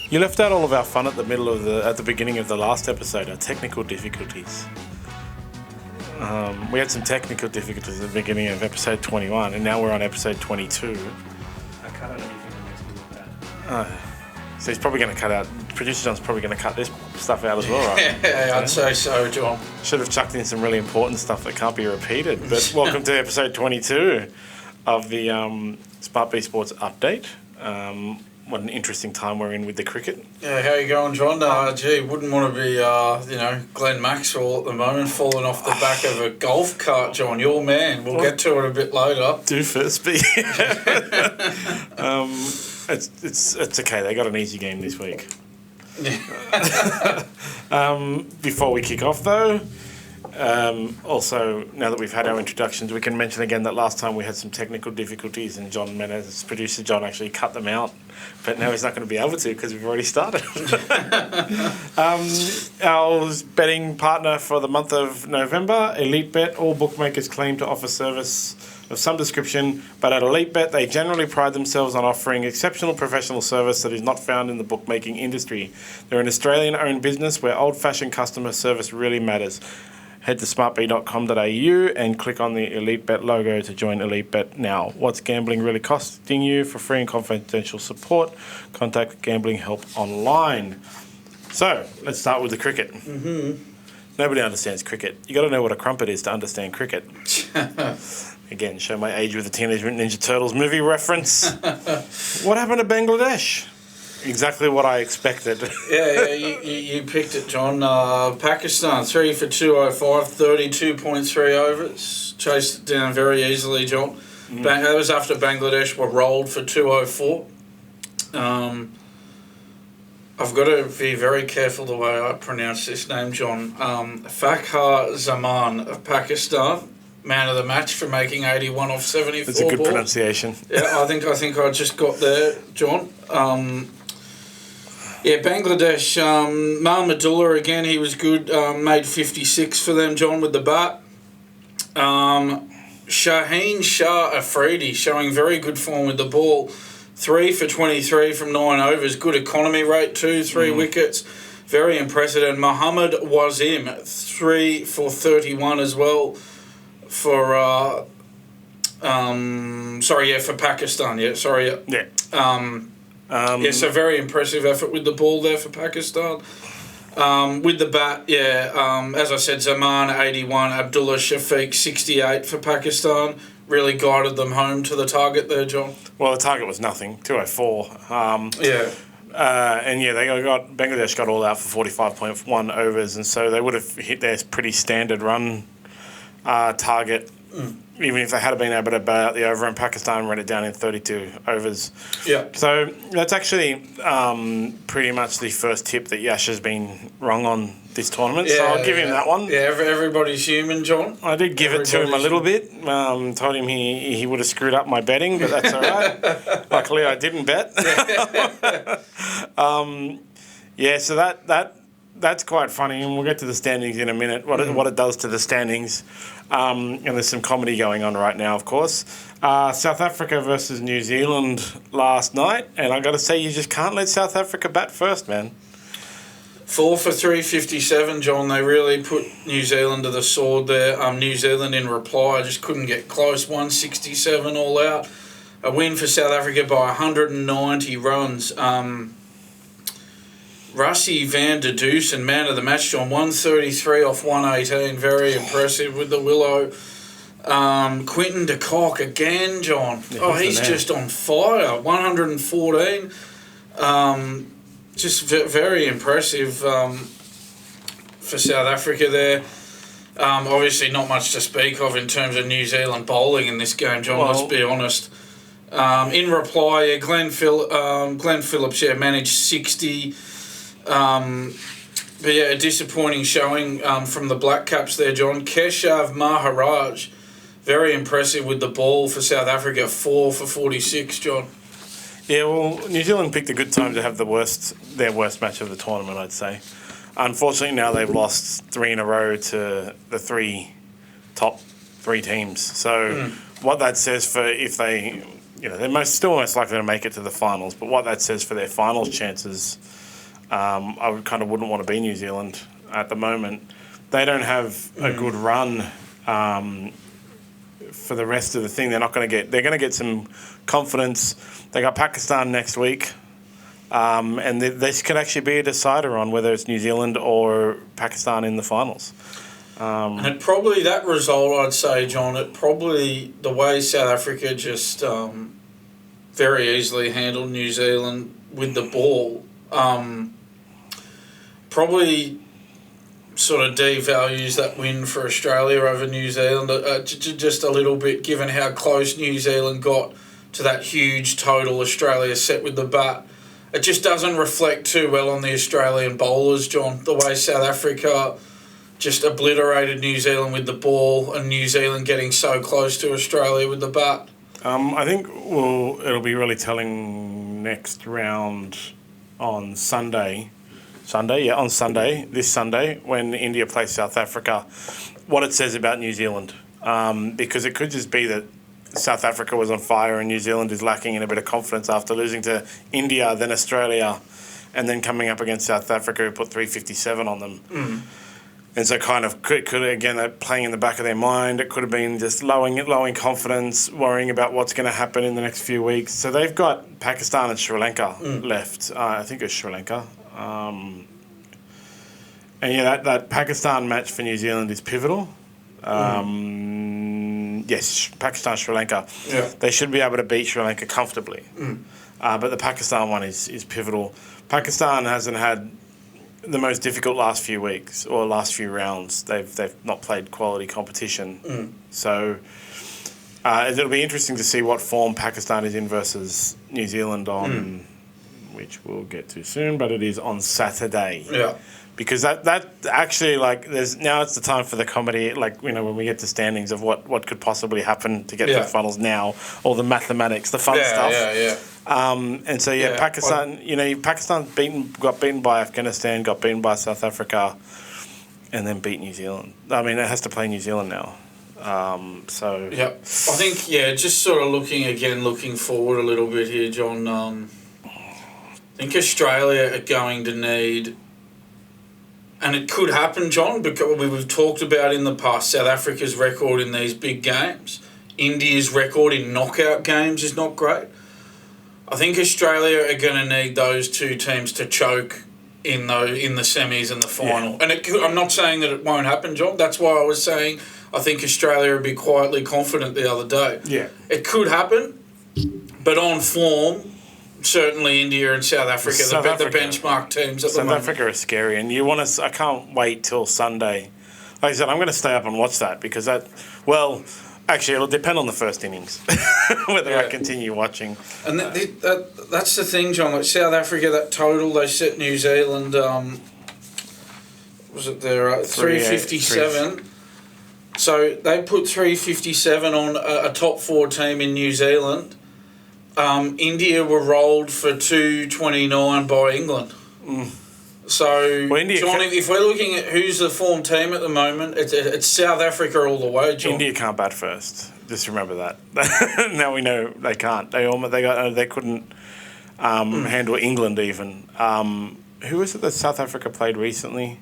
You left out all of our fun at the beginning of the last episode, our technical difficulties. We had some technical difficulties at the beginning of episode 21, and now we're on episode 22. I cut out anything that makes me look bad. So he's probably going to cut out. Producer John's probably going to cut this stuff out as well, right? Yeah, I'd say so, John. Should have chucked in some really important stuff that can't be repeated. But welcome to episode 22 of the SmartB Sports update. What an interesting time we're in with the cricket. Yeah, how you going, John? Wouldn't want to be, Glenn Maxwell at the moment, falling off the back of a golf cart, John. Your man. We'll get to it a bit later. Doofus, but it's okay. They got an easy game this week. Before we kick off, though, also, now that we've had our introductions, we can mention again that last time we had some technical difficulties and John Menez, producer John, actually cut them out. But now he's not going to be able to because we've already started. Our betting partner for the month of November, Elite Bet. All bookmakers claim to offer service of some description, but at Elite Bet, they generally pride themselves on offering exceptional professional service that is not found in the bookmaking industry. They're an Australian-owned business where old-fashioned customer service really matters. Head to smartb.com.au and click on the Elite Bet logo to join Elite Bet now. What's gambling really costing you? For free and confidential support, contact Gambling Help Online. So, let's start with the cricket. Mm-hmm. Nobody understands cricket. You got to know what a crumpet is to understand cricket. Again, show my age with the Teenage Mutant Ninja Turtles movie reference. What happened to Bangladesh? Exactly what I expected. You picked it, John. Pakistan, 3 for 205, 32.3 overs. Chased it down very easily, John. That was after Bangladesh were rolled for 204. I've got to be very careful the way I pronounce this name, John. Fakhar Zaman of Pakistan, man of the match for making 81 off 74 That's a good balls. pronunciation. Yeah, I think I just got there, John. Bangladesh, Mahmudullah again, he was good, made 56 for them, John, with the bat. Shaheen Shah Afridi showing very good form with the ball. 3 for 23 from 9 overs, good economy rate too, 3 wickets. Very impressive. And Mohammad Wazim, 3 for 31 as well for for Pakistan, so very impressive effort with the ball there for Pakistan. With the bat, as I said, Zaman 81, Abdullah Shafiq 68 for Pakistan. Really guided them home to the target there, John. Well, the target was nothing, 204. Bangladesh got all out for 45.1 overs, and so they would have hit their pretty standard run target. Even if they had been able to bail out the over, and Pakistan ran it down in 32 overs. Yeah. So that's actually pretty much the first tip that Yash has been wrong on this tournament. So I'll give him that one. Yeah, everybody's human, John. I did give it to him a little bit. Told him he would have screwed up my betting, but that's all right. Luckily, I didn't bet. So that's quite funny, and we'll get to the standings in a minute, what it does to the standings. And there's some comedy going on right now, of course. South Africa versus New Zealand last night, and I've got to say, you just can't let South Africa bat first, man. 4 for 357, John. They really put New Zealand to the sword there. New Zealand in reply just couldn't get close. 167 all out. A win for South Africa by 190 runs. Rassie van der Dusen, man of the match, John, 133 off 118, very impressive with the willow. Quinton de Kock again, John. He's just on fire, 114. Just very impressive for South Africa there. Obviously not much to speak of in terms of New Zealand bowling in this game, John, let's be honest. In reply, Glenn Phillips managed 60. A disappointing showing from the Black Caps there, John. Keshav Maharaj, very impressive with the ball for South Africa, 4 for 46, John. Yeah, well, New Zealand picked a good time to have their worst match of the tournament, I'd say. Unfortunately, now they've lost 3 in a row to the top three teams. So what that says for if they they're still most likely to make it to the finals. But what that says for their finals chances, I wouldn't want to be New Zealand at the moment. They don't have a good run for the rest of the thing. They're going to get some confidence. They got Pakistan next week. And this could actually be a decider on whether it's New Zealand or Pakistan in the finals. And it probably, that result, I'd say, John, the way South Africa just very easily handled New Zealand with the ball, probably sort of devalues that win for Australia over New Zealand just a little bit, given how close New Zealand got to that huge total Australia set with the bat. It just doesn't reflect too well on the Australian bowlers, John, the way South Africa just obliterated New Zealand with the ball and New Zealand getting so close to Australia with the bat. I think it'll be really telling next round on Sunday, this Sunday, when India plays South Africa, what it says about New Zealand. Because it could just be that South Africa was on fire and New Zealand is lacking in a bit of confidence after losing to India, then Australia, and then coming up against South Africa, who put 357 on them. Mm. And so kind of could again, playing in the back of their mind, it could have been just lowering confidence, worrying about what's going to happen in the next few weeks. So they've got Pakistan and Sri Lanka left. I think it's Sri Lanka. And that Pakistan match for New Zealand is pivotal. Yes, Pakistan, Sri Lanka. Yeah. They should be able to beat Sri Lanka comfortably. But the Pakistan one is pivotal. Pakistan hasn't had the most difficult last few weeks or last few rounds. They've not played quality competition. So it'll be interesting to see what form Pakistan is in versus New Zealand on, which we'll get to soon, but it is on Saturday. Yeah. Because that actually, now it's the time for the comedy, when we get to standings of what could possibly happen to get to the finals now, all the mathematics, the fun stuff. And so, Pakistan, Pakistan got beaten by Afghanistan, got beaten by South Africa, and then beat New Zealand. I mean, it has to play New Zealand now. I think, just sort of looking forward a little bit here, John. I think Australia are going to need... And it could happen, John, because we've talked about in the past South Africa's record in these big games. India's record in knockout games is not great. I think Australia are going to need those two teams to choke in the semis and the final. Yeah. And I'm not saying that it won't happen, John. That's why I was saying I think Australia would be quietly confident the other day. Yeah. It could happen, but on form... Certainly India and South Africa, the benchmark teams at the moment. South Africa is scary, and I can't wait till Sunday. Like I said, I'm going to stay up and watch that because actually it'll depend on the first innings, whether I continue watching. And that's the thing, John, like South Africa, that total they set New Zealand, was it there, 357? So they put 357 on a top four team in New Zealand. India were rolled for 229 by England. So, John, if we're looking at who's the form team at the moment, it's South Africa all the way, John. India can't bat first. Just remember that. Now we know they can't. They couldn't handle England even. Who was it that South Africa played recently?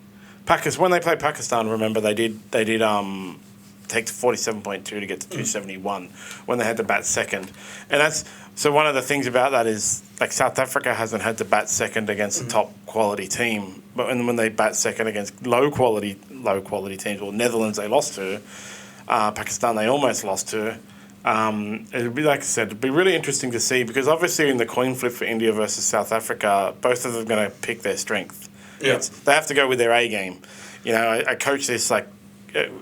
When they played Pakistan, remember they did take 47.2 to get to 271 when they had to bat second, and that's. So one of the things about that is, South Africa hasn't had to bat second against a top quality team, but when they bat second against low quality teams, Netherlands they lost to, Pakistan they almost lost to. It'd be, like I said, it'd be really interesting to see because obviously in the coin flip for India versus South Africa, both of them are going to pick their strength. Yeah. They have to go with their A game. I coach this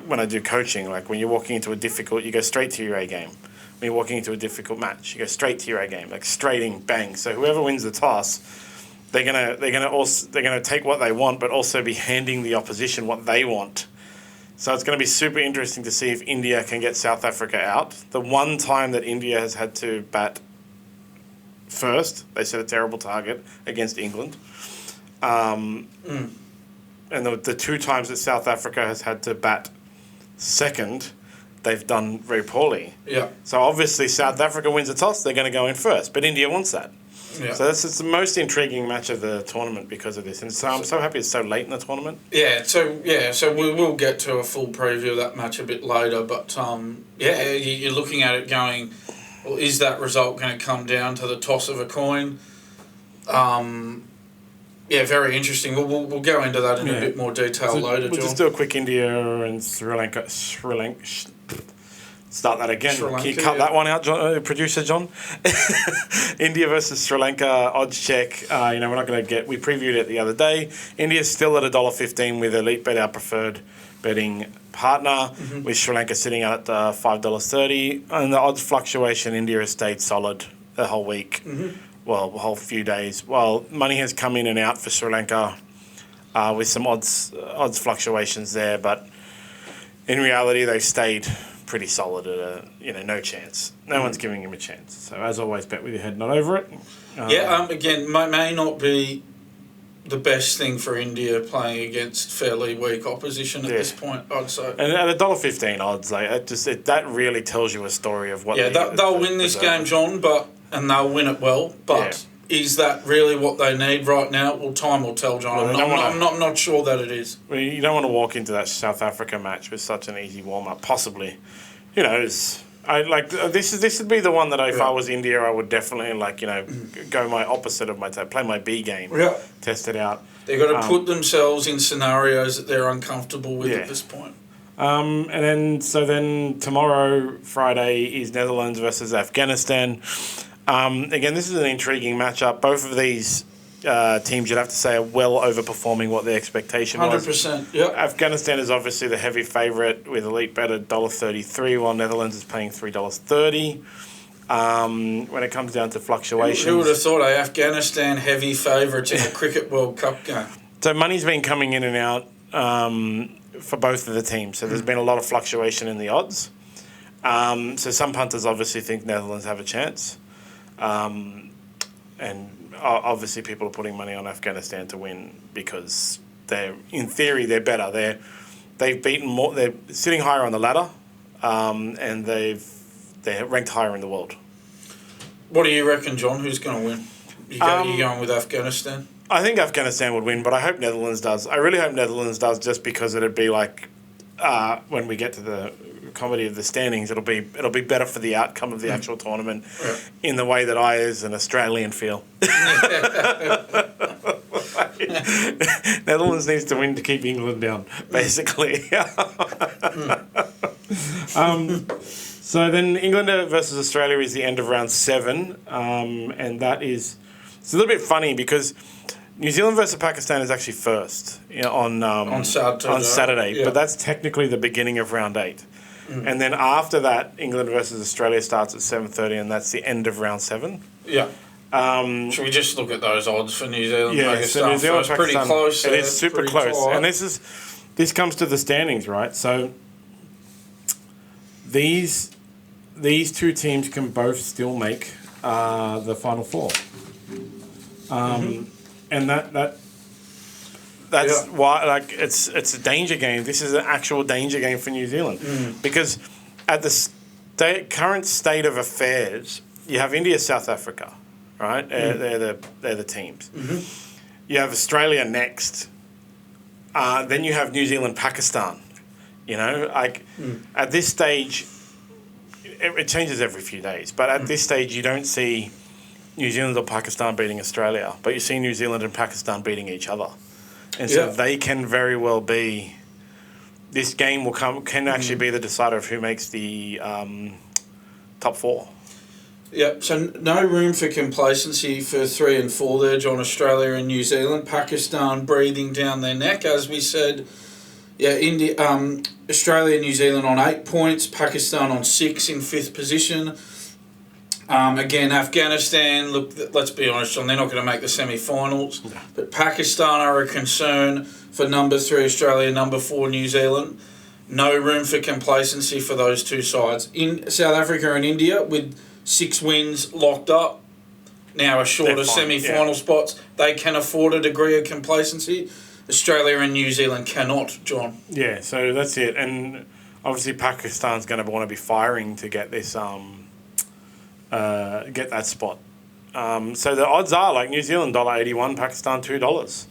when I do coaching, when you're walking into a difficult, you go straight to your A game. When you're walking into a difficult match, you go straight to your A game, straighting, bang. So whoever wins the toss, they're gonna take what they want, but also be handing the opposition what they want. So it's going to be super interesting to see if India can get South Africa out. The one time that India has had to bat first, they set a terrible target against England. And the two times that South Africa has had to bat second, they've done very poorly. Yeah. So obviously South Africa wins the toss, they're going to go in first, but India wants that. Yeah. So this is the most intriguing match of the tournament because of this, and so I'm so happy it's so late in the tournament. So we will get to a full preview of that match a bit later, but you're looking at it going, well, is that result going to come down to the toss of a coin? Very interesting. We'll go into that in a bit more detail later, John. We'll just do a quick India and Sri Lanka. Start that again. Sri Lanka, Can you cut that one out, John, producer John? India versus Sri Lanka, odds check. We're not going to get... We previewed it the other day. India's still at $1.15 with Elite Bet, our preferred betting partner, with Sri Lanka sitting at $5.30. And the odds fluctuation, India has stayed solid the whole week. Well, the whole few days. Well, money has come in and out for Sri Lanka with some odds fluctuations there, but in reality, they've stayed pretty solid at no chance. No one's giving him a chance. So as always, bet with your head not over it. Again, may not be the best thing for India playing against fairly weak opposition at this point, I'd say. And at $1.15 odds, that really tells you a story of what. They'll win this game, John, and they'll win it well. But is that really what they need right now? Well, time will tell, John. I'm not sure that it is. Well, you don't want to walk into that South Africa match with such an easy warm up. Possibly, who knows? This would be the one that if I was India, I would definitely go my opposite of my play my B game, test it out. They've got to put themselves in scenarios that they're uncomfortable with at this point. And then tomorrow, Friday, is Netherlands versus Afghanistan. Again, this is an intriguing matchup. Both of these teams, you'd have to say, are well overperforming what their expectation was. 100%, yeah. Afghanistan is obviously the heavy favourite with Elite Bet at $1.33, while Netherlands is paying $3.30. When it comes down to fluctuations... Who would have thought Afghanistan heavy favourites in a Cricket World Cup game? So money's been coming in and out for both of the teams. So there's been a lot of fluctuation in the odds. So some punters obviously think Netherlands have a chance. And obviously people are putting money on Afghanistan to win because in theory they're better. They've beaten more. They're sitting higher on the ladder, and they're ranked higher in the world. What do you reckon, John? Who's going to win? You going with Afghanistan? I think Afghanistan would win, but I hope Netherlands does. I really hope Netherlands does, just because it'd be like when we get to the comedy of the standings, it'll be better for the outcome of the actual tournament in the way that I, as an Australian, feel. Netherlands needs to win to keep England down, basically. So then England versus Australia is the end of round 7, and it's a little bit funny because New Zealand versus Pakistan is actually first on Saturday, but that's technically the beginning of round 8. And then after that, England versus Australia starts at 7:30, and that's the end of round 7. Yeah. Should we just look at those odds for New Zealand? So New Zealand, Pakistan, pretty close. It is super close, tight. And this comes to the standings, right? So these two teams can both still make the Final Four, and that's why it's a danger game. This is an actual danger game for New Zealand because at the current state of affairs, you have India, South Africa, right? They're the teams. You have Australia next. Then you have New Zealand, Pakistan. At this stage, it changes every few days. But at this stage, you don't see New Zealand or Pakistan beating Australia, but you see New Zealand and Pakistan beating each other. And so they can very well be... This game can actually be the decider of who makes the top 4. Yeah, so no room for complacency for 3 and 4 there, John. Australia and New Zealand. Pakistan breathing down their neck, as we said. Yeah, Australia and New Zealand on 8 points. Pakistan on 6 in 5th position. Again, Afghanistan, look, let's be honest, John, they're not going to make the semi-finals. No. But Pakistan are a concern for number 3 Australia, number 4 New Zealand. No room for complacency for those two sides. In South Africa and India, with 6 wins locked up, now assured of semi-final spots, they can afford a degree of complacency. Australia and New Zealand cannot, John. Yeah, so that's it. And obviously Pakistan's going to want to be firing to get this get that spot. So the odds are like New Zealand $1.81, Pakistan $2.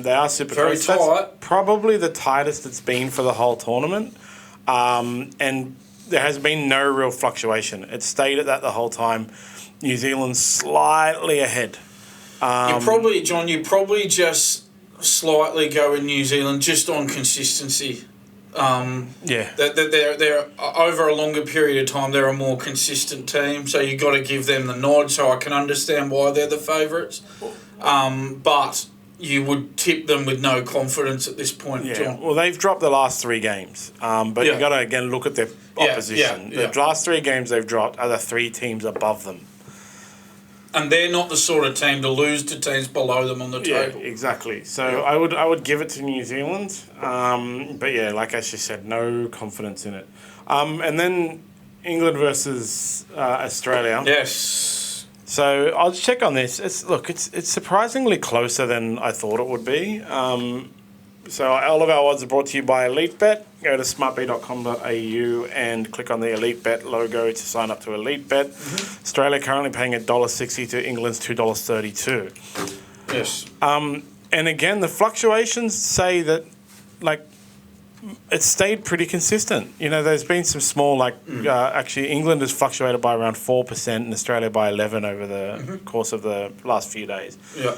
They are super Very close. tight. That's probably the tightest it's been for the whole tournament, and there has been no real fluctuation. It stayed at that the whole time. New Zealand's slightly ahead. You probably just slightly go with New Zealand just on consistency. They're over a longer period of time. They're a more consistent team, so you got to give them the nod. So I can understand why they're the favourites, but you would tip them with no confidence at this point. Yeah, John. well, they've dropped the last 3 games, but you got to again look at their opposition. The last 3 games they've dropped are the 3 teams above them. And they're not the sort of team to lose to teams below them on the table. Yeah, exactly. So I would give it to New Zealand. But yeah, like I just said, no confidence in it. And then England versus Australia. Yes. So I'll check on this. It's surprisingly closer than I thought it would be. So all of our odds are brought to you by Elite Bet. Go to smartb.com.au and click on the Elite Bet logo to sign up to Elite Bet. Mm-hmm. Australia currently paying $1.60 to England's $2.32. Yes. And again, the fluctuations say that, like, it's stayed pretty consistent. You know, there's been some small, actually, England has fluctuated by around 4% and Australia by 11% over the course of the last few days. Yeah.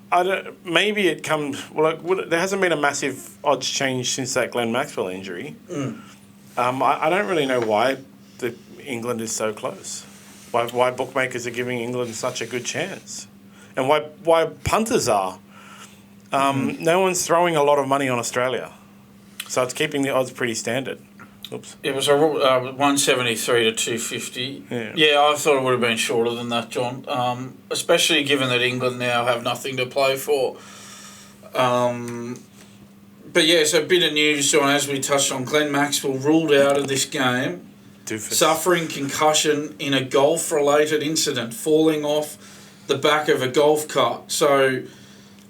I don't. Maybe it comes. Well, there hasn't been a massive odds change since that Glenn Maxwell injury. I don't really know why England is so close. Why bookmakers are giving England such a good chance, and why punters are. No one's throwing a lot of money on Australia, so it's keeping the odds pretty standard. Oops. It was a 173 to 250. Yeah, I thought it would have been shorter than that, John. Especially given that England now have nothing to play for. But yeah, so a bit of news, John, as we touched on. Glenn Maxwell ruled out of this game, suffering concussion in a golf-related incident, falling off the back of a golf cart. So,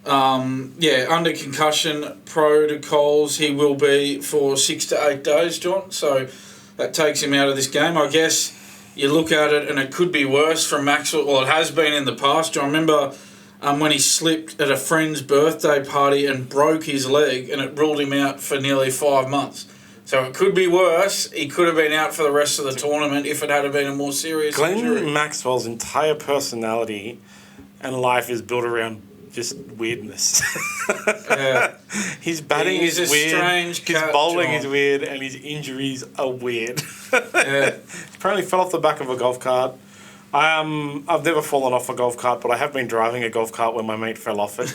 under concussion protocols, he will be for 6 to 8 days, John. So that takes him out of this game. I guess you look at it and it could be worse from Maxwell. Well, it has been in the past. John, remember when he slipped at a friend's birthday party and broke his leg and it ruled him out for nearly 5 months. So it could be worse. He could have been out for the rest of the tournament if it had been a more serious injury. Glenn Maxwell's entire personality and life is built around just weirdness. His batting is weird, strange his bowling is weird, and his injuries are weird. Apparently fell off the back of a golf cart. I've never fallen off a golf cart, but I have been driving a golf cart when my mate fell off it.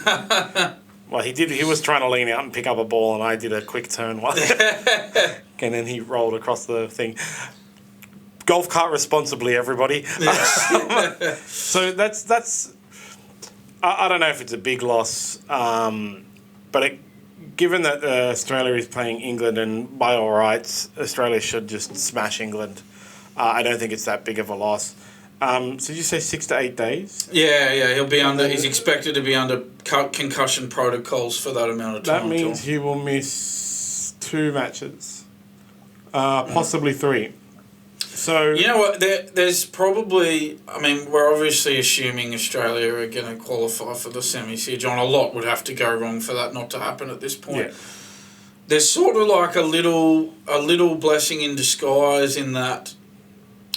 Well, he was trying to lean out and pick up a ball, and I did a quick turn and then he rolled across the thing. Golf cart responsibly, everybody. So that's I don't know if it's a big loss, but given that Australia is playing England and by all rights, Australia should just smash England, I don't think it's that big of a loss. So did you say 6 to 8 days? Yeah, he'll be under. He's expected to be under concussion protocols for that amount of time. That means he will miss 2 matches, possibly 3. So you know what? There's probably. I mean, we're obviously assuming Australia are going to qualify for the semis here, John. A lot would have to go wrong for that not to happen at this point. Yeah. There's sort of like a little blessing in disguise in that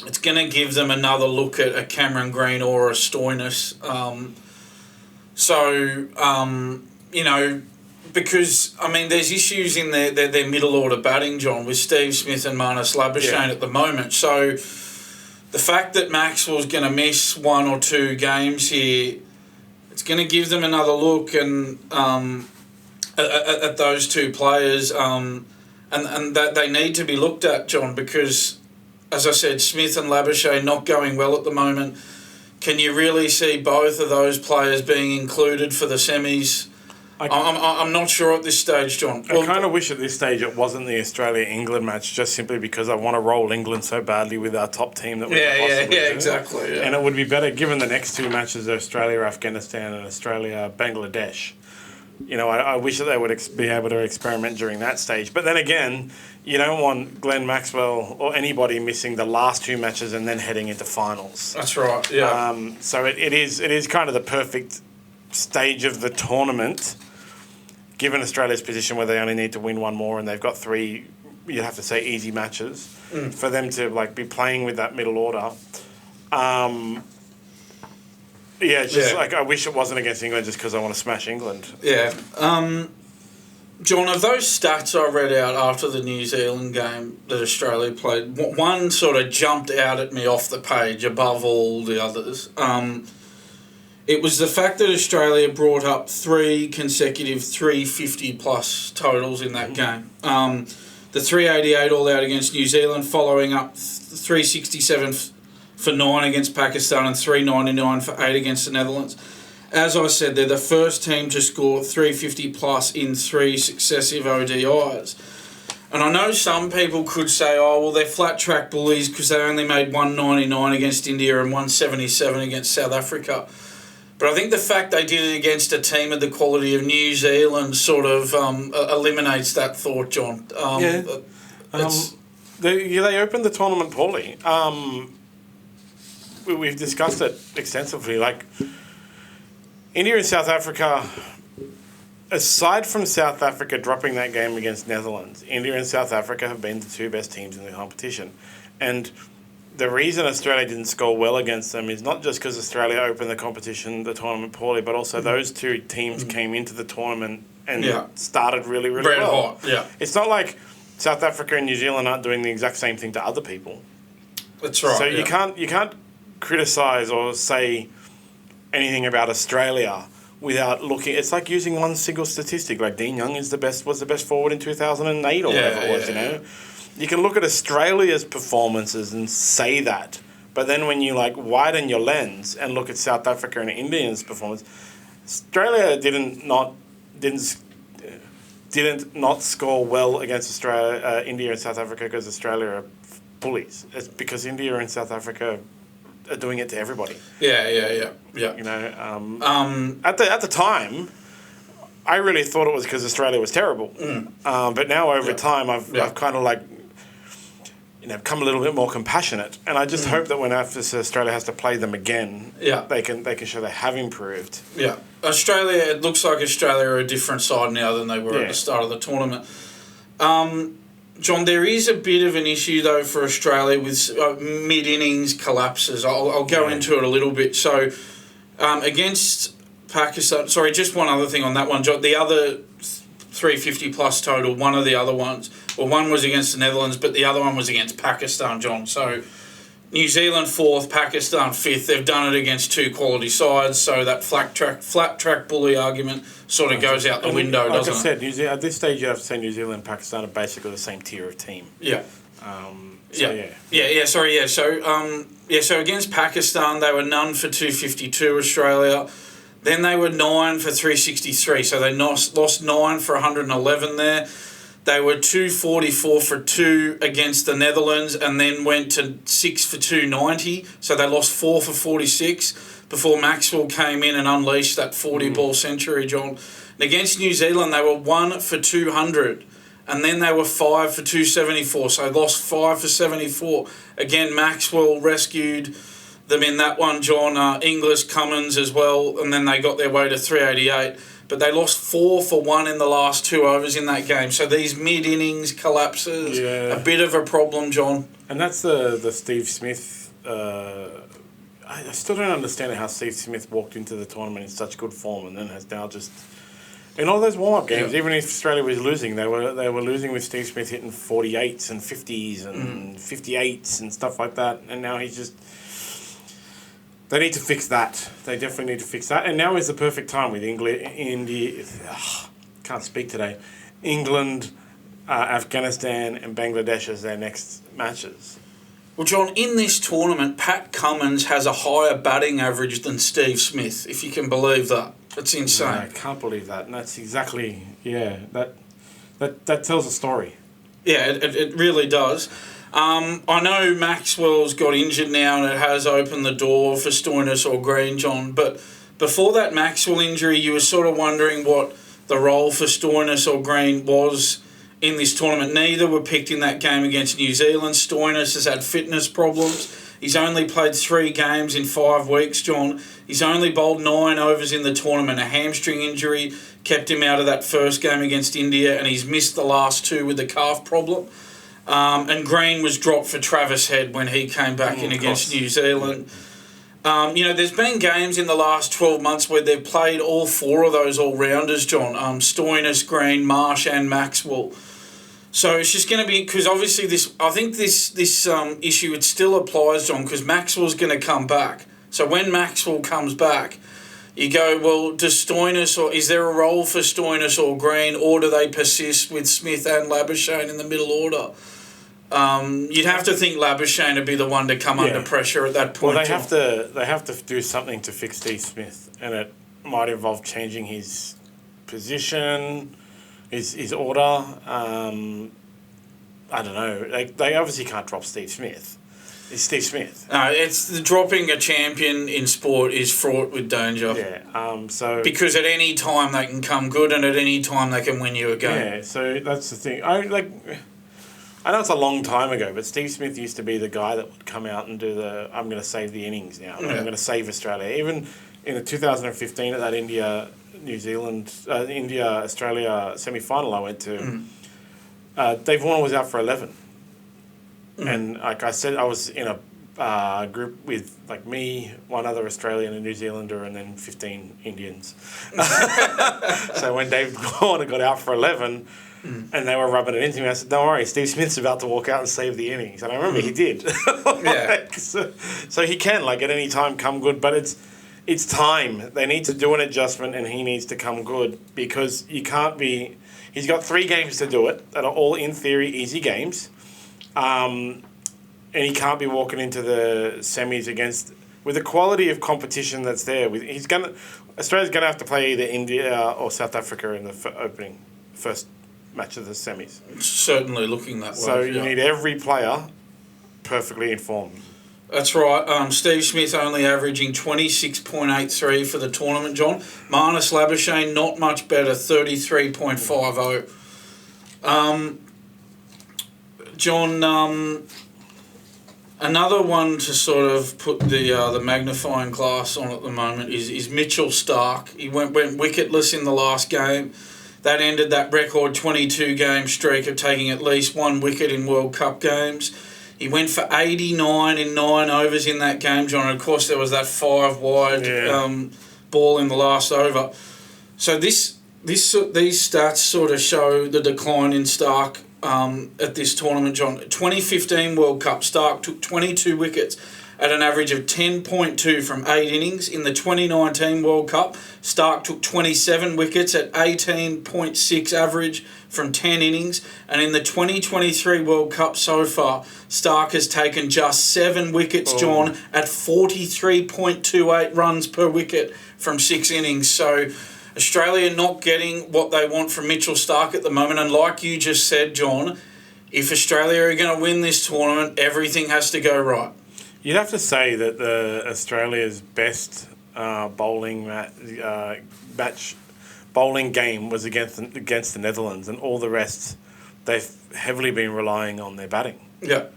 it's going to give them another look at a Cameron Green or a Stoinis. Because, I mean, there's issues in their middle order batting, John, with Steve Smith and Marnus Labuschagne at the moment. So the fact that Maxwell's going to miss 1 or 2 games here, it's going to give them another look and at those 2 players. And that they need to be looked at, John, because, as I said, Smith and Labuschagne not going well at the moment. Can you really see both of those players being included for the semis? I'm not sure at this stage, John. I kind of wish at this stage it wasn't the Australia-England match, just simply because I want to roll England so badly with our top team that we can possibly do. Exactly. Yeah. And it would be better given the next 2 matches are Australia-Afghanistan and Australia-Bangladesh. I wish that they would be able to experiment during that stage. But then again, you don't want Glenn Maxwell or anybody missing the last 2 matches and then heading into finals. That's right, yeah. So it is kind of the perfect stage of the tournament, given Australia's position where they only need to win 1 more and they've got 3, you'd have to say, easy matches, for them to be playing with that middle order. I wish it wasn't against England just because I want to smash England. Yeah. John, of those stats I read out after the New Zealand game that Australia played, one sort of jumped out at me off the page above all the others. It was the fact that Australia brought up 3 consecutive 350-plus totals in that game. The 388 all-out against New Zealand, following up 367 for 9 against Pakistan and 399 for 8 against the Netherlands. As I said, they're the first team to score 350-plus in 3 successive ODIs. And I know some people could say, they're flat-track bullies because they only made 199 against India and 177 against South Africa. But I think the fact they did it against a team of the quality of New Zealand sort of eliminates that thought, John. They opened the tournament poorly. We've discussed it extensively. Like, India and South Africa, aside from South Africa dropping that game against Netherlands, India and South Africa have been the 2 best teams in the competition. And the reason Australia didn't score well against them is not just because Australia opened the tournament poorly, but also those 2 teams came into the tournament and started really, really Red well. hot, yeah. It's not like South Africa and New Zealand aren't doing the exact same thing to other people. That's right. So you can't criticise or say anything about Australia without looking. It's like using one single statistic. Like Dean Young was the best forward in 2008 or whatever it was. You can look at Australia's performances and say that, but then when you widen your lens and look at South Africa and India's performance, Australia didn't not score well against Australia, India and South Africa because Australia are bullies. It's because India and South Africa are doing it to everybody. Yeah. At the time, I really thought it was because Australia was terrible. But now over time, I've kind of become a little bit more compassionate, and I just hope that when Australia has to play them again, they can show they have improved. Yeah, Australia. It looks like Australia are a different side now than they were at the start of the tournament. John, there is a bit of an issue though for Australia with mid-innings collapses. I'll go into it a little bit. So against Pakistan, sorry, just one other thing on that one, John. The other 350-plus total, one of the other ones, one was against the Netherlands, but the other one was against Pakistan, John. So New Zealand 4th, Pakistan 5th. They've done it against 2 quality sides, so that flat track bully argument sort of goes out the window, doesn't it? Like I said, at this stage you have to say New Zealand and Pakistan are basically the same tier of team. So against Pakistan, they were none for 252, Australia. Then they were 9 for 363, so they lost 9 for 111 there. They were 244 for 2 against the Netherlands and then went to 6 for 290, so they lost 4 for 46 before Maxwell came in and unleashed that 40-ball century, John. And against New Zealand, they were 1 for 200, and then they were 5 for 274, so they lost 5 for 74. Again, Maxwell rescued them in that one, John. Inglis, Cummins as well, and then they got their way to 388. But they lost 4 for 1 in the last 2 overs in that game. So these mid-innings collapses, a bit of a problem, John. And that's the Steve Smith... I still don't understand how Steve Smith walked into the tournament in such good form and then has now just... In all those warm-up games, even if Australia was losing, they were losing with Steve Smith hitting 48s and 50s and 58s and stuff like that. And now he's just... They need to fix that. They definitely need to fix that. And now is the perfect time with India... can't speak today. England, Afghanistan and Bangladesh as their next matches. Well, John, in this tournament, Pat Cummins has a higher batting average than Steve Smith, if you can believe that. It's insane. No, I can't believe that. And that's exactly... Yeah, that tells a story. Yeah, it really does. I know Maxwell's got injured now and it has opened the door for Stoinis or Green, John, but before that Maxwell injury, you were sort of wondering what the role for Stoinis or Green was in this tournament. Neither were picked in that game against New Zealand. Stoinis has had fitness problems. He's only played 3 games in 5 weeks, John. He's only bowled 9 overs in the tournament. A hamstring injury kept him out of that first game against India, and he's missed the last 2 with the calf problem. And Green was dropped for Travis Head when he came back in against New Zealand. There's been games in the last 12 months where they've played all 4 of those all-rounders, John. Stoinis, Green, Marsh and Maxwell. So it's just going to be, because obviously this issue, it still applies, John, because Maxwell's going to come back. So when Maxwell comes back, you go, well, does Stoinis, or is there a role for Stoinis or Green, or do they persist with Smith and Labuschagne in the middle order? You'd have to think Labuschagne would be the one to come under pressure at that point. Well, they have to do something to fix Steve Smith, and it might involve changing his position, his order. I don't know. They obviously can't drop Steve Smith. It's Steve Smith. No, it's dropping a champion in sport is fraught with danger. Yeah. So because at any time they can come good, and at any time they can win you a game. Yeah. So that's the thing. I know it's a long time ago, but Steve Smith used to be the guy that would come out and do I'm going to save the innings now. I'm going to save Australia. Even in the 2015 at that India-Australia semi-final I went to, Dave Warner was out for 11. And like I said, I was in a group with like me, one other Australian, a New Zealander, and then 15 Indians. So when Dave Warner got out for 11... and they were rubbing it into me, I said, don't worry, Steve Smith's about to walk out and save the innings. And I remember he did. So he can, at any time, come good. But it's time. They need to do an adjustment, and he needs to come good, because you can't be... He's got 3 games to do it that are all, in theory, easy games. And he can't be walking into the semis with the quality of competition that's there. Australia's going to have to play either India or South Africa in the first match of the semis. It's certainly looking that way. So you need every player perfectly informed. That's right. Steve Smith only averaging 26.83 for the tournament, John. Marnus Labuschagne not much better, 33.50. John, another one to sort of put the magnifying glass on at the moment is Mitchell Starc. He went wicketless in the last game. That ended that record 22-game streak of taking at least 1 wicket in World Cup games. He went for 89 in 9 overs in that game, John. And of course, there was that 5-wide ball in the last over. So these stats sort of show the decline in Starc at this tournament, John. 2015 World Cup, Starc took 22 wickets at an average of 10.2 from 8 innings. In the 2019 World Cup, Starc took 27 wickets at 18.6 average from 10 innings. And in the 2023 World Cup so far, Starc has taken just 7 wickets, John, at 43.28 runs per wicket from 6 innings. So Australia not getting what they want from Mitchell Starc at the moment. And like you just said, John, if Australia are going to win this tournament, everything has to go right. You'd have to say that Australia's best bowling game was against the Netherlands, and all the rest, they've heavily been relying on their batting. Yeah.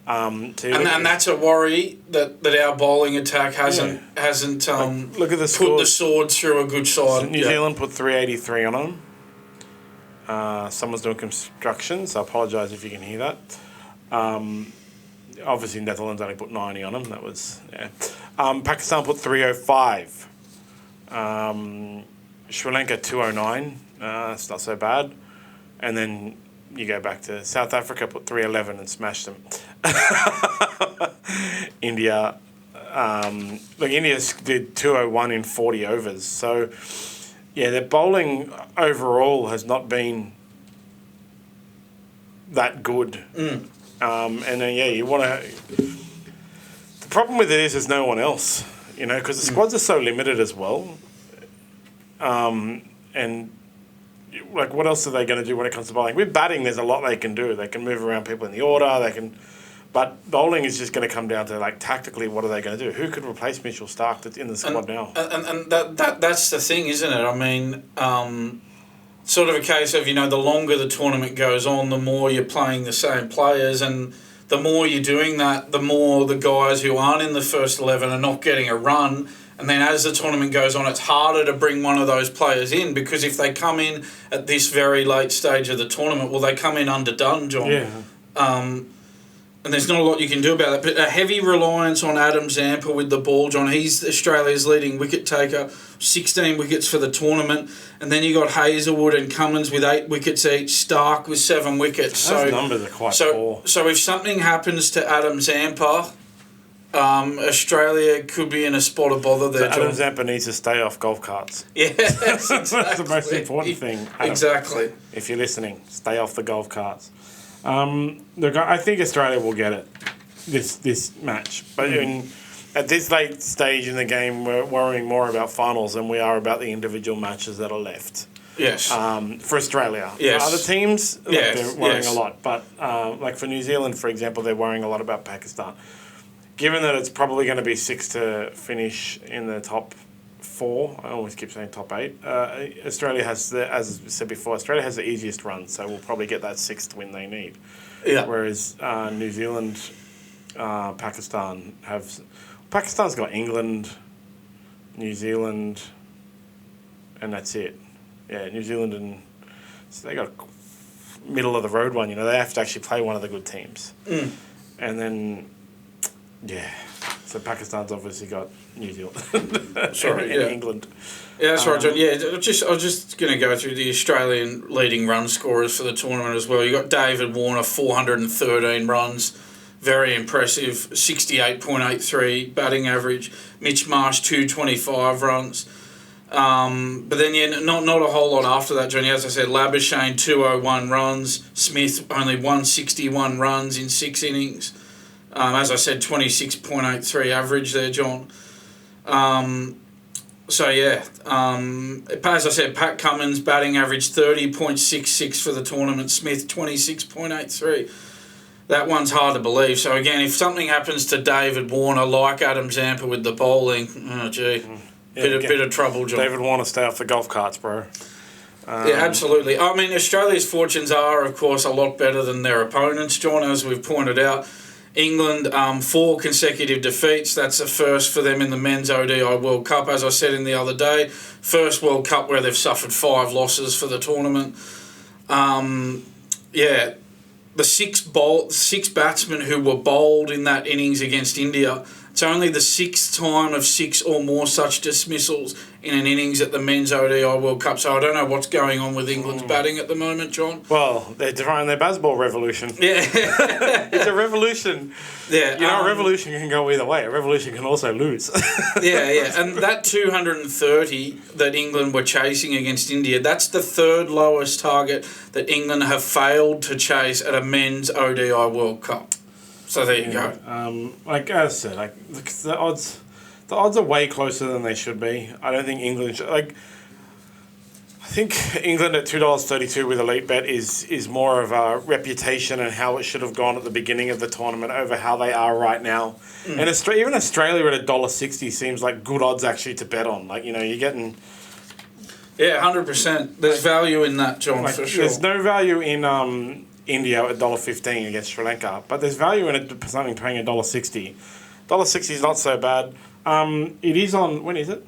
And that's a worry that our bowling attack hasn't look at the put the sword through a good side. New Zealand put 383 on them. Someone's doing construction, so I apologise if you can hear that. Obviously, Netherlands only put 90 on them. That was, Pakistan put 305. Sri Lanka 209. It's not so bad. And then you go back to South Africa, put 311 and smashed them. India, India did 201 in 40 overs. So, their bowling overall has not been that good. And then, you want to... The problem with it is there's no one else, because the squads are so limited as well. And, what else are they going to do when it comes to bowling? With batting, there's a lot they can do. They can move around people in the order. But bowling is just going to come down to, tactically, what are they going to do? Who could replace Mitchell Starc that's in the squad now? And that's the thing, isn't it? I mean... sort of a case of, the longer the tournament goes on, the more you're playing the same players, and the more you're doing that, the more the guys who aren't in the first 11 are not getting a run. And then as the tournament goes on, it's harder to bring one of those players in, because if they come in at this very late stage of the tournament, well, they come in underdone, John. Yeah. And there's not a lot you can do about it. But a heavy reliance on Adam Zampa with the ball, John. He's Australia's leading wicket taker, 16 wickets for the tournament. And then you got Hazelwood and Cummins with 8 wickets each, Stark with 7 wickets. Those numbers are quite poor. So if something happens to Adam Zampa, Australia could be in a spot of bother there, John. Adam Zampa needs to stay off golf carts. Yes, exactly. That's the most important thing. Adam, exactly. If you're listening, stay off the golf carts. Look, I think Australia will get it, this match. But at this late stage in the game, we're worrying more about finals than we are about the individual matches that are left. Yes. For Australia. Yes. For other teams, Yes. they're worrying a lot. But like for New Zealand, for example, they're worrying a lot about Pakistan. Given that it's probably going to be 6 to finish in the top 4, I always keep saying top 8. Australia has as I said before, Australia has the easiest run, so we'll probably get that 6th win they need. Yeah. Whereas New Zealand, Pakistan's got England, New Zealand, and that's it. Yeah, New Zealand, and so they got a middle of the road one. They have to actually play one of the good teams, and then. Yeah, so Pakistan's obviously got New Zealand. England. Yeah, that's right, John. Yeah, I was just going to go through the Australian leading run scorers for the tournament as well. You got David Warner, 413 runs, very impressive, 68.83 batting average. Mitch Marsh, 225 runs. But then, not a whole lot after that, Johnny. As I said, Labuschagne, 201 runs. Smith, only 161 runs in 6 innings. As I said, 26.83 average there, John. As I said, Pat Cummins, batting average 30.66 for the tournament. Smith, 26.83. That one's hard to believe. So, again, if something happens to David Warner, like Adam Zampa with the bowling, bit of trouble, John. David Warner, stay off the golf carts, bro. Yeah, absolutely. I mean, Australia's fortunes are, of course, a lot better than their opponents, John, as we've pointed out. England, 4 consecutive defeats. That's a first for them in the Men's ODI World Cup, as I said in the other day. First World Cup where they've suffered 5 losses for the tournament. The 6 batsmen who were bowled in that innings against India, it's only the 6th time of 6 or more such dismissals in an innings at the Men's ODI World Cup. So I don't know what's going on with England's batting at the moment, John. Well, they're trying their baseball revolution. Yeah. It's a revolution. Yeah. A revolution can go either way. A revolution can also lose. Yeah. And that 230 that England were chasing against India, that's the 3rd lowest target that England have failed to chase at a Men's ODI World Cup. So there you go. Like as I said, the odds are way closer than they should be. I don't think England should, I think England at $2.32 with Elite Bet is more of a reputation and how it should have gone at the beginning of the tournament over how they are right now. And even Australia at $1.60 seems like good odds actually to bet on. You're getting. Yeah, 100%. There's value in that, John, for sure. There's no value in India at $1.15 against Sri Lanka, but there's value in it something paying $1.60. $1.60 is not so bad. It is on, when is it?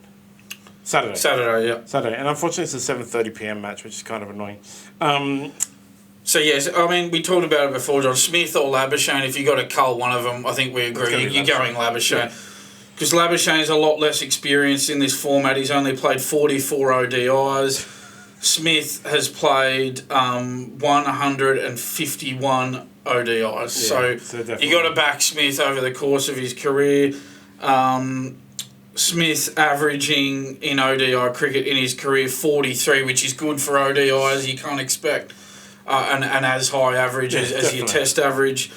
Saturday. Saturday, and unfortunately it's a 7:30 p.m. match, which is kind of annoying. So yes, I mean we talked about it before, John. Smith or Labuschagne, if you got to cull one of them, I think we agree you're going Labuschagne. Because Labuschagne's a lot less experienced in this format. He's only played 44 ODIs. Smith has played 151 ODIs. So you got to back Smith over the course of his career. Smith averaging in ODI cricket in his career 43, which is good for ODIs. You can't expect an as high average as your Test average.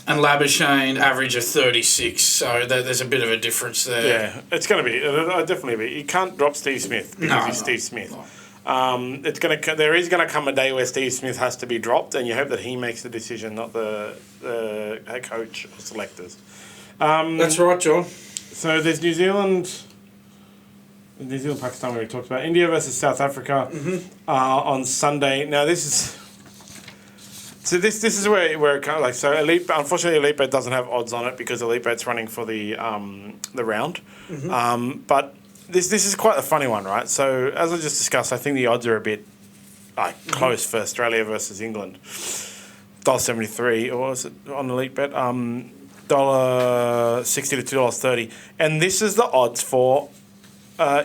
And Labuschagne average of 36, so there's a bit of a difference there. Yeah, it's going to be definitely. You can't drop Steve Smith because he's Steve Smith. No. There is going to come a day where Steve Smith has to be dropped, and you hope that he makes the decision, not the head coach or selectors. That's right, John. So there's New Zealand New Zealand, Pakistan, we already talked about. India versus South Africa on Sunday. Now, this is... So this is where it kind of like... So, unfortunately, Elite Bet doesn't have odds on it because Elite Bet's running for the round. But this is quite a funny one, right? So, as I just discussed, I think the odds are a bit close for Australia versus England. $1.73, or was it on Elite Bet? $1.60 to $2.30. And this is the odds for...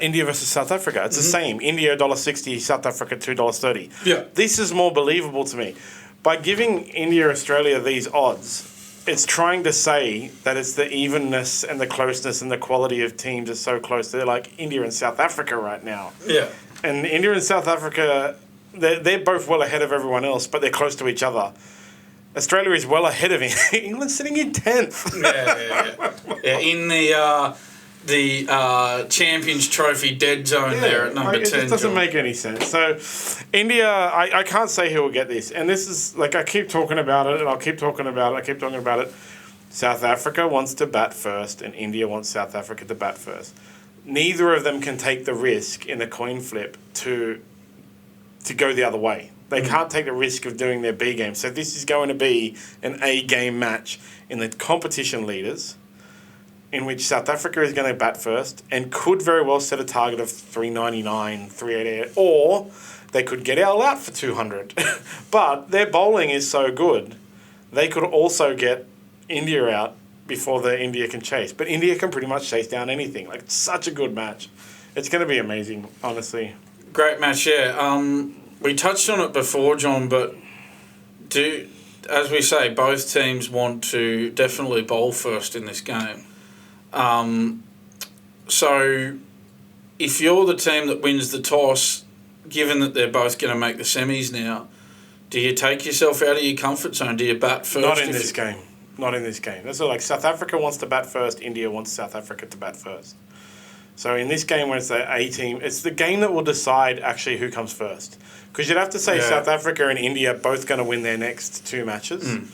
India versus South Africa. It's the same. India $1.60, South Africa $2.30. Yeah. This is more believable to me. By giving India Australia these odds, it's trying to say that it's the evenness and the closeness and the quality of teams are so close. They're like India and South Africa right now. Yeah. And India and South Africa, they're both well ahead of everyone else, but they're close to each other. Australia is well ahead of England, sitting in 10th. Yeah, in the Champions Trophy dead zone there at number 10. It just doesn't make any sense. So, India, I can't say who will get this. And this is, like, I keep talking about it, and I'll keep talking about it. South Africa wants to bat first, and India wants South Africa to bat first. Neither of them can take the risk in a coin flip to go the other way. They can't take the risk of doing their B game. So, this is going to be an A game match in the competition leaders, in which South Africa is going to bat first and could very well set a target of 399, 388, or they could get all out for 200. But their bowling is so good, they could also get India out before the India can chase. But India can pretty much chase down anything. Like, it's such a good match. It's going to be amazing, honestly. Great match, yeah. We touched on it before, John, but as we say, both teams want to definitely bowl first in this game. So if you're the team that wins the toss, given that they're both going to make the semis now, do you take yourself out of your comfort zone? Do you bat first? Not in this game. That's like South Africa wants to bat first, India wants South Africa to bat first. So in this game, when it's the A team, it's the game that will decide actually who comes first. Because you'd have to say South Africa and India are both going to win their next two matches. And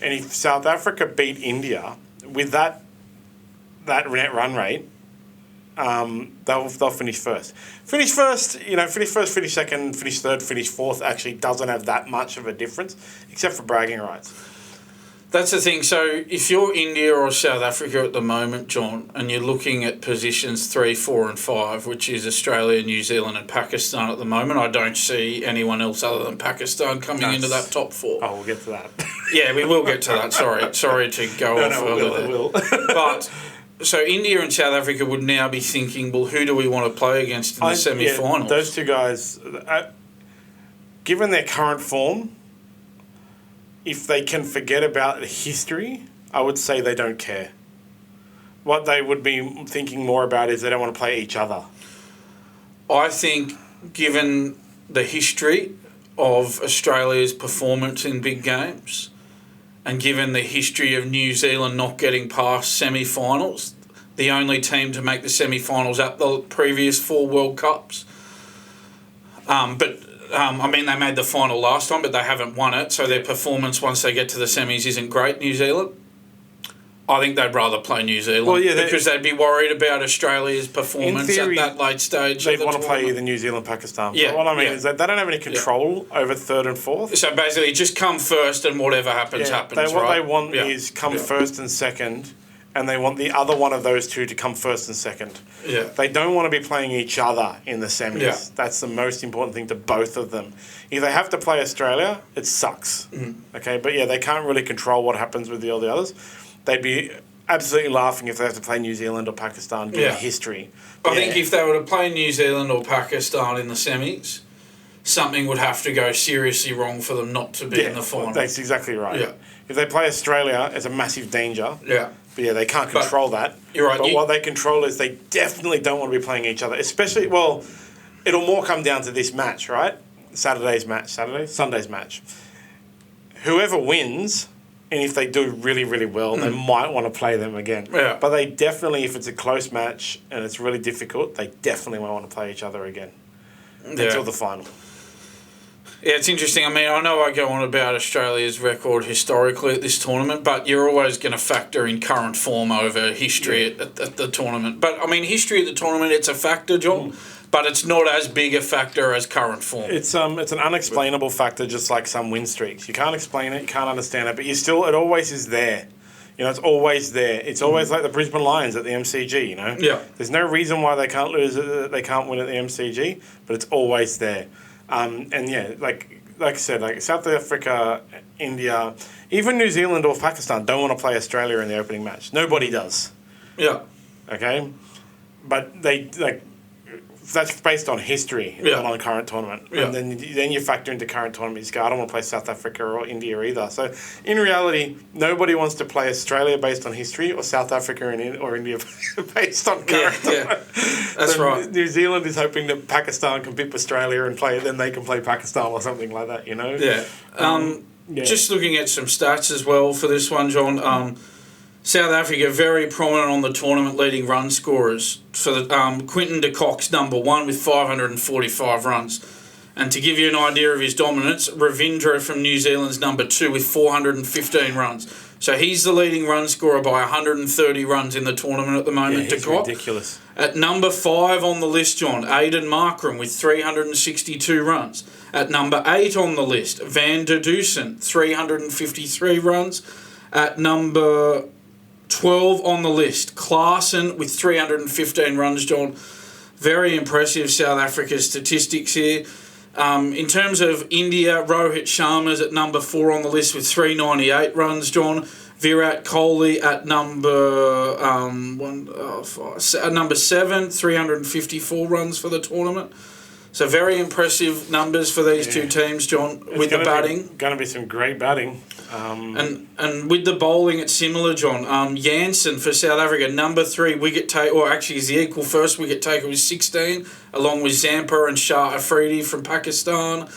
if South Africa beat India with that net run rate, they'll finish first. Finish first, finish second, finish third, finish fourth actually doesn't have that much of a difference, except for bragging rights. That's the thing. So if you're India or South Africa at the moment, John, and you're looking at positions 3, 4 and 5, which is Australia, New Zealand and Pakistan at the moment, I don't see anyone else other than Pakistan coming into that top 4. Oh, we'll get to that. Yeah, we will get to that. Sorry to go on further there. We'll. But... So India and South Africa would now be thinking, well, who do we want to play against in the semi-finals? Yeah, those two guys, given their current form, if they can forget about history, I would say they don't care. What they would be thinking more about is they don't want to play each other. I think, given the history of Australia's performance in big games, and given the history of New Zealand not getting past semi-finals, the only team to make the semi-finals at the previous 4 World Cups. They made the final last time, but they haven't won it, so their performance once they get to the semis isn't great, New Zealand. I think they'd rather play New Zealand because they'd be worried about Australia's performance theory, at that late stage. They'd want to play either New Zealand, Pakistan. Yeah, but what I mean is that they don't have any control over third and fourth. So basically, just come first and whatever happens, happens. What they want is come first and second, and they want the other one of those two to come first and second. Yeah. They don't want to be playing each other in the semis. Yeah. That's the most important thing to both of them. If they have to play Australia, it sucks. Okay, but they can't really control what happens with all the others. They'd be absolutely laughing if they have to play New Zealand or Pakistan given history. I think if they were to play New Zealand or Pakistan in the semis, something would have to go seriously wrong for them not to be in the final. That's exactly right. Yeah. If they play Australia, it's a massive danger. Yeah. But they can't control that. You're right. But what they control is they definitely don't want to be playing each other. Especially, it'll more come down to this match, right? Sunday's match. Whoever wins... And if they do really, really well, they might want to play them again. Yeah. But they definitely, if it's a close match and it's really difficult, they definitely won't want to play each other again until the final. Yeah, it's interesting. I mean, I know I go on about Australia's record historically at this tournament, but you're always going to factor in current form over history at the tournament. But, I mean, history at the tournament, it's a factor, John, but it's not as big a factor as current form. It's an unexplainable factor, just like some win streaks. You can't explain it, you can't understand it, but it always is there. You know, it's always there. It's always like the Brisbane Lions at the MCG, you know? Yeah. There's no reason why they can't they can't win at the MCG, but it's always there. And yeah, like I said, like South Africa, India, even New Zealand or Pakistan don't want to play Australia in the opening match. Nobody does. Yeah. Okay? But that's based on history, not on current tournament. Yeah. And then you factor into current tournament. You go, I don't want to play South Africa or India either. So in reality, nobody wants to play Australia based on history or South Africa or India based on current tournament. That's right. New Zealand is hoping that Pakistan can beat Australia and then they can play Pakistan or something like that, you know? Yeah. Just looking at some stats as well for this one, John. South Africa very prominent on the tournament leading run scorers. For the Quinton de Kock's number 1 with 545 runs. And to give you an idea of his dominance, Ravindra from New Zealand's number 2 with 415 runs. So he's the leading run scorer by 130 runs in the tournament at the moment. Yeah, he's ridiculous. At number 5 on the list, John, Aidan Markram with 362 runs. At number 8 on the list, Van der Dusen, 353 runs. At number 12 on the list, Klaassen with 315 runs, John. Very impressive South Africa statistics here. In terms of India, Rohit Sharma's at number 4 on the list with 398 runs, John. Virat Kohli at number 7, 354 runs for the tournament. So very impressive numbers for these two teams, John, with the batting. Going to be some great batting. And with the bowling, it's similar, John. Jansen for South Africa, number 3 wicket taker, or actually is the equal first wicket taker with 16, along with Zampa and Shah Afridi from Pakistan.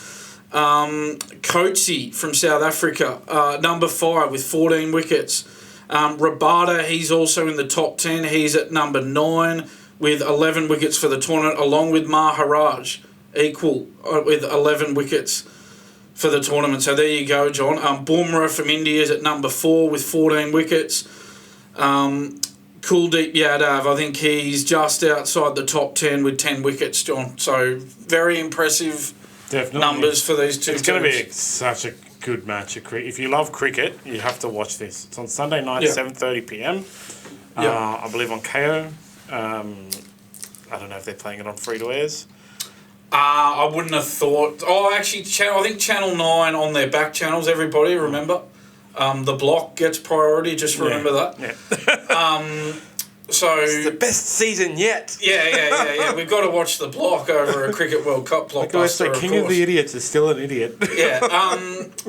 Coetzee from South Africa, number 5 with 14 wickets. Rabada, he's also in the top 10. He's at number 9 with 11 wickets for the tournament, along with Maharaj, equal with 11 wickets for the tournament. So there you go, John. Bumrah from India is at number 4 with 14 wickets. Kuldeep Yadav, I think he's just outside the top 10 with 10 wickets, John. So very impressive numbers for these two teams. It's going to be such a good match. If you love cricket, you have to watch this. It's on Sunday night, 7:30 p.m. I believe on KO. I don't know if they're playing it on free-to-airs. I wouldn't have thought... Oh, actually, I think Channel 9 on their back channels, everybody, remember? The block gets priority, just remember that. Yeah. So it's the best season yet. Yeah. We've got to watch the block over a Cricket World Cup blockbuster, the king of the idiots is still an idiot. Yeah.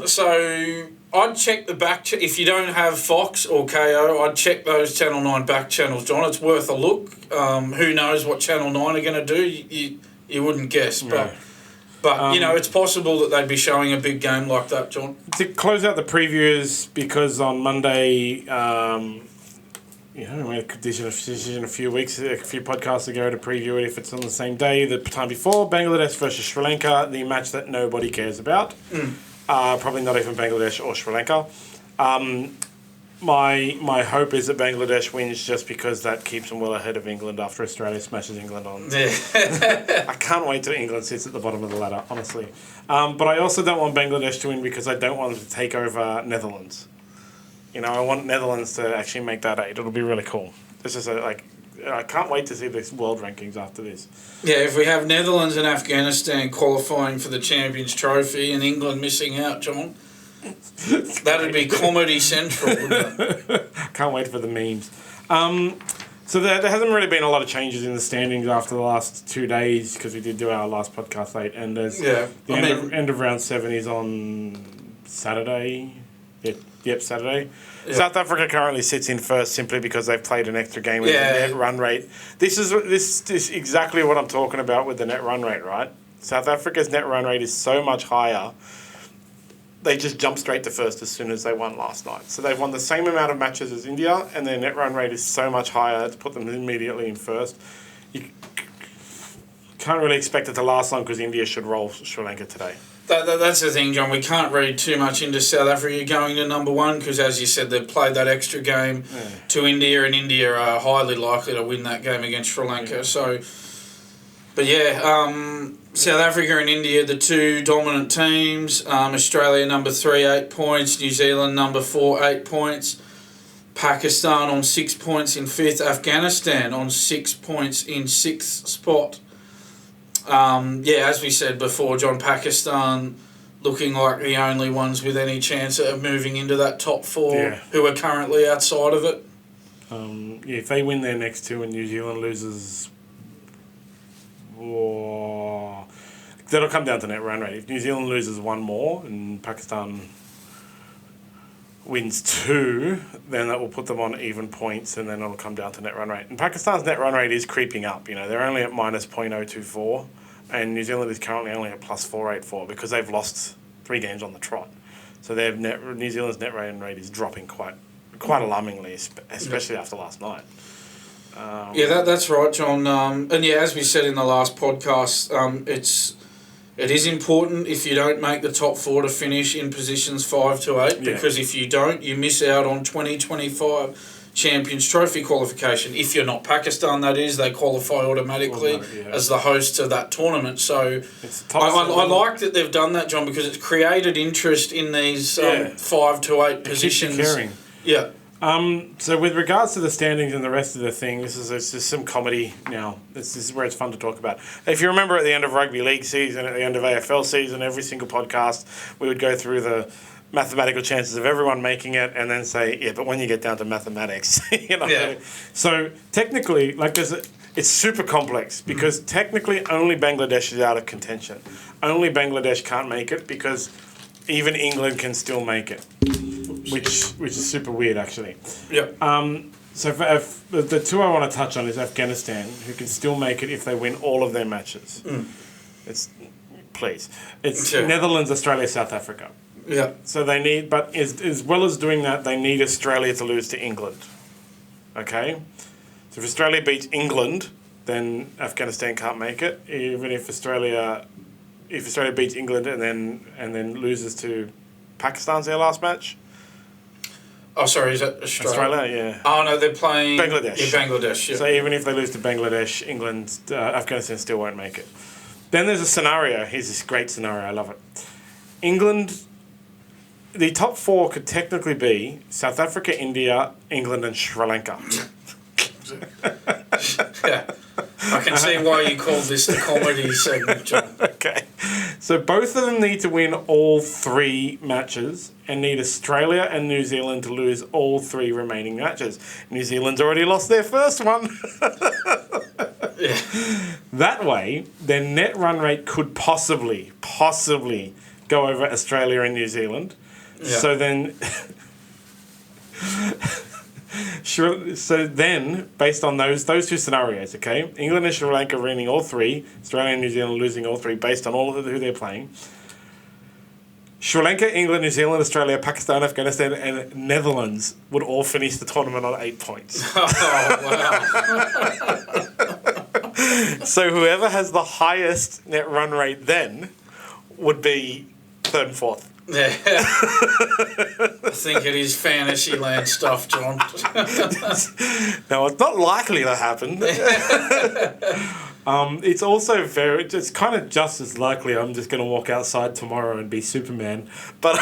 So I'd check the back... if you don't have Fox or KO, I'd check those Channel 9 back channels, John. It's worth a look. Who knows what Channel 9 are going to do? You wouldn't guess, but it's possible that they'd be showing a big game like that, John. To close out the previews, because on Monday, we made a decision a few podcasts ago to preview it if it's on the same day, the time before, Bangladesh versus Sri Lanka, the match that nobody cares about. Probably not even Bangladesh or Sri Lanka. My hope is that Bangladesh wins just because that keeps them well ahead of England after Australia smashes England on. I can't wait till England sits at the bottom of the ladder, honestly. But I also don't want Bangladesh to win because I don't want them to take over Netherlands. You know, I want Netherlands to actually make that 8. It'll be really cool. This is I can't wait to see these world rankings after this. Yeah, if we have Netherlands and Afghanistan qualifying for the Champions Trophy and England missing out, John... That'd be comedy central, wouldn't it? Can't wait for the memes. So there hasn't really been a lot of changes in the standings after the last 2 days because we did do our last podcast late, and end of round 7 is on Saturday. Yep, Saturday. Yep. South Africa currently sits in first simply because they've played an extra game with the net run rate. This is exactly what I'm talking about with the net run rate, right? South Africa's net run rate is so much higher. They just jumped straight to first as soon as they won last night. So they've won the same amount of matches as India, and their net run rate is so much higher to put them immediately in first. You can't really expect it to last long because India should roll Sri Lanka today. That's the thing, John. We can't read too much into South Africa going to number one because, as you said, they've played that extra game to India, and India are highly likely to win that game against Sri Lanka. So, but South Africa and India, the two dominant teams. Australia number 3, 8 points. New Zealand number 4, 8 points. Pakistan on 6 points in 5th. Afghanistan on 6 points in 6th spot. As we said before, John, Pakistan looking like the only ones with any chance of moving into that top 4 who are currently outside of it. If they win their next 2 and New Zealand loses, that'll come down to net run rate. If New Zealand loses 1 more and Pakistan wins 2, then that will put them on even points, and then it'll come down to net run rate. And Pakistan's net run rate is creeping up. They're only at minus 0.024, and New Zealand is currently only at plus 484 because they've lost 3 games on the trot. So New Zealand's net run rate is dropping quite alarmingly, especially after last night. That's right, John. As we said in the last podcast, it is important if you don't make the top 4 to finish in positions 5 to 8 because if you don't, you miss out on 2025 Champions Trophy qualification. If you're not Pakistan, that is, they qualify automatically as the hosts of that tournament. So I like that they've done that, John, because it's created interest in these 5 to 8 positions. Yeah. So with regards to the standings and the rest of the thing, this is some comedy now. This is where it's fun to talk about. If you remember at the end of Rugby League season, at the end of AFL season, every single podcast, we would go through the mathematical chances of everyone making it and then say, but when you get down to mathematics, So technically, it's super complex because technically only Bangladesh is out of contention. Only Bangladesh can't make it because even England can still make it. Which is super weird, actually. Yep. So the 2 I want to touch on is Afghanistan, who can still make it if they win all of their matches. It's Netherlands, Australia, South Africa. Yeah. So they need, but as well as doing that, they need Australia to lose to England. Okay. So if Australia beats England, then Afghanistan can't make it. Even if Australia beats England and then loses to Pakistan's their last match. Oh, sorry, is that Australia? Australia, yeah. Oh, no, they're playing... Bangladesh. Yeah, Bangladesh, yeah. So even if they lose to Bangladesh, Afghanistan still won't make it. Then there's a scenario. Here's this great scenario. I love it. England... The top 4 could technically be South Africa, India, England, and Sri Lanka. Yeah. I can see why you called this the comedy segment, John. Okay. So both of them need to win all 3 matches and need Australia and New Zealand to lose all 3 remaining matches. New Zealand's already lost their first one. Yeah. That way, their net run rate could possibly go over Australia and New Zealand. Yeah. So then... So then, based on those 2 scenarios, okay, England and Sri Lanka winning all 3, Australia and New Zealand losing all 3, based on all of who they're playing. Sri Lanka, England, New Zealand, Australia, Pakistan, Afghanistan, and Netherlands would all finish the tournament on 8 points. Oh, wow. So whoever has the highest net run rate then would be 3rd and 4th. Yeah. I think it is fantasy land stuff, John. No, it's not likely to happen. It's also it's kind of just as likely I'm just going to walk outside tomorrow and be Superman. But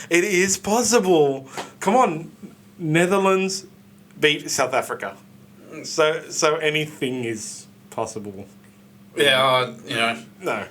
it is possible. Come on, Netherlands beat South Africa. So anything is possible. Yeah, No.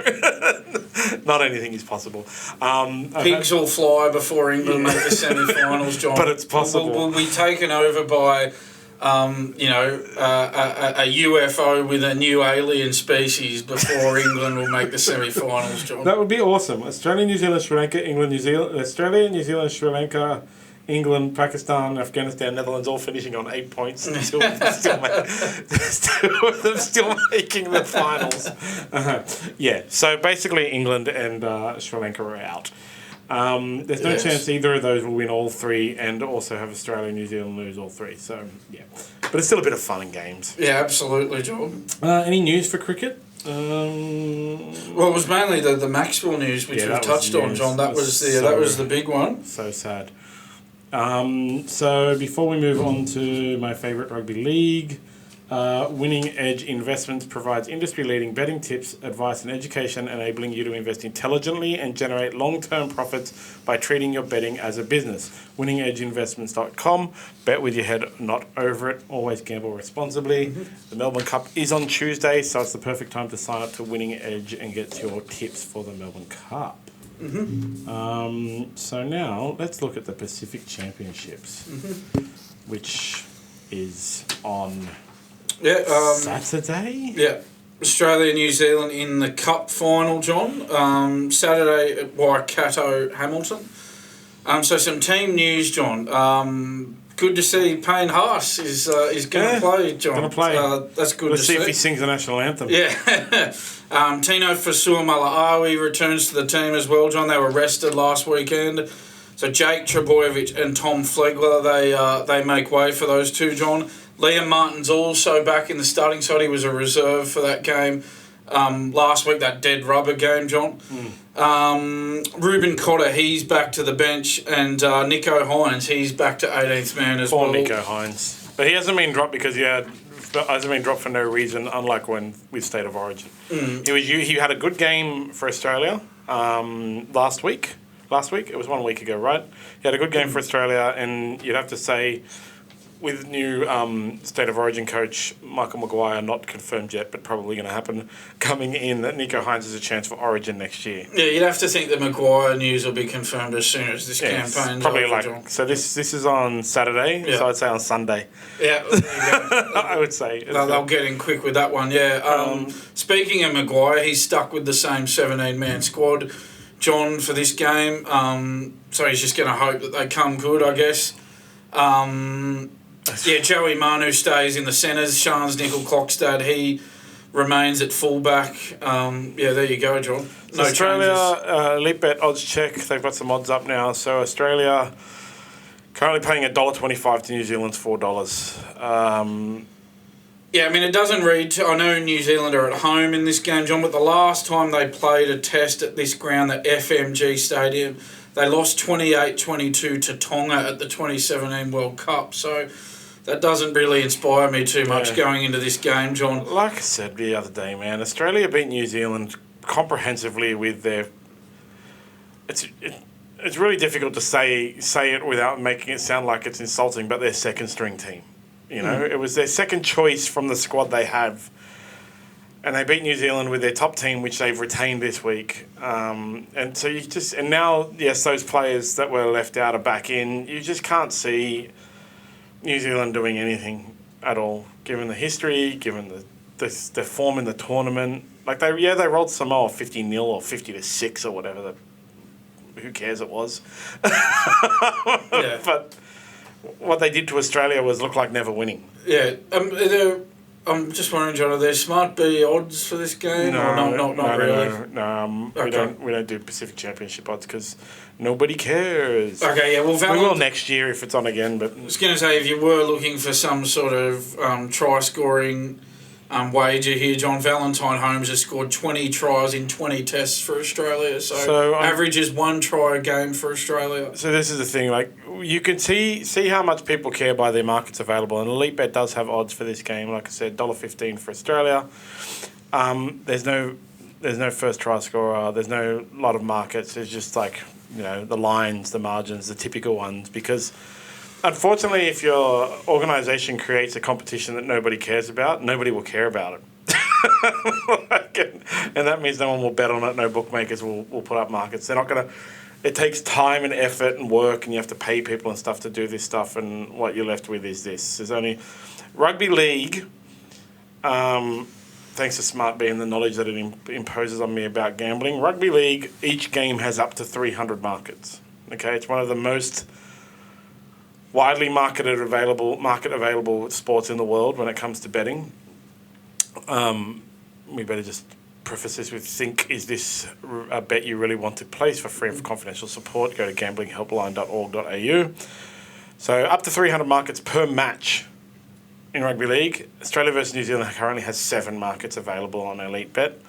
Not anything is possible. Pigs will fly before England make the semi-finals, John. But it's possible. We'll be taken over by, a UFO with a new alien species before England will make the semi-finals, John. That would be awesome. Australia, New Zealand, Sri Lanka, England, New Zealand, Australia, New Zealand, Sri Lanka, England, Pakistan, Afghanistan, Netherlands, all finishing on 8 points. Still making the finals. Yeah, so basically England and Sri Lanka are out. There's no chance either of those will win all 3 and also have Australia and New Zealand lose all 3. So, yeah. But it's still a bit of fun and games. Yeah, absolutely, John. Any news for cricket? Well, it was mainly the Maxwell news, which we've touched on, John. That was the big one. So sad. So before we move on to my favourite rugby league, Winning Edge Investments provides industry-leading betting tips, advice and education, enabling you to invest intelligently and generate long-term profits by treating your betting as a business. WinningEdgeInvestments.com. Bet with your head not over it. Always gamble responsibly. Mm-hmm. The Melbourne Cup is on Tuesday, so it's the perfect time to sign up to Winning Edge and get your tips for the Melbourne Cup. Mm-hmm. So now let's look at the Pacific Championships, which is on Saturday. Yeah, Australia New Zealand in the Cup final, John. Saturday at Waikato, Hamilton. So some team news, John. Good to see Payne Haas is going to play, John. Going to play. That's good Let's to see. Let's see if he sings the national anthem. Yeah. Tino Fasua-Malaawi returns to the team as well, John. They were rested last weekend. So Jake Trebojevic and Tom Flegler, they make way for those two, John. Liam Martin's also back in the starting side. He was a reserve for that game last week, that dead rubber game, John. Ruben Cotter, he's back to the bench. And Nico Hines, he's back to 18th man as well. Poor Nico Hines. But he hasn't been dropped because hasn't been dropped for no reason, unlike when with State of Origin. He had a good game for Australia last week. It was 1 week ago, right? He had a good game for Australia, and you'd have to say, with new State of Origin coach Michael Maguire, not confirmed yet, but probably going to happen, coming in, that Nico Hines has a chance for Origin next year. Yeah, you'd have to think the Maguire news will be confirmed as soon as this campaign's probably over, like John. So this is on Saturday, so I'd say on Sunday. Yeah, I would say they'll get in quick with that one. Yeah. Speaking of Maguire, he's stuck with the same 17-man squad, John, for this game. So he's just going to hope that they come good, I guess. Joey Manu stays in the centres. Shans Nickel-Clockstad, he remains at fullback. There you go, John. No Australia, Elite Bet odds check. They've got some odds up now. So Australia currently paying $1.25 to New Zealand's $4. It doesn't read. I know New Zealand are at home in this game, John, but the last time they played a test at this ground, the FMG Stadium, they lost 28-22 to Tonga at the 2017 World Cup. So that doesn't really inspire me too much going into this game, John. Like I said the other day, man, Australia beat New Zealand comprehensively with their... It's really difficult to say it without making it sound like it's insulting, but their second string team. You know, it was their second choice from the squad they have. And they beat New Zealand with their top team, which they've retained this week. And so and now, yes, those players that were left out are back in. You just can't see New Zealand doing anything at all, given the history, given the form in the tournament. Like they rolled Samoa 50-0 or 50-6 or whatever. Who cares? It was. But what they did to Australia was look like never winning. Yeah. I'm just wondering, John, are there SmartB odds for this game? No, not really. No. Okay. We don't do Pacific Championship odds because nobody cares. Okay, yeah. Well, we will next year if it's on again. But I was going to say, if you were looking for some sort of try scoring wager here, John, Valentine Holmes has scored 20 tries in 20 tests for Australia. So average is 1 try a game for Australia. So this is the thing, like you can see how much people care by their markets available, and Elite Bet does have odds for this game. Like I said, $1.15 for Australia. There's no first try scorer. There's no lot of markets. There's just like the lines, the margins, the typical ones. Because unfortunately, if your organisation creates a competition that nobody cares about, nobody will care about it. And that means no one will bet on it. No bookmakers will put up markets. They're not going to... It takes time and effort and work, and you have to pay people and stuff to do this stuff, and what you're left with is this. There's only... Rugby League, thanks to SmartB and the knowledge that it imposes on me about gambling, Rugby League, each game has up to 300 markets. Okay, it's one of the most widely market available sports in the world when it comes to betting. We better just preface this with is this a bet you really want to place? For free and for confidential support, go to gamblinghelpline.org.au. So up to 300 markets per match in Rugby League. Australia versus New Zealand currently has 7 markets available on Elite Bet.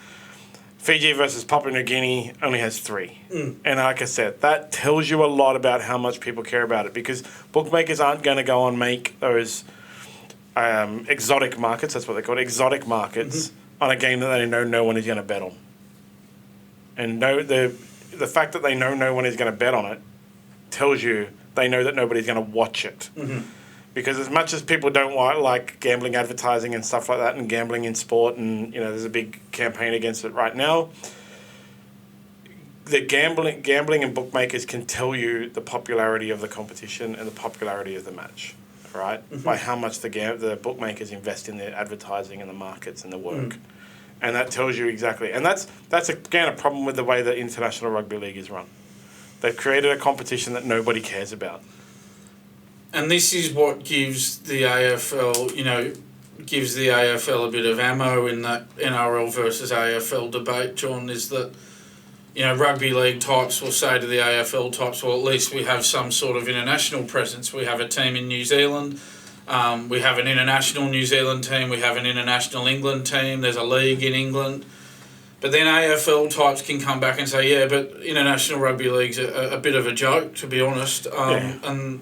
Fiji versus Papua New Guinea only has 3. And like I said, that tells you a lot about how much people care about it, because bookmakers aren't going to go and make those exotic markets, that's what they call it, exotic markets, on a game that they know no one is going to bet on. And the fact that they know no one is going to bet on it tells you they know that nobody's going to watch it. Because as much as people don't like gambling advertising and stuff like that, and gambling in sport, and there's a big campaign against it right now, the gambling and bookmakers can tell you the popularity of the competition and the popularity of the match, right? By how much the bookmakers invest in their advertising and the markets and the work. And that tells you exactly. And that's again a problem with the way that International Rugby League is run. They've created a competition that nobody cares about. And this is what gives the AFL, gives the AFL a bit of ammo in that NRL versus AFL debate, John, is that, rugby league types will say to the AFL types, well, at least we have some sort of international presence. We have a team in New Zealand. We have an international New Zealand team. We have an international England team. There's a league in England. But then AFL types can come back and say, yeah, but International Rugby League's a bit of a joke, to be honest. And...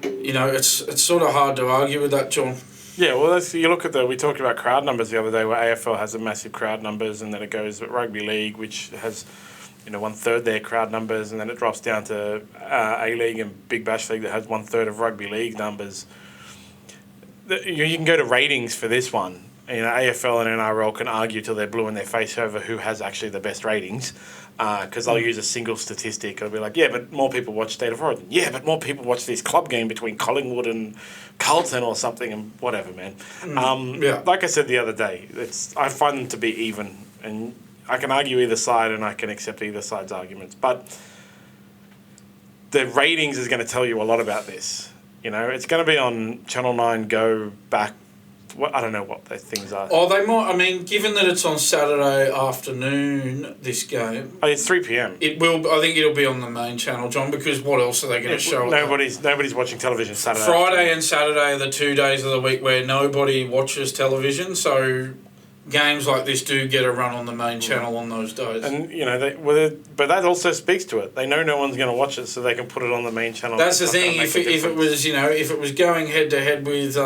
it's sort of hard to argue with that, John. Yeah, well, you look at we talked about crowd numbers the other day, where AFL has a massive crowd numbers, and then it goes at Rugby League, which has, 1/3 their crowd numbers, and then it drops down to A-League and Big Bash League that has 1/3 of Rugby League numbers. You can go to ratings for this one. AFL and NRL can argue till they're blue in their face over who has actually the best ratings, because they'll use a single statistic. It'll be like, yeah, but more people watch State of Origin. Yeah, but more people watch this club game between Collingwood and Carlton or something, and whatever, man. Like I said the other day, I find them to be even, and I can argue either side and I can accept either side's arguments. But the ratings is going to tell you a lot about this. It's going to be on Channel 9 Go back. I don't know what those things are. Oh, they might. I mean, given that it's on Saturday afternoon, this game. Oh, it's 3 p.m. It will. I think it'll be on the main channel, John. Because what else are they going to show? Nobody's watching television Saturday. Friday and Saturday are the 2 days of the week where nobody watches television. So games like this do get a run on the main channel on those days. And but that also speaks to it. They know no one's going to watch it, so they can put it on the main channel. That's the thing. If it was going head to head with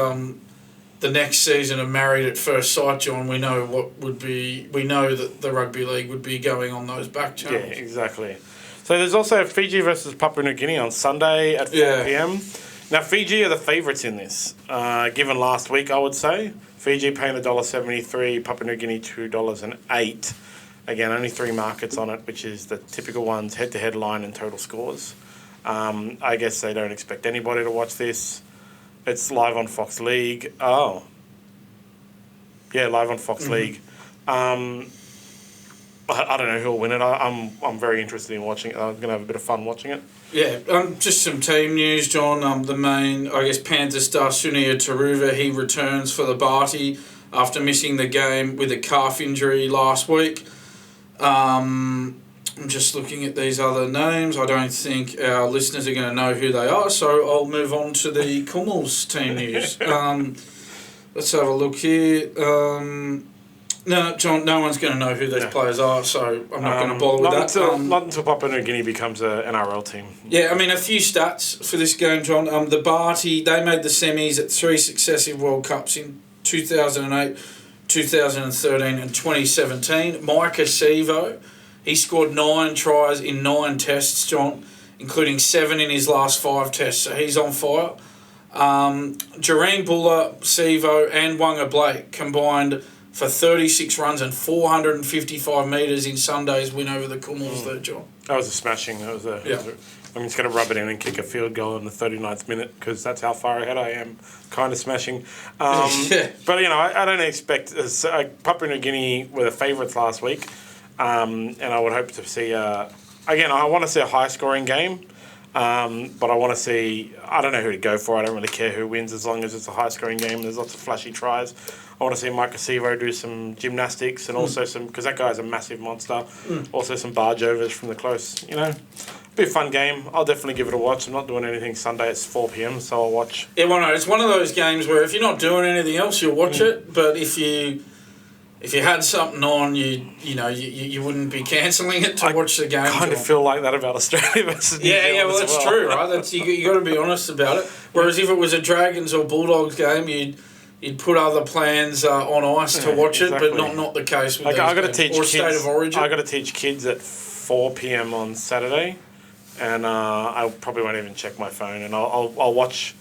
the next season of Married at First Sight, John, we know that the Rugby League would be going on those back channels. Yeah, exactly. So there's also Fiji versus Papua New Guinea on Sunday at 4 p.m. Now, Fiji are the favourites in this, given last week, I would say. Fiji paying $1.73, Papua New Guinea $2.08. Again, only 3 markets on it, which is the typical ones, head-to-head line and total scores. I guess they don't expect anybody to watch this. It's live on Fox League. Oh. Yeah, live on Fox League. I don't know who'll win it. I'm very interested in watching it. I'm going to have a bit of fun watching it. Yeah, just some team news, John. The main, Panther star Sunia Taruva, he returns for the Barty after missing the game with a calf injury last week. I'm just looking at these other names. I don't think our listeners are going to know who they are, so I'll move on to the Kummels team news. Let's have a look here. No, John, no one's going to know who these players are, so I'm not going to bother with that. Not until Papua New Guinea becomes an NRL team. Yeah, a few stats for this game, John. The Barty, they made the semis at 3 successive World Cups in 2008, 2013 and 2017. Micah Sevo, he scored 9 tries in 9 tests, John, including 7 in his last 5 tests, so he's on fire. Jareen Buller, Sevo and Wanga Blake combined for 36 runs and 455 metres in Sunday's win over the Kummels there, John. That was a smashing. He's going to rub it in and kick a field goal in the 39th minute because that's how far ahead I am. Kind of smashing. But, I don't expect... Papua New Guinea were the favourites last week. And I would hope to see... again, I want to see a high-scoring game. But I want to see... I don't know who to go for. I don't really care who wins as long as it's a high-scoring game. There's lots of flashy tries. I want to see Mike Acevo do some gymnastics and also some... Because that guy's a massive monster. Also some barge overs from the close, A Be a fun game. I'll definitely give it a watch. I'm not doing anything Sunday. It's 4 p.m, so I'll watch. Yeah, well, no, it's one of those games where if you're not doing anything else, you'll watch it. But if you had something on, you wouldn't be cancelling it to watch the game. I kind of feel like that about Australia versus New Zealand. Yeah, well, that's true, right? That's you got to be honest about it. Whereas if it was a Dragons or Bulldogs game, you'd put other plans on ice to watch it, but not the case with I got to games. teach or kids. State of Origin. I got to teach kids at 4 p.m. on Saturday, and I probably won't even check my phone, and I'll watch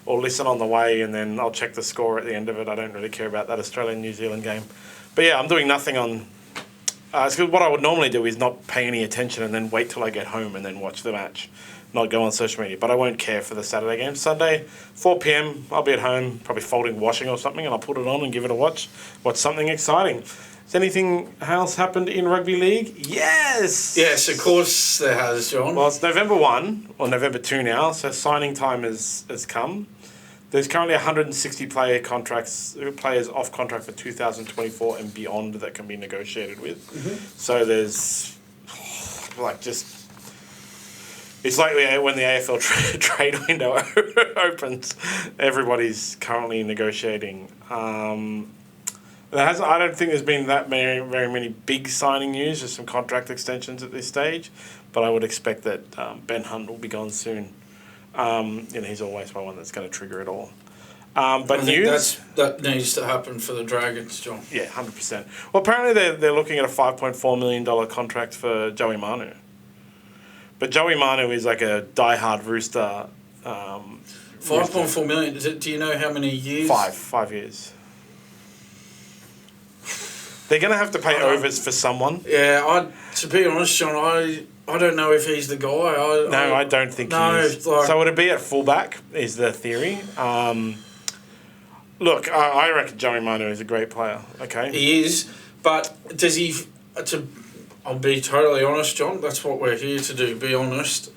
or listen on the way, and then I'll check the score at the end of it. I don't really care about that Australian-New Zealand game. But yeah, I'm doing nothing on... what I would normally do is not pay any attention and then wait till I get home and then watch the match. Not go on social media. But I won't care for the Saturday game. Sunday, 4 p.m, I'll be at home, probably folding washing or something, and I'll put it on and give it a watch. Watch something exciting. Has anything else happened in Rugby League? Yes! Yes, of course there has, John. Well, it's November 1, or November 2 now, so signing time has come. There's currently 160 players off contract for 2024 and beyond that can be negotiated with. Mm-hmm. So there's it's like when the AFL trade window opens, everybody's currently negotiating. I don't think there's been that very many big signing news. There's some contract extensions at this stage, but I would expect that Ben Hunt will be gone soon. He's always one that's going to trigger it all. But that needs to happen for the Dragons, John. Yeah, 100%. Well, apparently they're looking at a $5.4 million contract for Joey Manu. But Joey Manu is like a diehard Rooster. 5.4 million. Do you know how many years? 5 years. They're going to have to pay overs for someone. Yeah, to be honest, John, I don't know if he's the guy. I don't think he is. So would it be at fullback is the theory. Look, I reckon Joey Manu is a great player. Okay, he is, but does he? I'll be totally honest, John. That's what we're here to do. Be honest.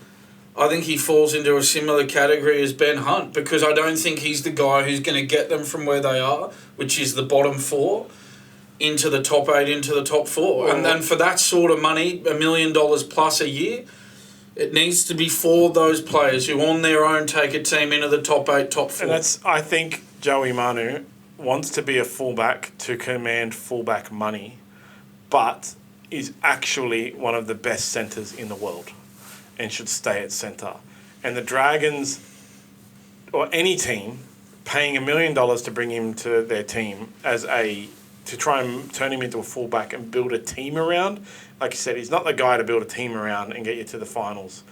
I think he falls into a similar category as Ben Hunt because I don't think he's the guy who's going to get them from where they are, which is the bottom 4, into the top 8, into the top 4. And then for that sort of money, $1 million plus a year, it needs to be for those players who on their own take a team into the top 8, top 4. And I think Joey Manu wants to be a fullback to command fullback money, but is actually one of the best centres in the world and should stay at centre. And the Dragons, or any team, paying $1 million to bring him to their team to try and turn him into a fullback and build a team around. Like you said, he's not the guy to build a team around and get you to the finals.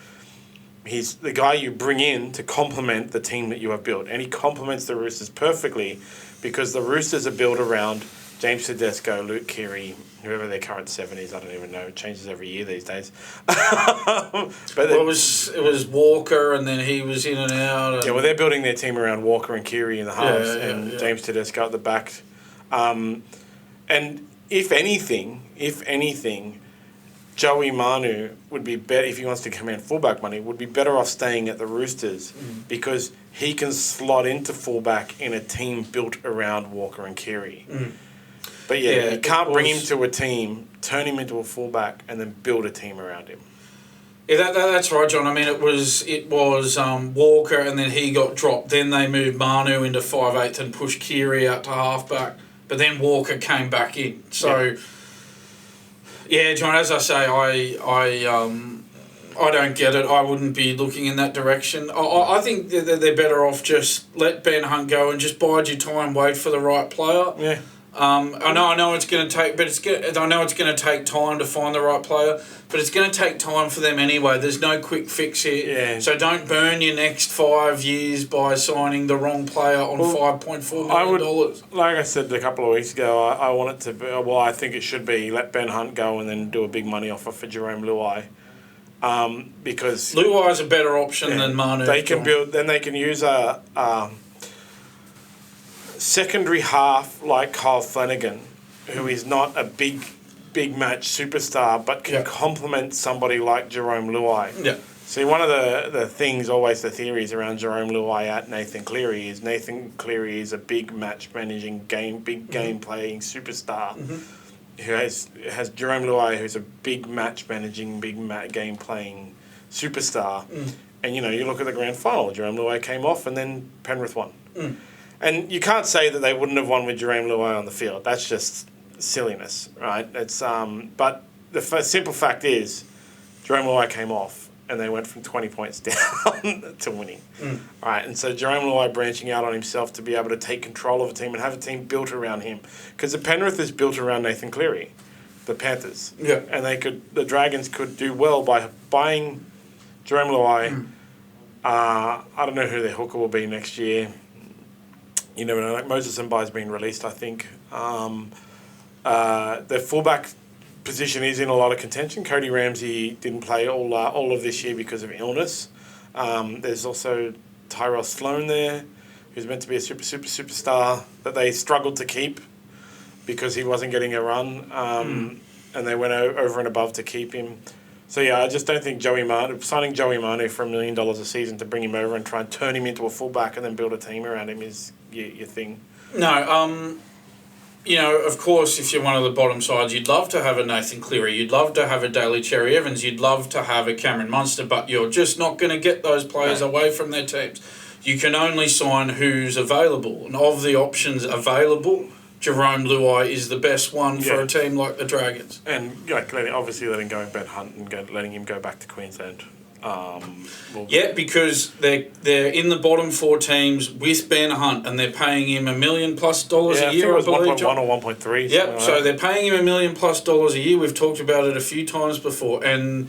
He's the guy you bring in to complement the team that you have built. And he complements the Roosters perfectly because the Roosters are built around James Tedesco, Luke Keary, whoever their current 7 is. I don't even know. It changes every year these days. It was Walker and then he was in and out. Yeah, well, they're building their team around Walker and Keary in the halves and James Tedesco at the back. And if anything, Joey Manu would be better, if he wants to command fullback money, would be better off staying at the Roosters because he can slot into fullback in a team built around Walker and Keary. But you can't bring him to a team, turn him into a fullback, and then build a team around him. Yeah, that's right, John. I mean, it was Walker, and then he got dropped. Then they moved Manu into 5/8 and pushed Keary out to halfback. But then Walker came back in. So, yeah, John, as I say, I don't get it. I wouldn't be looking in that direction. I think they're better off just let Ben Hunt go and just bide your time, wait for the right player. Yeah. I know it's going to take, I know it's going to take time to find the right player, but it's going to take time for them anyway. There's no quick fix here. Yeah. So don't burn your next 5 years by signing the wrong player on $5.4 million. Like I said a couple of weeks ago, I want it to be, I think it should be let Ben Hunt go and then do a big money offer for Jerome Luai. Because Luai is a better option than Manu. They can use a secondary half like Kyle Flanagan, who is not a big match superstar, but can complement somebody like Jerome Luai. Yeah. See, one of the things, always the theories around Jerome Luai at Nathan Cleary is a big match managing game playing superstar who has Jerome Luai, who's a big match managing, game playing superstar. And, you look at the grand final. Jerome Luai came off and then Penrith won. And you can't say that they wouldn't have won with Jerome Luai on the field. That's just silliness, right? It's but the simple fact is Jerome Luai came off and they went from 20 points down to winning. Right, and so Jerome Luai branching out on himself to be able to take control of a team and have a team built around him. Because the Penrith is built around Nathan Cleary, the Panthers. Yeah. And the Dragons could do well by buying Jerome Luai. I don't know who their hooker will be next year. You never know. Like Moses Mbai's been released, I think. The fullback position is in a lot of contention. Cody Ramsey didn't play all of this year because of illness. There's also Tyrell Sloan there, who's meant to be a superstar that they struggled to keep because he wasn't getting a run, and they went over and above to keep him. So yeah, I just don't think signing Joey Manu for $1 million a season to bring him over and try and turn him into a fullback and then build a team around him is your thing. No, of course, if you're one of the bottom sides, you'd love to have a Nathan Cleary, you'd love to have a Daly Cherry Evans, you'd love to have a Cameron Munster, but you're just not going to get those players away from their teams. You can only sign who's available, and of the options available, Jerome Luai is the best one for a team like the Dragons. And obviously letting go Ben Hunt and letting him go back to Queensland. Because they're in the bottom 4 teams with Ben Hunt, and they're paying him $1 million+ a year. I think it was 1.1 or 1.3. Yep. So they're paying him $1 million+ a year. We've talked about it a few times before, and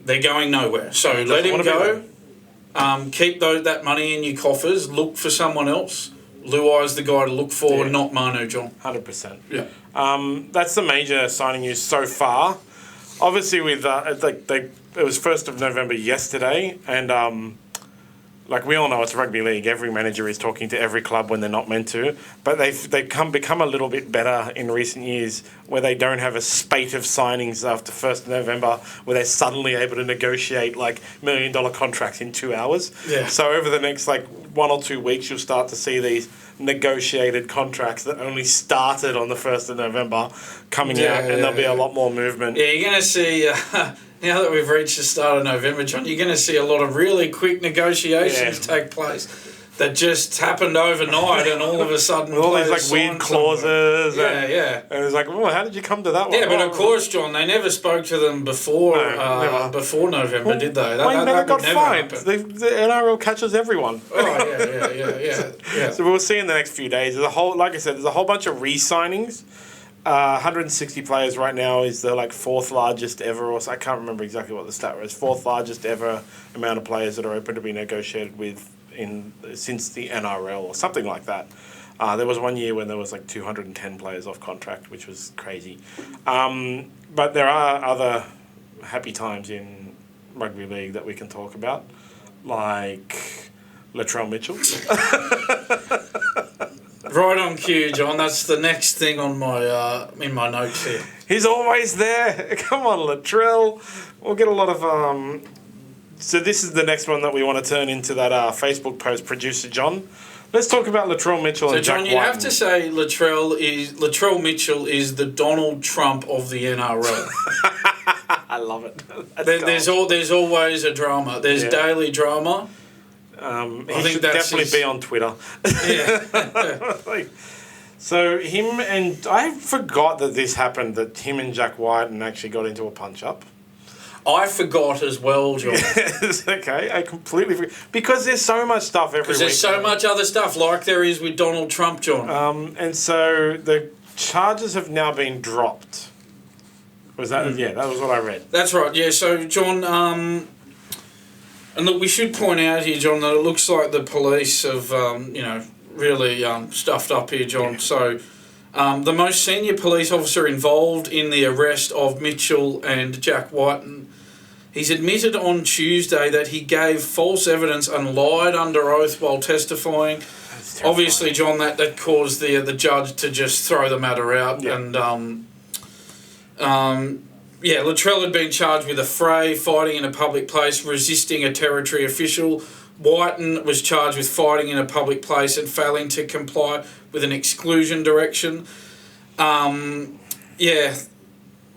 they're going nowhere. So let him go. Keep that money in your coffers. Look for someone else. Luai's the guy to look for, not Manu, John. 100%. Yeah. That's the major signing news so far. Obviously, with it was 1st of November yesterday, and we all know it's rugby league. Every manager is talking to every club when they're not meant to, but they've become a little bit better in recent years, where they don't have a spate of signings after 1st of November, where they're suddenly able to negotiate $1 million contracts in 2 hours. Yeah. So over the next 1 or 2 weeks, you'll start to see these negotiated contracts that only started on the 1st of November coming out, and there'll be a lot more movement. Yeah, you're going to see, now that we've reached the start of November, John, you're going to see a lot of really quick negotiations take place that just happened overnight, and all of a sudden with all these weird clauses. And it's how did you come to that one? Yeah, but of course, John, they never spoke to them before before November, did they? Wayne Bennett got fined. The NRL catches everyone. Oh, yeah. So we'll see in the next few days. There's a whole bunch of re-signings. 160 players right now is the 4th largest ever, or I can't remember exactly what the stat was. 4th largest ever amount of players that are open to be negotiated with since the NRL or something like that. There was one year when there was 210 players off contract, which was crazy. But there are other happy times in rugby league that we can talk about, like Latrell Mitchell. Right on cue, John. That's the next thing on my in my notes here. He's always there. Come on, Latrell. We'll get a lot of... So this is the next one that we want to turn into that Facebook post, Producer John. Let's talk about Latrell Mitchell and Jack Whiten. So, John, you have to say Latrell Mitchell is the Donald Trump of the NRL. I love it. There's always a drama. There's daily drama. He should definitely be on Twitter. Yeah. So him and... I forgot that this happened, that him and Jack Whiten actually got into a punch-up. I forgot as well, John. It's okay. I completely forgot. Because there's so much stuff every week. Because there's so much other stuff like there is with Donald Trump, John. And so the charges have now been dropped. Was that... Yeah, that was what I read. That's right. Yeah, so, John... and look, we should point out here, John, that it looks like the police have, really stuffed up here, John. Yeah. So... the most senior police officer involved in the arrest of Mitchell and Jack Whiten, he's admitted on Tuesday that he gave false evidence and lied under oath while testifying. Obviously, John, that caused the judge to just throw the matter out. Yeah. And, Latrell had been charged with affray, fighting in a public place, resisting a territory official. Whiten was charged with fighting in a public place and failing to comply with an exclusion direction.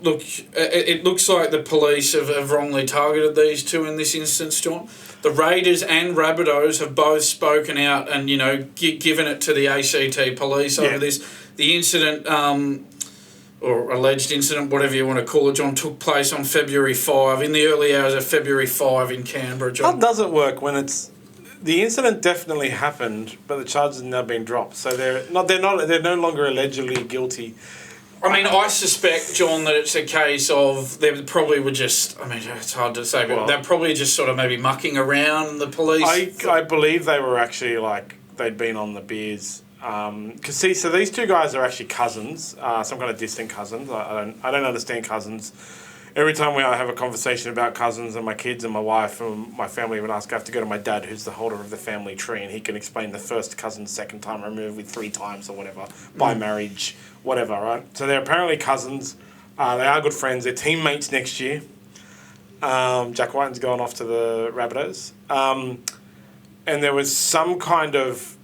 look, it looks like the police have wrongly targeted these two in this instance, John. The Raiders and Rabbitohs have both spoken out and, given it to the ACT police over this. The incident, or alleged incident, whatever you want to call it, John, took place on February 5, in the early hours of February 5 in Canberra, John. How does it work when it's... The incident definitely happened, but the charges have now been dropped. So they're no longer allegedly guilty. I mean, I suspect, John, that it's a case of they probably were just... I mean, it's hard to say, but they're probably just sort of maybe mucking around, the police. I believe they were actually, they'd been on the beers. So these two guys are actually cousins, some kind of distant cousins. I don't understand cousins. Every time I have a conversation about cousins and my kids and my wife and my family would ask, I have to go to my dad, who's the holder of the family tree, and he can explain the first cousin, second time removed with 3 times or whatever, by marriage, whatever, right? So they're apparently cousins. They are good friends. They're teammates next year. Jack Whiten's gone off to the Rabbitohs. And there was some kind of,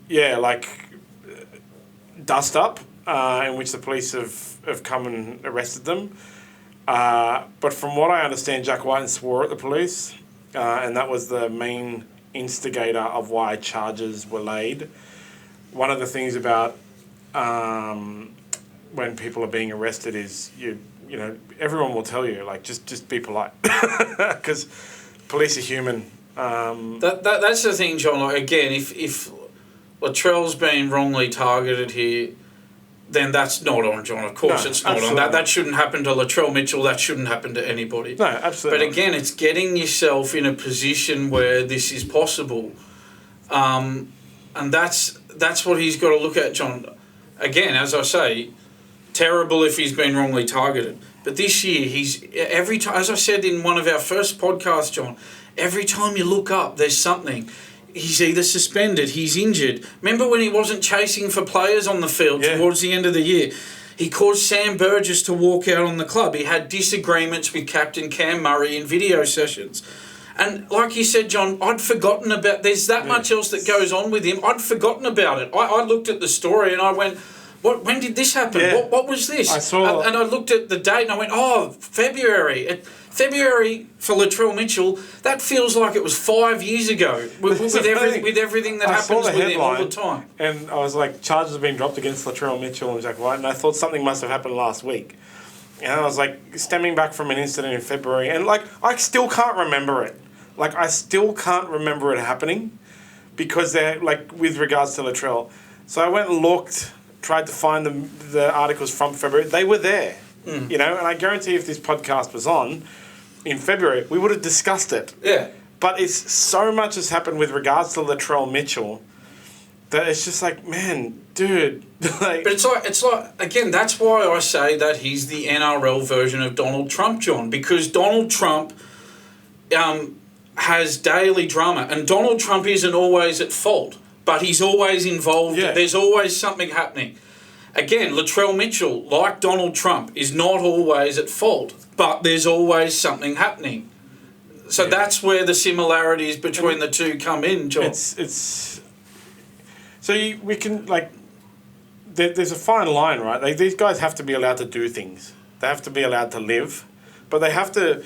dust up in which the police have come and arrested them. But from what I understand, Jack Whiten swore at the police, and that was the main instigator of why charges were laid. One of the things about when people are being arrested is everyone will tell you just be polite because police are human. That's the thing, John. Again, if Latrell's been wrongly targeted here, then that's not on John. Of course, it's not on. That shouldn't happen to Latrell Mitchell. That shouldn't happen to anybody. No, absolutely. But again, it's getting yourself in a position where this is possible, and that's what he's got to look at, John. Again, as I say, terrible if he's been wrongly targeted. But this year, every time, as I said in one of our first podcasts, John, every time you look up, there's something. He's either suspended, he's injured. Remember when he wasn't chasing for players on the field towards the end of the year? He caused Sam Burgess to walk out on the club. He had disagreements with Captain Cam Murray in video sessions. And like you said, John, I'd forgotten about... There's that much else that goes on with him. I'd forgotten about it. I looked at the story and I went... When did this happen? Yeah. What was this? I saw... And I looked at the date and I went, February. February for Latrell Mitchell, that feels like it was 5 years ago with everything that happens with him all the time. And I was like, charges have been dropped against Latrell Mitchell and Jack White, and I thought something must have happened last week. And I was like, stemming back from an incident in February, and I still can't remember it. I still can't remember it happening because they're, with regards to Latrell. So I went and looked, tried to find the articles from February. They were there, and I guarantee if this podcast was on in February, we would have discussed it. Yeah. But it's so much has happened with regards to Latrell Mitchell that it's just man, dude. But it's like again, that's why I say that he's the NRL version of Donald Trump, John, because Donald Trump has daily drama, and Donald Trump isn't always at fault, but he's always involved. Yeah. There's always something happening. Again, Latrell Mitchell, like Donald Trump, is not always at fault, but there's always something happening. So that's where the similarities between the two come in, John. It's so we can there's a fine line, right? These guys have to be allowed to do things. They have to be allowed to live, but they have to.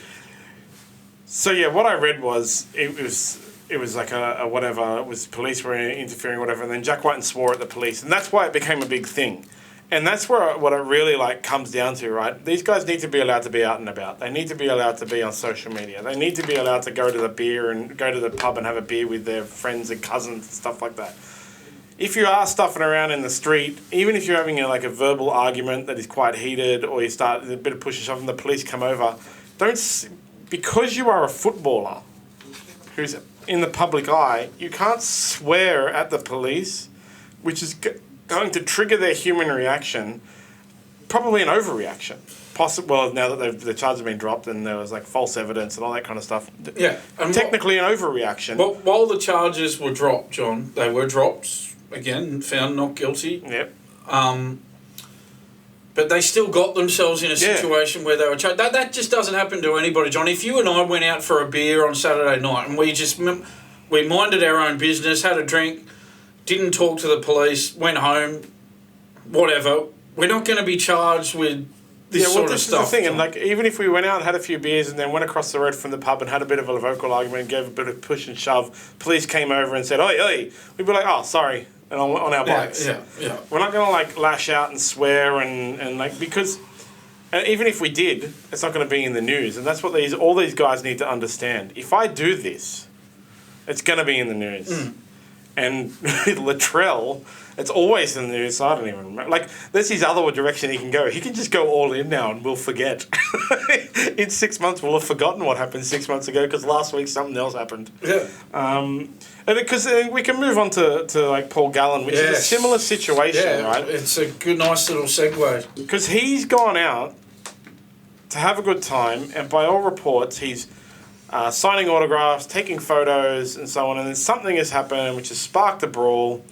So what I read was it was like a whatever. It was police were interfering, whatever, and then Jack Whiten swore at the police, and that's why it became a big thing. And that's what it really comes down to, right? These guys need to be allowed to be out and about. They need to be allowed to be on social media. They need to be allowed to go to the pub and have a beer with their friends and cousins and stuff like that. If you are stuffing around in the street, even if you're having a verbal argument that is quite heated, or you start a bit of push and shove and the police come over, because you are a footballer who's in the public eye, you can't swear at the police, which is going to trigger their human reaction, probably an overreaction. Well, now that the charges have been dropped and there was false evidence and all that kind of stuff. Yeah. And technically an overreaction. Well, while the charges were dropped, John, they were dropped, again, found not guilty. Yep. But they still got themselves in a situation where they were charged. That just doesn't happen to anybody, John. If you and I went out for a beer on Saturday night and we minded our own business, had a drink, didn't talk to the police, went home, whatever, we're not going to be charged with this sort of this stuff. is the thing, and John. like even if we went out and had a few beers and then went across the road from the pub and had a bit of a vocal argument and gave a bit of push and shove, police came over and said, "Oi, oi," we'd be like, "Oh, sorry," and on our bikes. Yeah. We're not gonna like lash out and swear and like because, and even if we did, it's not gonna be in the news, and that's what all these guys need to understand. If I do this, it's gonna be in the news, and with Latrell. It's always in the news, so I don't even remember. Like, there's his other direction he can go. He can just go all in now and we'll forget. In 6 months, we'll have forgotten what happened 6 months ago because last week something else happened. Yeah. And because we can move on to like Paul Gallen, which is a similar situation, right? It's a good, nice little segue. Because he's gone out to have a good time, and by all reports, he's signing autographs, taking photos, and so on, and then something has happened which has sparked a brawl.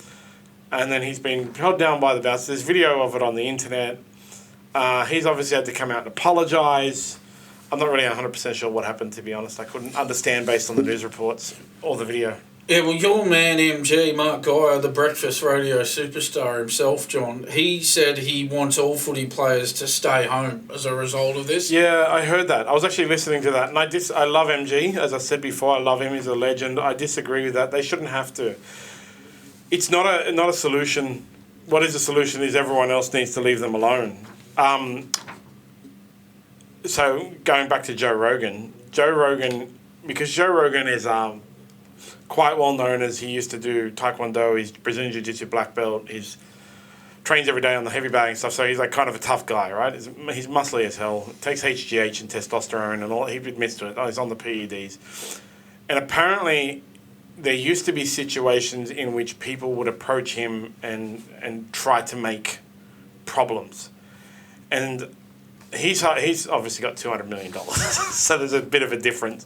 And then he's been held down by the bouncers. There's video of it on the internet. He's obviously had to come out and apologise. I'm not really 100% sure what happened, to be honest. I couldn't understand based on the news reports or the video. Yeah, well, your man MG, Mark Geyer, the breakfast radio superstar himself, John, he said he wants all footy players to stay home as a result of this. Yeah, I heard that. I was actually listening to that. And I love MG. As I said before, I love him. He's a legend. I disagree with that. They shouldn't have to. It's not a solution. What is a solution is everyone else needs to leave them alone. So going back to Joe Rogan, because Joe Rogan is quite well known as he used to do Taekwondo, he's Brazilian Jiu-Jitsu black belt, he's trains every day on the heavy bag and stuff, so he's like kind of a tough guy, right? He's muscly as hell, takes HGH and testosterone and all, he admits to it, he's on the PEDs. And apparently there used to be situations in which people would approach him and try to make problems. And he's obviously got $200 million, so there's a bit of a difference.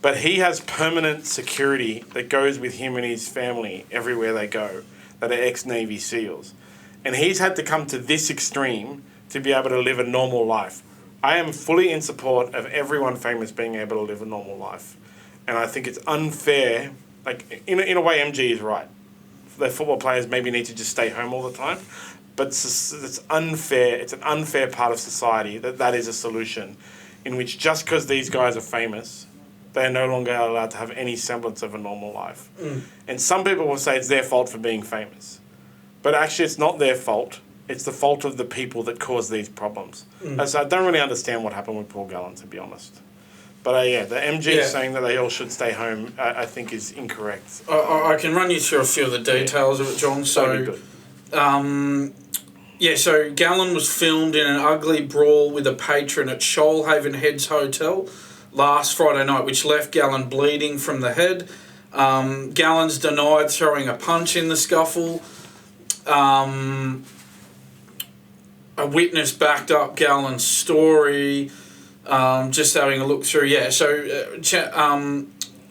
But he has permanent security that goes with him and his family everywhere they go, that are ex-Navy SEALs. And he's had to come to this extreme to be able to live a normal life. I am fully in support of everyone famous being able to live a normal life. And I think it's unfair. Like, in a way, MG is right. The football players maybe need to just stay home all the time. But it's unfair. It's an unfair part of society that is a solution in which just because these guys are famous, they're no longer allowed to have any semblance of a normal life. And some people will say it's their fault for being famous. But actually, it's not their fault. It's the fault of the people that cause these problems. So I don't really understand what happened with Paul Gallen, to be honest. But the MG saying that they all should stay home, I think is incorrect. I can run you through a few of the details of it, John. So, so Gallen was filmed in an ugly brawl with a patron at Shoalhaven Heads Hotel last Friday night, which left Gallen bleeding from the head. Gallen's denied throwing a punch in the scuffle. A witness backed up Gallen's story. Just having a look through,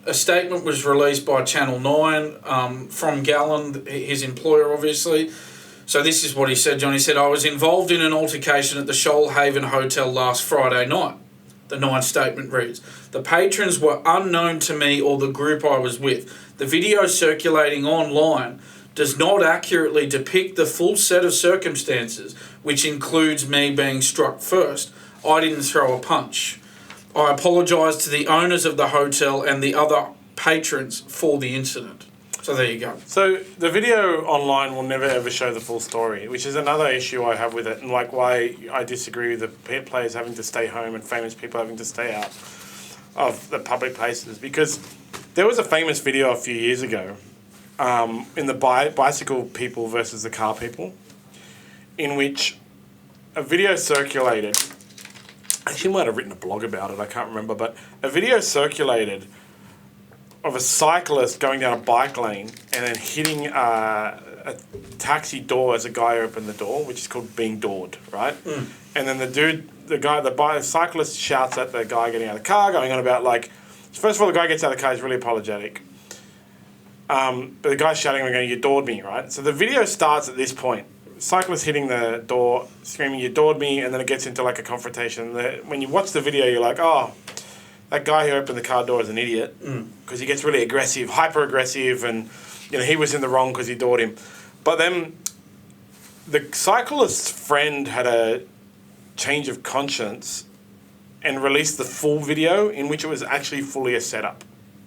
a statement was released by Channel 9 from Gallen, his employer, obviously. So this is what he said, John. He said, "I was involved in an altercation at the Shoalhaven Hotel last Friday night." The 9 statement reads, "The patrons were unknown to me or the group I was with. The video circulating online does not accurately depict the full set of circumstances, which includes me being struck first. I didn't throw a punch. I apologise to the owners of the hotel and the other patrons for the incident." So there you go. So the video online will never ever show the full story, which is another issue I have with it, and like why I disagree with the players having to stay home and famous people having to stay out of the public places. Because there was a famous video a few years ago in the bicycle people versus the car people, in which a video circulated. Actually, I might have written a blog about it, I can't remember, but a video circulated of a cyclist going down a bike lane and then hitting a taxi door as a guy opened the door, which is called being doored, right? And then the cyclist shouts at the guy getting out of the car, going on about like, first of all, the guy gets out of the car, he's really apologetic. But the guy's shouting and going, "You doored me," right? So the video starts at this point. Cyclist hitting the door, screaming, "You doored me," and then it gets into like a confrontation. When you watch the video, you're like, oh, that guy who opened the car door is an idiot, because he gets really aggressive, hyper-aggressive, and he was in the wrong because he doored him. But then the cyclist's friend had a change of conscience and released the full video in which it was actually fully a setup.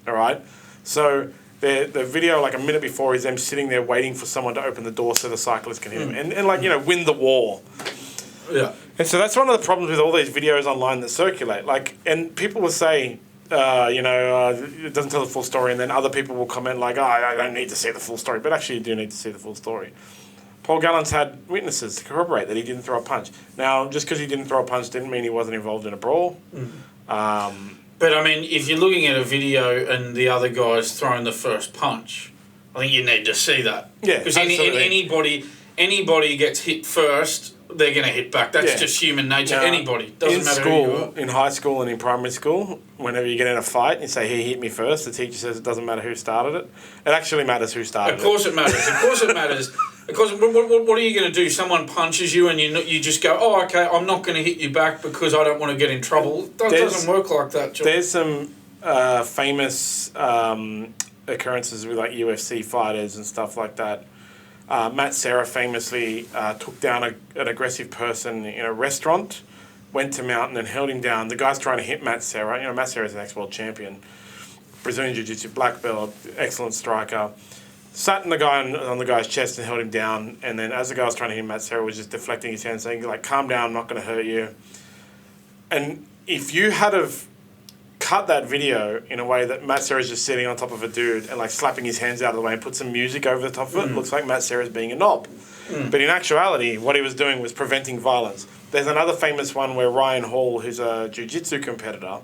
All right? So the video, like a minute before, is them sitting there waiting for someone to open the door so the cyclist can hit him. And like, win the war. Yeah. And so that's one of the problems with all these videos online that circulate. Like, and people will say, it doesn't tell the full story, and then other people will comment like, I don't need to see the full story. But actually, you do need to see the full story. Paul Gallen's had witnesses to corroborate that he didn't throw a punch. Now, just because he didn't throw a punch didn't mean he wasn't involved in a brawl. But, I mean, if you're looking at a video and the other guy's throwing the first punch, I think you need to see that. Yeah, because anybody gets hit first, they're going to hit back. That's just human nature. Now, anybody. Doesn't matter who you are. In high school and in primary school, whenever you get in a fight and you say, he hit me first, the teacher says it doesn't matter who started it. It actually matters who started it. Of course it matters. Because what are you going to do? Someone punches you and you just go, oh, okay, I'm not going to hit you back because I don't want to get in trouble. It doesn't work like that, John. There's some famous occurrences with like UFC fighters and stuff like that. Matt Serra famously took down an aggressive person in a restaurant, went to Mountain and held him down. The guy's trying to hit Matt Serra. Matt Serra's an ex-world champion, Brazilian Jiu-Jitsu black belt, excellent striker. Sat in the guy on the guy's chest and held him down. And then as the guy was trying to hit Matt Serra was just deflecting his hand, saying, like, calm down, I'm not going to hurt you. And if you had have cut that video in a way that Matt Serra's just sitting on top of a dude and like slapping his hands out of the way and put some music over the top of it, looks like Matt Serra's being a knob. But in actuality, what he was doing was preventing violence. There's another famous one where Ryan Hall, who's a jiu-jitsu competitor,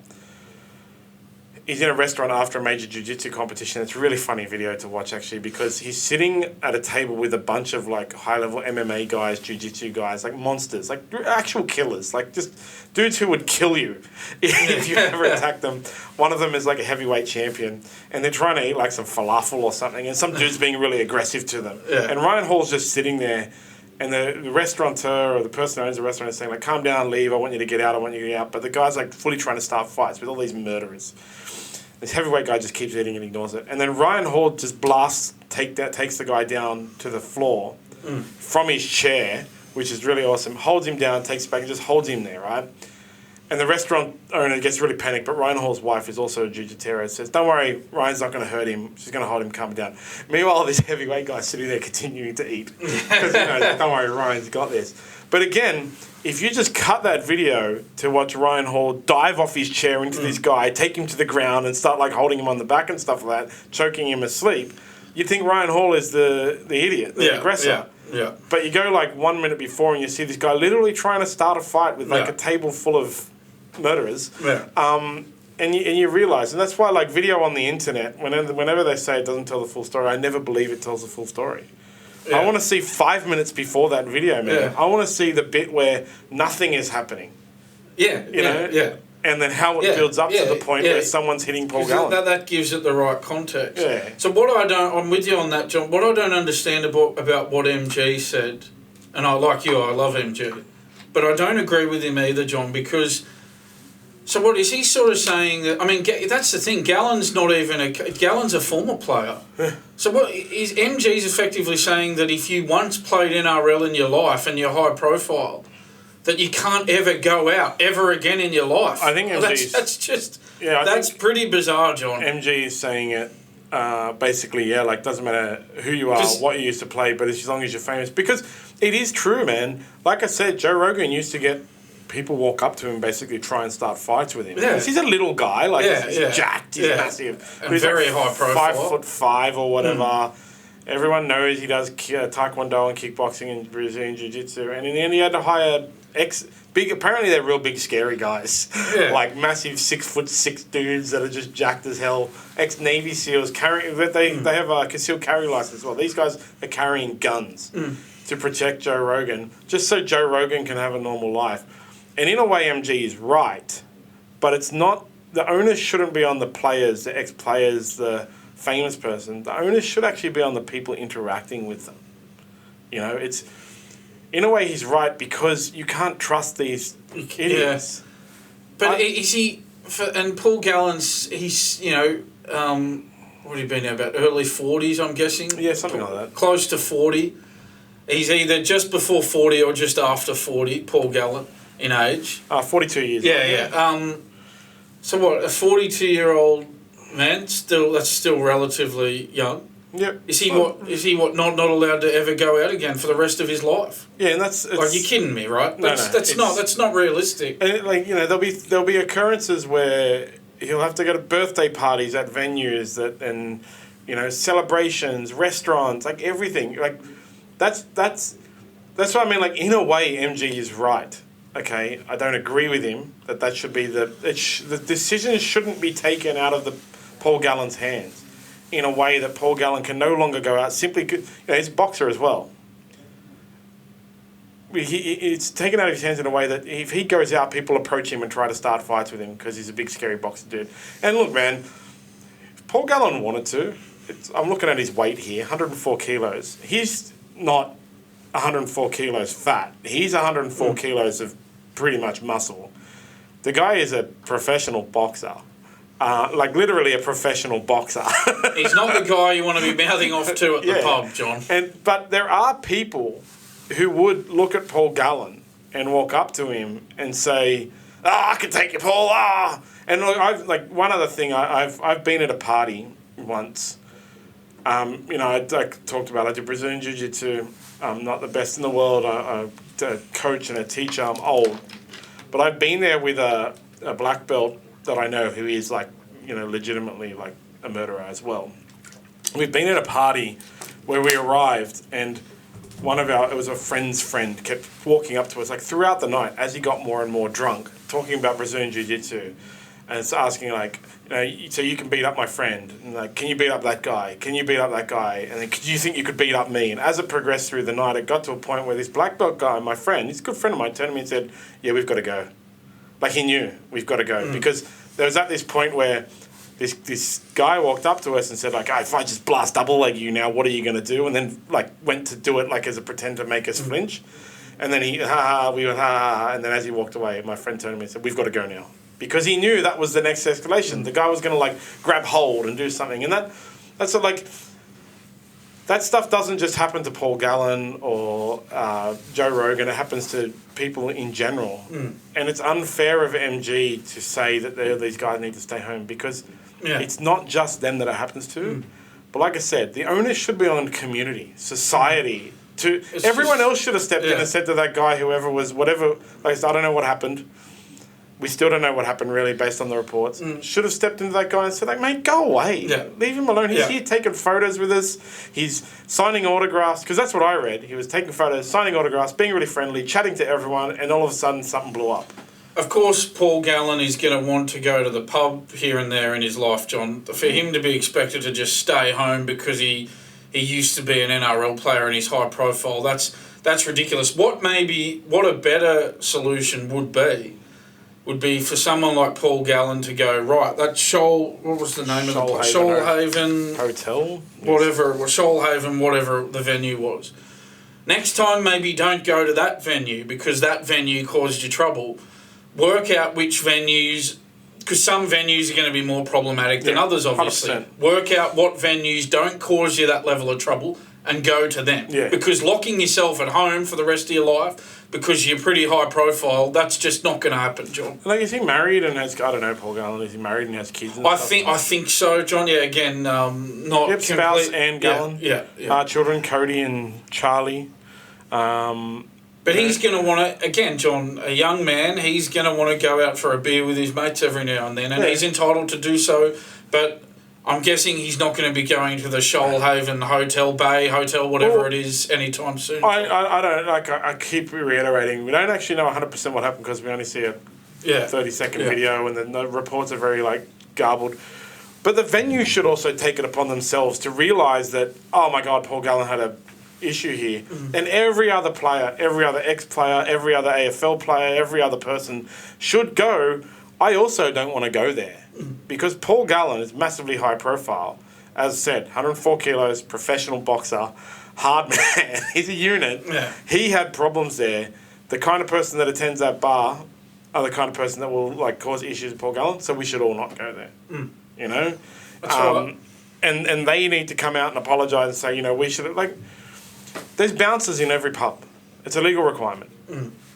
he's in a restaurant after a major jiu-jitsu competition. It's a really funny video to watch, actually, because he's sitting at a table with a bunch of, like, high-level MMA guys, jiu-jitsu guys, like monsters, like actual killers, like just dudes who would kill you if you ever attacked them. One of them is, like, a heavyweight champion, and they're trying to eat, like, some falafel or something, and some dude's being really aggressive to them. Yeah. And Ryan Hall's just sitting there, and the restaurateur or the person who owns the restaurant is saying, like, calm down, leave, I want you to get out, I want you to get out. But the guy's, like, fully trying to start fights with all these murderers. This heavyweight guy just keeps eating and ignores it. And then Ryan Hall just takes the guy down to the floor from his chair, which is really awesome, holds him down, takes it back and just holds him there, right? And the restaurant owner gets really panicked, but Ryan Hall's wife is also a jiu-jitsu, says, don't worry, Ryan's not going to hurt him. She's going to hold him, calm down. Meanwhile, this heavyweight guy's sitting there continuing to eat. Because, don't worry, Ryan's got this. But again, if you just cut that video to watch Ryan Hall dive off his chair into this guy, take him to the ground and start like holding him on the back and stuff like that, choking him asleep, you'd think Ryan Hall is the idiot, the aggressor. Yeah. But you go like 1 minute before and you see this guy literally trying to start a fight with like a table full of murderers. Yeah. And you realise, and that's why like video on the internet, whenever they say it doesn't tell the full story, I never believe it tells the full story. Yeah. I want to see 5 minutes before that video, man. Yeah. I want to see the bit where nothing is happening. Yeah, you know? Yeah. And then how it builds up to the point where someone's hitting Paul Gallen. That gives it the right context. Yeah. So I'm with you on that, John. What I don't understand about what MG said, and I like you, I love MG, but I don't agree with him either, John, because... So what is he sort of saying that? I mean, that's the thing. Gallen's a former player. Yeah. So what is MG's effectively saying that if you once played NRL in your life and you're high profile, that you can't ever go out ever again in your life? I think that's pretty bizarre, John. MG is saying it basically, like doesn't matter who you are, what you used to play, but as long as you're famous, because it is true, man. Like I said, Joe Rogan used to get. People walk up to him, basically try and start fights with him. Yeah. He's a little guy, he's jacked, he's massive. And he's very high profile. 5'5" or whatever. Everyone knows he does taekwondo and kickboxing and Brazilian jiu-jitsu. And in the end, he had to hire apparently they're real big, scary guys. Yeah. Like massive 6'6" dudes that are just jacked as hell. Ex-Navy SEALs they have a concealed carry license as well. These guys are carrying guns to protect Joe Rogan, just so Joe Rogan can have a normal life. And in a way, MG is right, but it's not. The onus shouldn't be on the players, the ex-players, the famous person. The onus should actually be on the people interacting with them. It's in a way he's right because you can't trust these idiots. But is he? And Paul Gallen's he's what have you been now, about early 40s? I'm guessing. Yeah, something like that. Close to 40. He's either just before 40 or just after 40. Paul Gallen. in age. 42 years. Yeah. So what? A 42-year-old man that's still relatively young. Yep. Is he not allowed to ever go out again for the rest of his life? Yeah, and that's like, you're kidding me, right? No, That's not realistic. And there'll be occurrences where he'll have to go to birthday parties at venues and celebrations, restaurants, like everything. Like that's what I mean. Like, in a way, MG is right. Okay, I don't agree with him that should be the decision shouldn't be taken out of the Paul Gallen's hands. In a way that Paul Gallen can no longer go out simply, he's a boxer as well. It's taken out of his hands in a way that if he goes out, people approach him and try to start fights with him because he's a big, scary boxer dude. And look, man, if Paul Gallen wanted to, I'm looking at his weight here, 104 kilos. He's not 104 kilos fat. He's 104 kilos of pretty much muscle. The guy is a professional boxer. Like, literally a professional boxer. He's not the guy you want to be mouthing off to at the pub, John. But there are people who would look at Paul Gallen and walk up to him and say, I can take you, Paul. And look, one other thing, I've been at a party once. I talked about, I did Brazilian Jiu-Jitsu. I'm not the best in the world. I'm a coach and a teacher. I'm old. But I've been there with a black belt that I know who is legitimately like a murderer as well. We've been at a party where we arrived and it was a friend's friend, kept walking up to us like throughout the night as he got more and more drunk, talking about Brazilian Jiu-Jitsu, and it's asking so you can beat up my friend, and like, can you beat up that guy? Can you beat up that guy? And then, do you think you could beat up me? And as it progressed through the night, it got to a point where this black belt guy, my friend, he's a good friend of mine, turned to me and said, yeah, we've got to go. Like, he knew we've got to go because there was at this point where this guy walked up to us and said, like, if I just blast double leg you now, what are you going to do? And then went to do it as a pretend to make us flinch. And then we went, and then as he walked away, my friend turned to me and said, we've got to go now. Because he knew that was the next escalation. The guy was going to grab hold and do something. And that's that stuff doesn't just happen to Paul Gallen or Joe Rogan. It happens to people in general. And it's unfair of MG to say that these guys need to stay home because it's not just them that it happens to. But like I said, the onus should be on community, society. Everyone else should have stepped in and said to that guy, whoever was, whatever, I don't know what happened. We still don't know what happened, really, based on the reports. Should have stepped into that guy and said, mate, go away. Yeah. Leave him alone. He's here taking photos with us. He's signing autographs, because that's what I read. He was taking photos, signing autographs, being really friendly, chatting to everyone, and all of a sudden something blew up. Of course, Paul Gallen is going to want to go to the pub here and there in his life, John. For him to be expected to just stay home because he used to be an NRL player and he's high profile, that's ridiculous. What a better solution would be for someone like Paul Gallen to go, right, that what was the name of the place? Shoalhaven Hotel? Whatever, or Shoalhaven, whatever the venue was. Next time, maybe don't go to that venue because that venue caused you trouble. Work out which venues, because some venues are going to be more problematic than others, obviously. 100%. Work out what venues don't cause you that level of trouble and go to them. Yeah. Because locking yourself at home for the rest of your life because you're pretty high profile, that's just not going to happen, John. Is he married and has, I don't know, Paul Gallen, is he married and has kids and I think so, John. Yeah, again, not... Yep, spouse Anne Gallen. Yeah. Children, Cody and Charlie. But he's going to want to, again, John, a young man, he's going to want to go out for a beer with his mates every now and then, and he's entitled to do so, but I'm guessing he's not going to be going to the Shoalhaven Hotel, whatever it is, anytime soon. I don't, I keep reiterating, we don't actually know 100% what happened because we only see a 30-second video and then the reports are very, garbled. But the venue should also take it upon themselves to realise that, oh my God, Paul Gallen had a issue here. And every other player, every other ex-player, every other AFL player, every other person should go, I also don't want to go there. Because Paul Gallen is massively high profile. As I said, 104 kilos, professional boxer, hard man. He's a unit. Yeah. He had problems there. The kind of person that attends that bar are the kind of person that will cause issues with Paul Gallen, so we should all not go there. You know? That's right. And they need to come out and apologise and say, we should... there's bouncers in every pub. It's a legal requirement.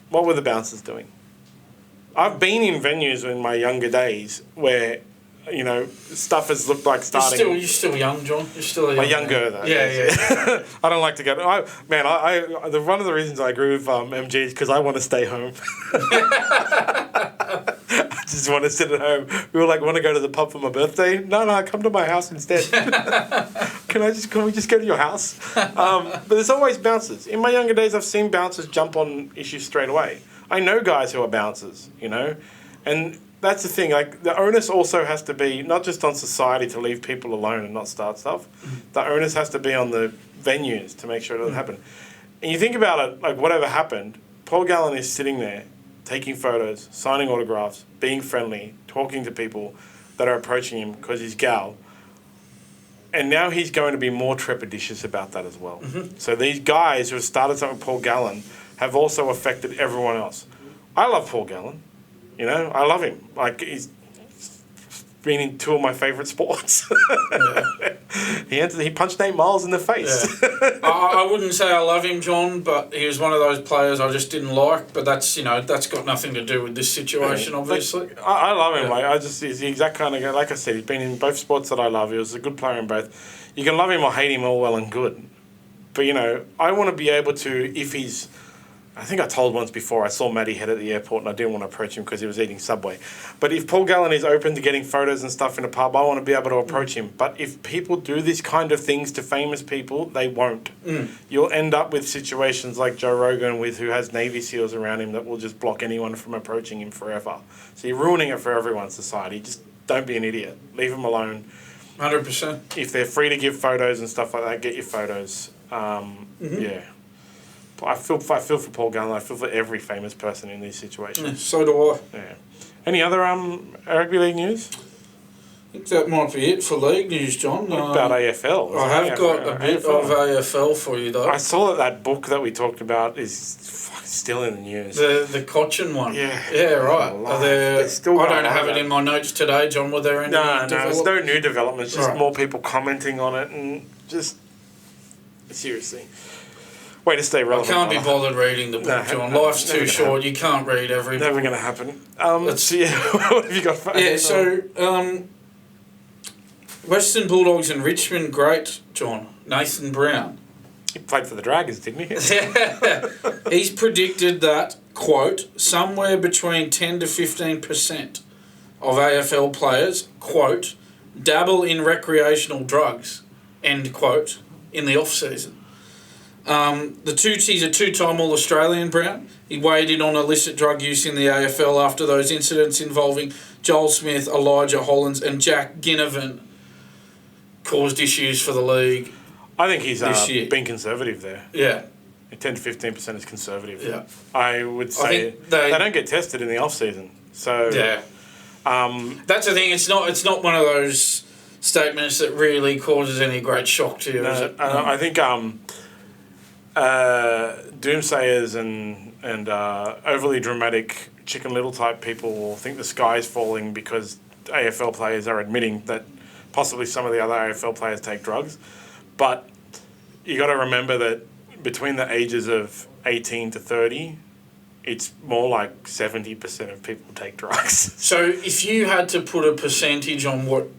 What were the bouncers doing? I've been in venues in my younger days where, stuff has looked like starting. You're still young, John. You're still young. Younger though. Yeah. I don't like to go. One of the reasons I agree with MG is because I want to stay home. I just want to sit at home. We were like, want to go to the pub for my birthday? No, come to my house instead. Can we just go to your house? But there's always bouncers. In my younger days, I've seen bouncers jump on issues straight away. I know guys who are bouncers, and that's the thing. Like, the onus also has to be not just on society to leave people alone and not start stuff. The onus has to be on the venues to make sure it doesn't happen. And you think about it, like, whatever happened, Paul Gallen is sitting there taking photos, signing autographs, being friendly, talking to people that are approaching him because he's gal. And now he's going to be more trepidatious about that as well. So these guys who have started something with Paul Gallen have also affected everyone else. I love Paul Gallen. I love him. Like, he's been in two of my favourite sports. He punched Nate Miles in the face. Yeah. I wouldn't say I love him, John, but he was one of those players I just didn't like. But that's got nothing to do with this situation, obviously. I love him. Yeah. He's the exact kind of guy. Like I said, he's been in both sports that I love. He was a good player in both. You can love him or hate him, all well and good. But I want to be able to, if he's. I think I told once before, I saw Matty head at the airport and I didn't want to approach him because he was eating Subway. But if Paul Gallen is open to getting photos and stuff in a pub, I want to be able to approach him. But if people do this kind of things to famous people, they won't. You'll end up with situations like Joe Rogan who has Navy SEALs around him that will just block anyone from approaching him forever. So you're ruining it for everyone's society. Just don't be an idiot. Leave them alone. 100%. If they're free to give photos and stuff like that, get your photos. Yeah. I feel for Paul Gallen. I feel for every famous person in these situations. Yeah, so do I. Yeah. Any other rugby league news? I think that might be it for league news, John. What about AFL? I have got a bit of AFL for you, though. I saw that book that we talked about is still in the news. The Cochin one. Yeah. Yeah, right. I don't have it in in my notes today, John. Were there any there's no new developments. Just more people commenting on it and just seriously. Way to stay relevant. I can't be bothered reading the book, John. Life's too short. You can't read every book. Never going to happen. What have you got for Western Bulldogs and Richmond great, John. Nathan Brown. He played for the Dragons, didn't he? He's predicted that, quote, somewhere between 10 to 15% of AFL players, quote, dabble in recreational drugs, end quote, in the off-season. He's a two-time All-Australian, Brown. He weighed in on illicit drug use in the AFL after those incidents involving Joel Smith, Elijah Hollins and Jack Ginnivan caused issues for the league. I think he's been conservative there. Yeah. 10 to 15% is conservative. Yeah. I would say they don't get tested in the off-season. So yeah. That's the thing. It's not one of those statements that really causes any great shock to you, is it? I think doomsayers and overly dramatic Chicken Little type people will think the sky is falling because AFL players are admitting that possibly some of the other AFL players take drugs. But you got to remember that between the ages of 18 to 30, it's more like 70% of people take drugs. So if you had to put a percentage on what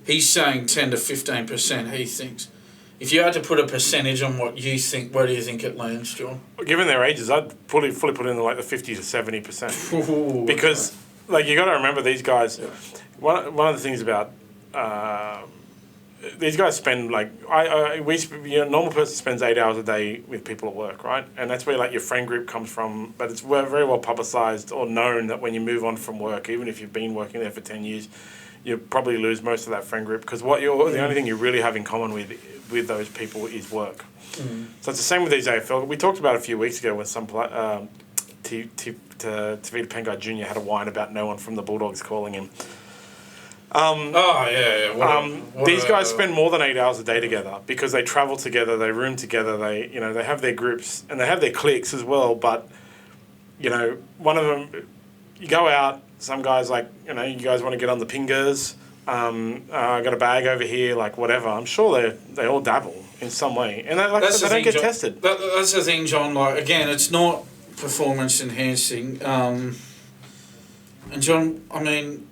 he's saying, 10 to 15%, he thinks. If you had to put a percentage on what you think, where do you think it lands, John? Given their ages, I'd fully put in like the 50 to 70%. Because you got to remember these guys. Yeah. One of the things about these guys spend a normal person spends 8 hours a day with people at work, right? And that's where your friend group comes from. But it's very well publicised or known that when you move on from work, even if you've been working there for 10 years, you probably lose most of that friend group because the only thing you really have in common with those people is work. So it's the same with these AFL. We talked about it a few weeks ago when some Tavita Pengai Jr. had a whine about no one from the Bulldogs calling him. These guys spend more than 8 hours a day together because they travel together, they room together, they have their groups and they have their cliques as well. But one of them, you go out. Some guys you guys want to get on the pingers. I got a bag over here, whatever. I'm sure they all dabble in some way, and they don't get tested. That's the thing, John. Again, it's not performance enhancing. And John, I mean,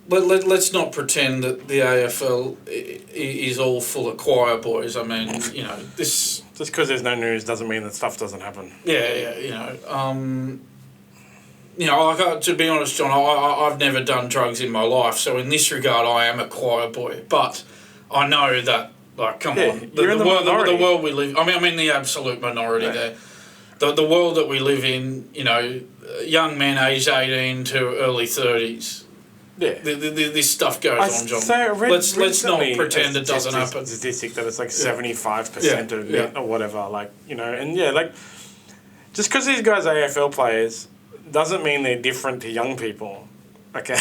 let's not pretend that the AFL is all full of choir boys. I mean, this... Just because there's no news doesn't mean that stuff doesn't happen. Yeah, to be honest, John, I've never done drugs in my life, so in this regard, I am a choir boy. But I know that, come on, the world we live. I'm in the absolute minority there. The world that we live in, young men aged 18 to early 30s. Yeah, this stuff goes on, John. So let's not pretend it doesn't happen. Statistic that it's 75% of it or whatever, just because these guys are AFL players doesn't mean they're different to young people. Okay,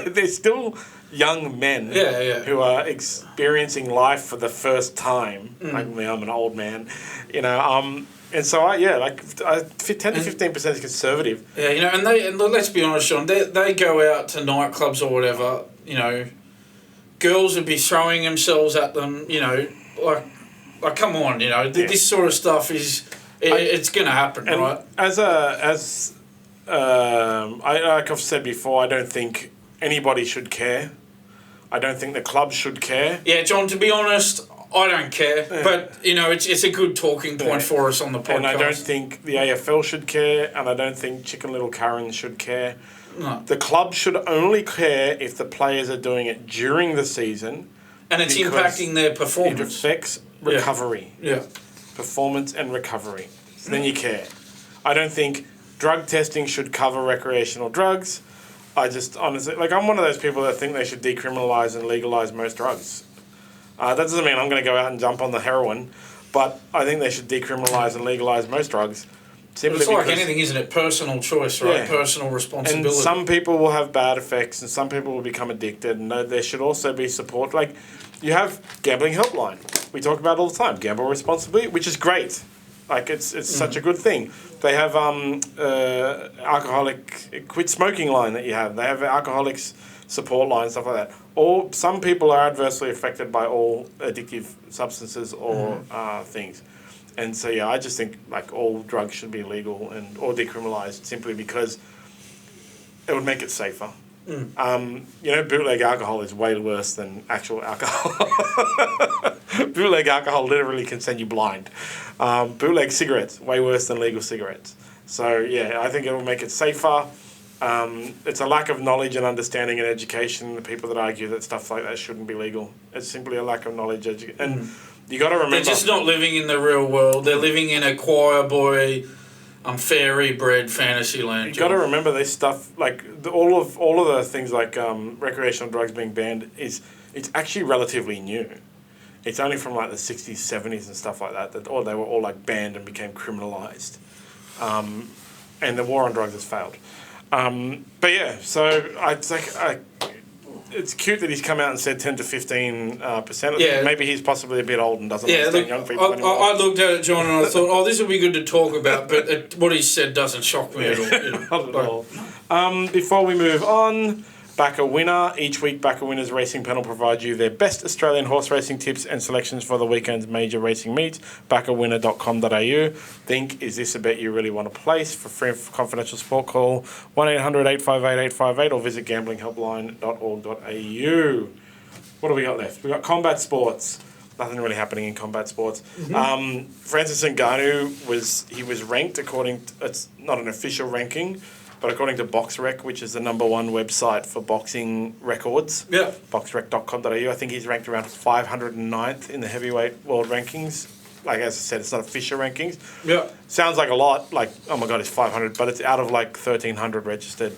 they're still young men who are experiencing life for the first time. Like me, I'm an old man, And so, 10 to 15% is conservative. Yeah, and let's be honest, John, they go out to nightclubs or whatever, girls would be throwing themselves at them, come on, this sort of stuff it's going to happen, right? Like I've said before, I don't think anybody should care. I don't think the club should care. Yeah, John, to be honest, I don't care, but it's a good talking point for us on the podcast. And I don't think the AFL should care, and I don't think Chicken Little Karen should care. No. The club should only care if the players are doing it during the season, and it's impacting their performance. It affects recovery, performance and recovery. So then you care. I don't think drug testing should cover recreational drugs. I just honestly, I'm one of those people that think they should decriminalise and legalise most drugs. That doesn't mean I'm going to go out and jump on the heroin, but I think they should decriminalise and legalise most drugs. It's like anything, isn't it? Personal choice, right? Yeah. Personal responsibility. And some people will have bad effects, and some people will become addicted, and there should also be support. You have Gambling Helpline. We talk about it all the time. Gamble responsibly, which is great. It's such a good thing. They have alcoholic quit smoking line that you have. They have alcoholics support line, stuff like that. Or some people are adversely affected by all addictive substances or things. And so, I just think all drugs should be legal or decriminalised simply because it would make it safer. Bootleg alcohol is way worse than actual alcohol. Bootleg alcohol literally can send you blind. Bootleg cigarettes, way worse than legal cigarettes. So, I think it will make it safer. It's a lack of knowledge and understanding and education. The people that argue that stuff like that shouldn't be legal. It's simply a lack of knowledge. And you got to remember... They're just not living in the real world. They're living in a choir boy... fairy-bred fantasy land. You got to remember this stuff. All of the things recreational drugs being banned it's actually relatively new. It's only from the 60s, 70s, and stuff like that. They were all banned and became criminalized, and the war on drugs has failed. It's cute that he's come out and said 10 to 15%. Yeah. Maybe he's possibly a bit old and doesn't understand young people anymore. I looked at it, John, and I thought, this would be good to talk about, but what he said doesn't shock me at all. Not at all. Before we move on, Back a Winner. Each week, Back a Winner's racing panel provides you their best Australian horse racing tips and selections for the weekend's major racing meets. Backawinner.com.au. Think, is this a bet you really want to place? For free and confidential support, call 1-800-858-858 or visit gamblinghelpline.org.au. What do we got left? We got combat sports. Nothing really happening in combat sports. Francis Ngannou was ranked according to, it's not an official ranking, but according to BoxRec, which is the #1 website for boxing records, boxrec.com.au, I think he's ranked around 509th in the heavyweight world rankings. As I said, it's not official rankings. Yeah. Sounds like a lot, oh my God, it's 500, but it's out of 1,300 registered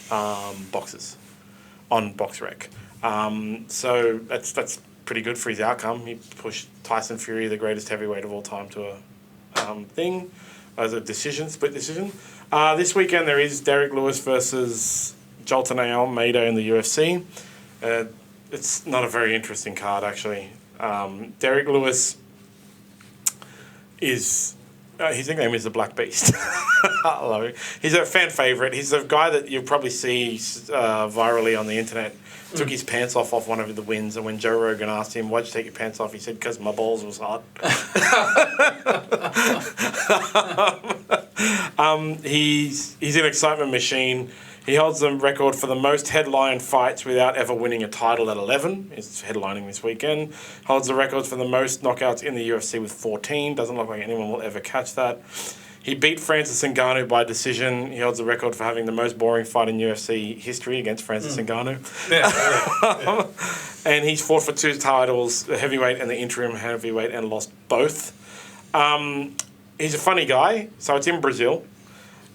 boxers on BoxRec. So that's pretty good for his outcome. He pushed Tyson Fury, the greatest heavyweight of all time, to a thing as a split decision. This weekend there is Derrick Lewis versus Jalton Almerida in the UFC. It's not a very interesting card, actually. Derrick Lewis is... his nickname is the Black Beast. I love him. He's a fan favourite. He's a guy that you'll probably see virally on the internet. Took his pants off one of the wins, and when Joe Rogan asked him, "Why'd you take your pants off?" he said, "Because my balls was hot." He's an excitement machine. He holds the record for the most headline fights without ever winning a title at 11. He's headlining this weekend. Holds the record for the most knockouts in the UFC with 14. Doesn't look like anyone will ever catch that. He beat Francis Ngannou by decision. He holds the record for having the most boring fight in UFC history against Francis Ngannou. Yeah. And he's fought for 2 titles, the heavyweight and the interim heavyweight, and lost both. He's a funny guy. So it's in Brazil.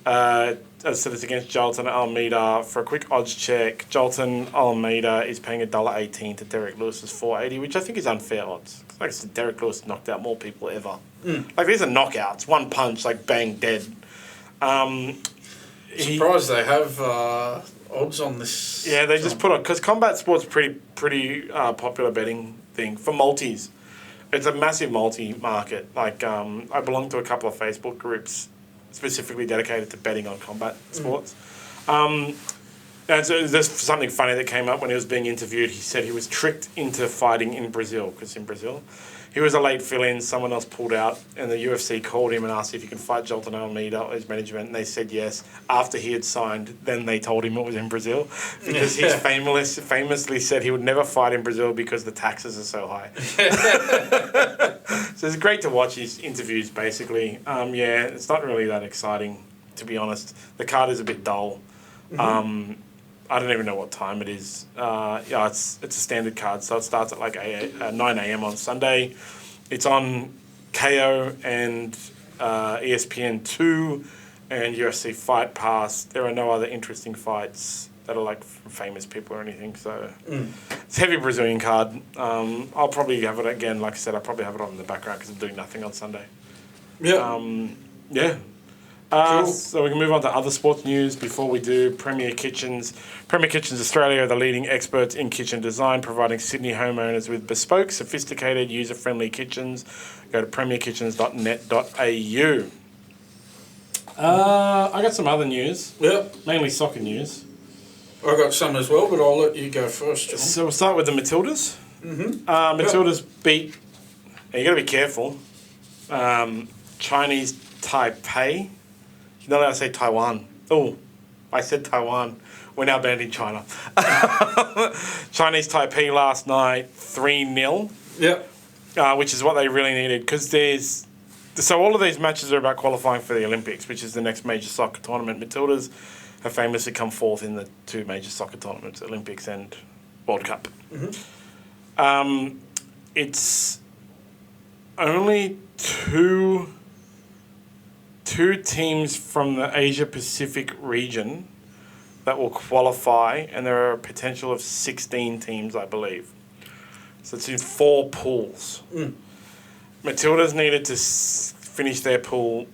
As I said, it's against Jalton Almerida. For a quick odds check, Jalton Almerida is paying $1.18 to Derrick Lewis's $4.80, which I think is unfair odds. Like I said, Derrick Lewis knocked out more people ever. Like, these are knockouts. One punch, like, bang, dead. Surprised they have odds on this. Yeah, they just put on... Because combat sport's pretty popular betting thing for multis. It's a massive multi-market. Like, I belong to a couple of Facebook groups specifically dedicated to betting on combat sports. And so there's something funny that came up when he was being interviewed. He said he was tricked into fighting in Brazil, because in Brazil, he was a late fill-in, someone else pulled out, and the UFC called him and asked if he could fight Jalton Almerida, his management, and they said yes. After he had signed, then they told him it was in Brazil, because he famously said he would never fight in Brazil because the taxes are so high. So it's great to watch his interviews, basically. It's not really that exciting, to be honest. The card is a bit dull. I don't even know what time it is. It's a standard card, so it starts at like 9 a.m. on Sunday. It's on KO and ESPN2 and UFC Fight Pass. There are no other interesting fights that are like from famous people or anything. So it's a heavy Brazilian card. I'll probably have it again. Like I said, I'll probably have it on in the background because I'm doing nothing on Sunday. Yeah. Cool. So we can move on to other sports news before we do. Premier Kitchens Australia are the leading experts in kitchen design, providing Sydney homeowners with bespoke, sophisticated, user-friendly kitchens. Go to premierkitchens.net.au. I got some other news. Yep. Mainly soccer news. I got some as well, but I'll let you go first, John. So we'll start with the Matildas. Matildas beat... Now you got to be careful. Chinese Taipei. You know how to say Taiwan. Oh, I said Taiwan. We're now banned in China. Chinese Taipei last night, 3-0. Yep. Which is what they really needed, because there's... So all of these matches are about qualifying for the Olympics, which is the next major soccer tournament. Matildas have famously come fourth in the 2 major soccer tournaments, Olympics and World Cup. It's only two teams from the Asia-Pacific region that will qualify, and there are a potential of 16 teams, I believe. So it's in 4 pools. Matildas needed to finish their pool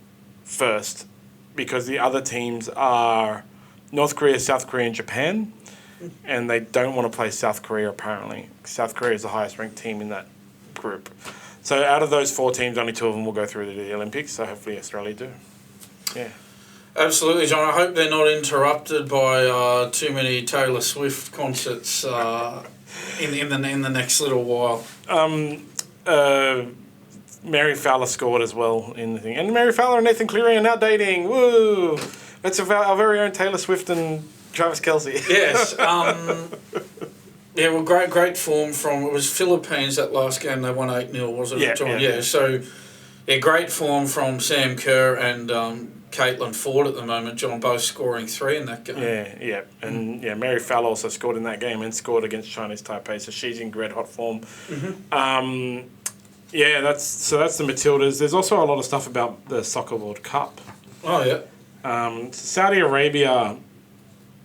first because the other teams are North Korea, South Korea, and Japan, and they don't want to play South Korea, apparently. South Korea is the highest-ranked team in that group. So out of those 4 teams, only 2 of them will go through to the Olympics, so hopefully Australia do. Yeah. Absolutely, John. I hope they're not interrupted by too many Taylor Swift concerts in the next little while. Mary Fowler scored as well in the thing. And Mary Fowler and Nathan Cleary are now dating. Woo! That's our very own Taylor Swift and Travis Kelce. Yes. Yeah, well, great form from... It was Philippines that last game. They won 8-0, wasn't it, John? Yeah. So, great form from Sam Kerr and Caitlin Ford at the moment. John, both scoring 3 in that game. Yeah. And, Mary Fowler also scored in that game and scored against Chinese Taipei. So, she's in red-hot form. That's the Matildas. There's also a lot of stuff about the Soccer World Cup. Oh, yeah. Saudi Arabia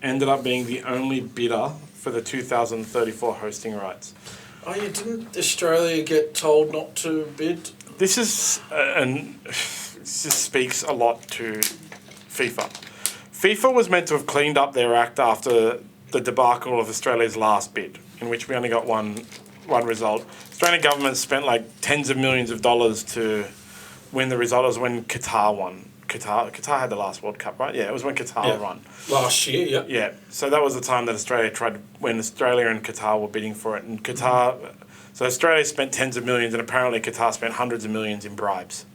ended up being the only bidder for the 2034 hosting rights. Oh, yeah, didn't Australia get told not to bid? This is, this just speaks a lot to FIFA. FIFA was meant to have cleaned up their act after the debacle of Australia's last bid, in which we only got one result. Australian government spent like tens of millions of dollars to win the result. It was when Qatar won. Qatar had the last World Cup, right? Yeah, it was when Qatar won. Last year, yeah. Yeah, so that was the time that Australia when Australia and Qatar were bidding for it. And Qatar, so Australia spent tens of millions and apparently Qatar spent hundreds of millions in bribes.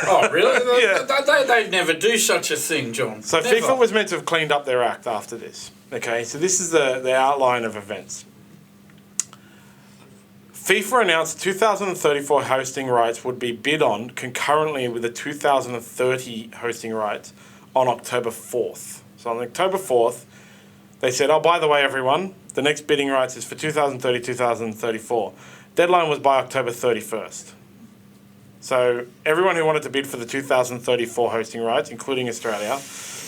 Oh, really? Yeah. They'd never do such a thing, John. So Never. FIFA was meant to have cleaned up their act after this. Okay, so this is the outline of events. FIFA announced 2034 hosting rights would be bid on concurrently with the 2030 hosting rights on October 4th. So on October 4th, they said, oh, by the way, everyone, the next bidding rights is for 2030, 2034. Deadline was by October 31st. So everyone who wanted to bid for the 2034 hosting rights, including Australia,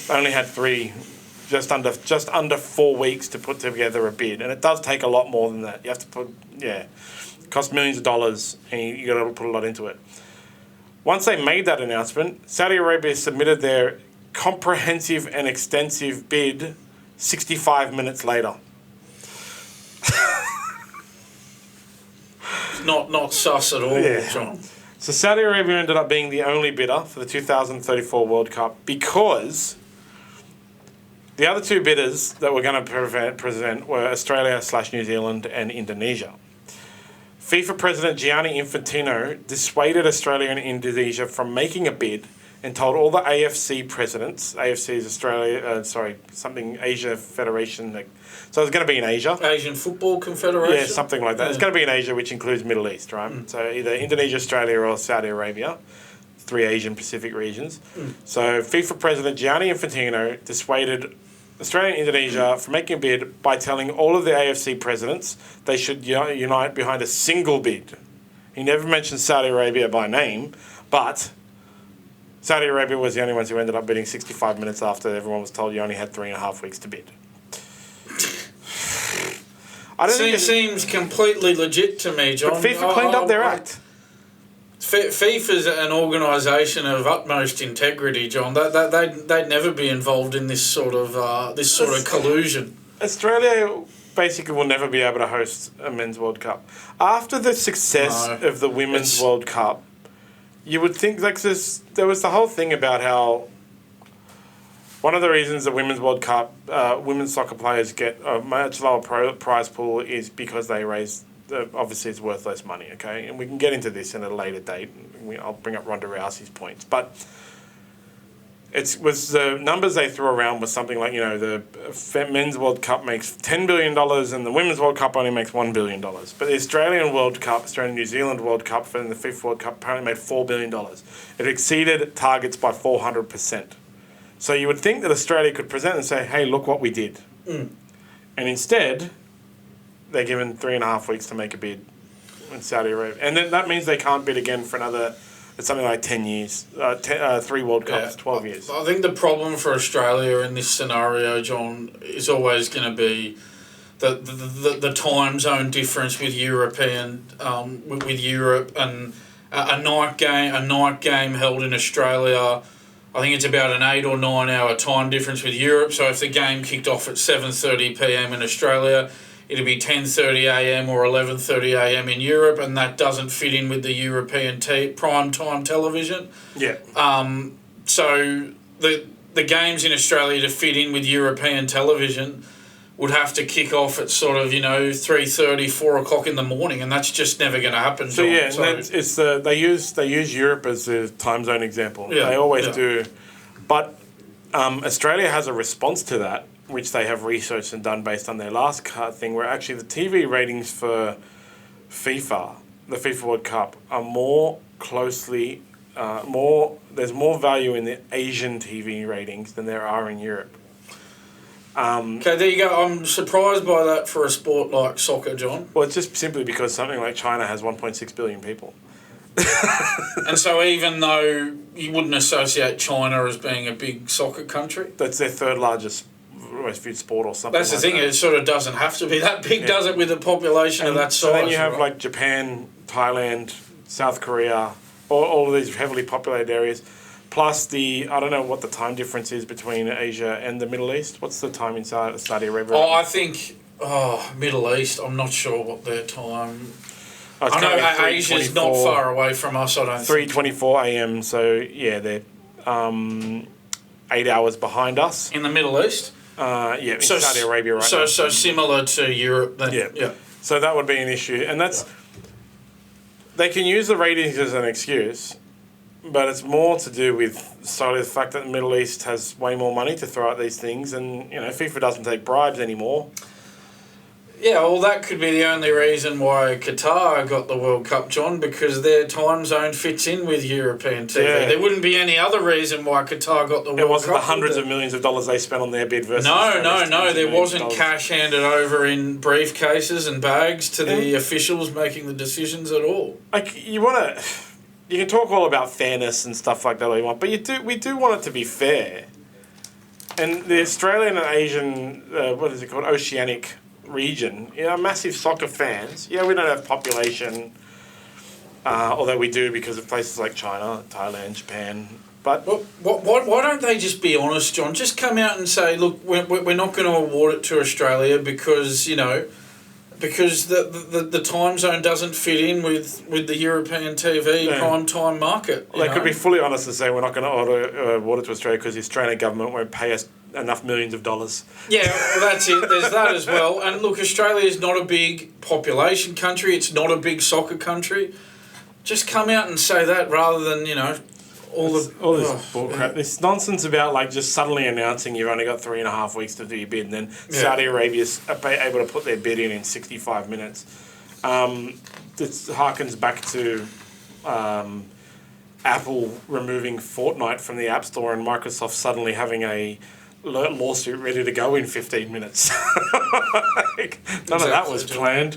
only had just under 4 weeks to put together a bid. And it does take a lot more than that. You have to it costs millions of dollars, and you got to put a lot into it. Once they made that announcement, Saudi Arabia submitted their comprehensive and extensive bid 65 minutes later. Not sus at all, John. So Saudi Arabia ended up being the only bidder for the 2034 World Cup because the other two bidders that were going to present were Australia/New Zealand and Indonesia. FIFA President Gianni Infantino dissuaded Australia and Indonesia from making a bid and told all the AFC presidents, AFC is Asia Federation, so it's going to be in Asia. Asian Football Confederation? Yeah, something like that. Yeah. It's going to be in Asia, which includes Middle East, right? So either Indonesia, Australia, or Saudi Arabia, 3 Asian Pacific regions. So FIFA President Gianni Infantino dissuaded Australia and Indonesia from making a bid by telling all of the AFC presidents they should unite behind a single bid. He never mentioned Saudi Arabia by name, but Saudi Arabia was the only ones who ended up bidding 65 minutes after everyone was told you only had 3.5 weeks to bid. It seems completely legit to me, John. But FIFA cleaned up their act. FIFA's an organisation of utmost integrity, John. They'd never be involved in this sort of collusion. Australia basically will never be able to host a men's World Cup. After the success of the women's World Cup, you would think there was the whole thing about how one of the reasons the women's World Cup, women's soccer players get a much lower prize pool is because they raise. Obviously, it's worth less money, okay? And we can get into this in a later date. I'll bring up Ronda Rousey's points. But the numbers they threw around was something like, the men's World Cup makes $10 billion and the women's World Cup only makes $1 billion. But the Australian-New Zealand World Cup for the FIFA World Cup apparently made $4 billion. It exceeded targets by 400%. So you would think that Australia could present and say, hey, look what we did. And instead, they're given 3.5 weeks to make a bid in Saudi Arabia. And then that means they can't bid again for another, it's something like 10 years, 3 World Cups, 12 years. I think the problem for Australia in this scenario, John, is always going to be the time zone difference with Europe and a night game held in Australia. I think it's about an 8 or 9 hour time difference with Europe. So if the game kicked off at 7:30 p.m. in Australia, it'll be 10:30 a.m. or 11:30 a.m. in Europe, and that doesn't fit in with the European prime time television. Yeah. So the games in Australia to fit in with European television would have to kick off at sort of 3:30, 4 o'clock in the morning, and that's just never going to happen. So John. They use Europe as the time zone example. Yeah, they always do, but Australia has a response to that, which they have researched and done based on their last thing, where actually the TV ratings for FIFA, the FIFA World Cup, are more closely, there's more value in the Asian TV ratings than there are in Europe. Okay, there you go. I'm surprised by that for a sport like soccer, John. Well, it's just simply because something like China has 1.6 billion people. And so even though you wouldn't associate China as being a big soccer country? That's their third largest most viewed sport or something. That's the thing, it sort of doesn't have to be that big, does it, with a population of that size? So then you have like Japan, Thailand, South Korea, all of these heavily populated areas, plus I don't know what the time difference is between Asia and the Middle East. What's the time in Saudi Arabia? I think, Middle East, I'm not sure what their time... I know Asia's not far away from us, I don't think. 3:24 a.m, so yeah, they're 8 hours behind us. In the Middle East? In Saudi Arabia right now. So similar to Europe then? Yeah. So that would be an issue. And they can use the ratings as an excuse, but it's more to do with solely the fact that the Middle East has way more money to throw at these things, and FIFA doesn't take bribes anymore. Yeah, well, that could be the only reason why Qatar got the World Cup, John, because their time zone fits in with European TV. Yeah. There wouldn't be any other reason why Qatar got the World Cup. It wasn't the hundreds of millions of dollars they spent on their bid versus... No. There wasn't cash handed over in briefcases and bags to the officials making the decisions at all. Like, you can talk all about fairness and stuff like that all you want, but we do want it to be fair. And the Australian and Asian, Oceanic region, massive soccer fans. Yeah, we don't have population, although we do because of places like China, Thailand, Japan. But why don't they just be honest, John? Just come out and say, look, we're not going to award it to Australia because the time zone doesn't fit in with the European TV prime time market. They could be fully honest and say we're not going to award it to Australia because the Australian government won't pay us enough millions of dollars. Yeah, well, that's it. There's that as well. And look, Australia is not a big population country. It's not a big soccer country. Just come out and say that rather than, all this bullcrap. This nonsense about just suddenly announcing you've only got 3.5 weeks to do your bid, and then Saudi Arabia's able to put their bid in 65 minutes. This harkens back to Apple removing Fortnite from the App Store and Microsoft suddenly having a lawsuit ready to go in 15 minutes. None of that was planned.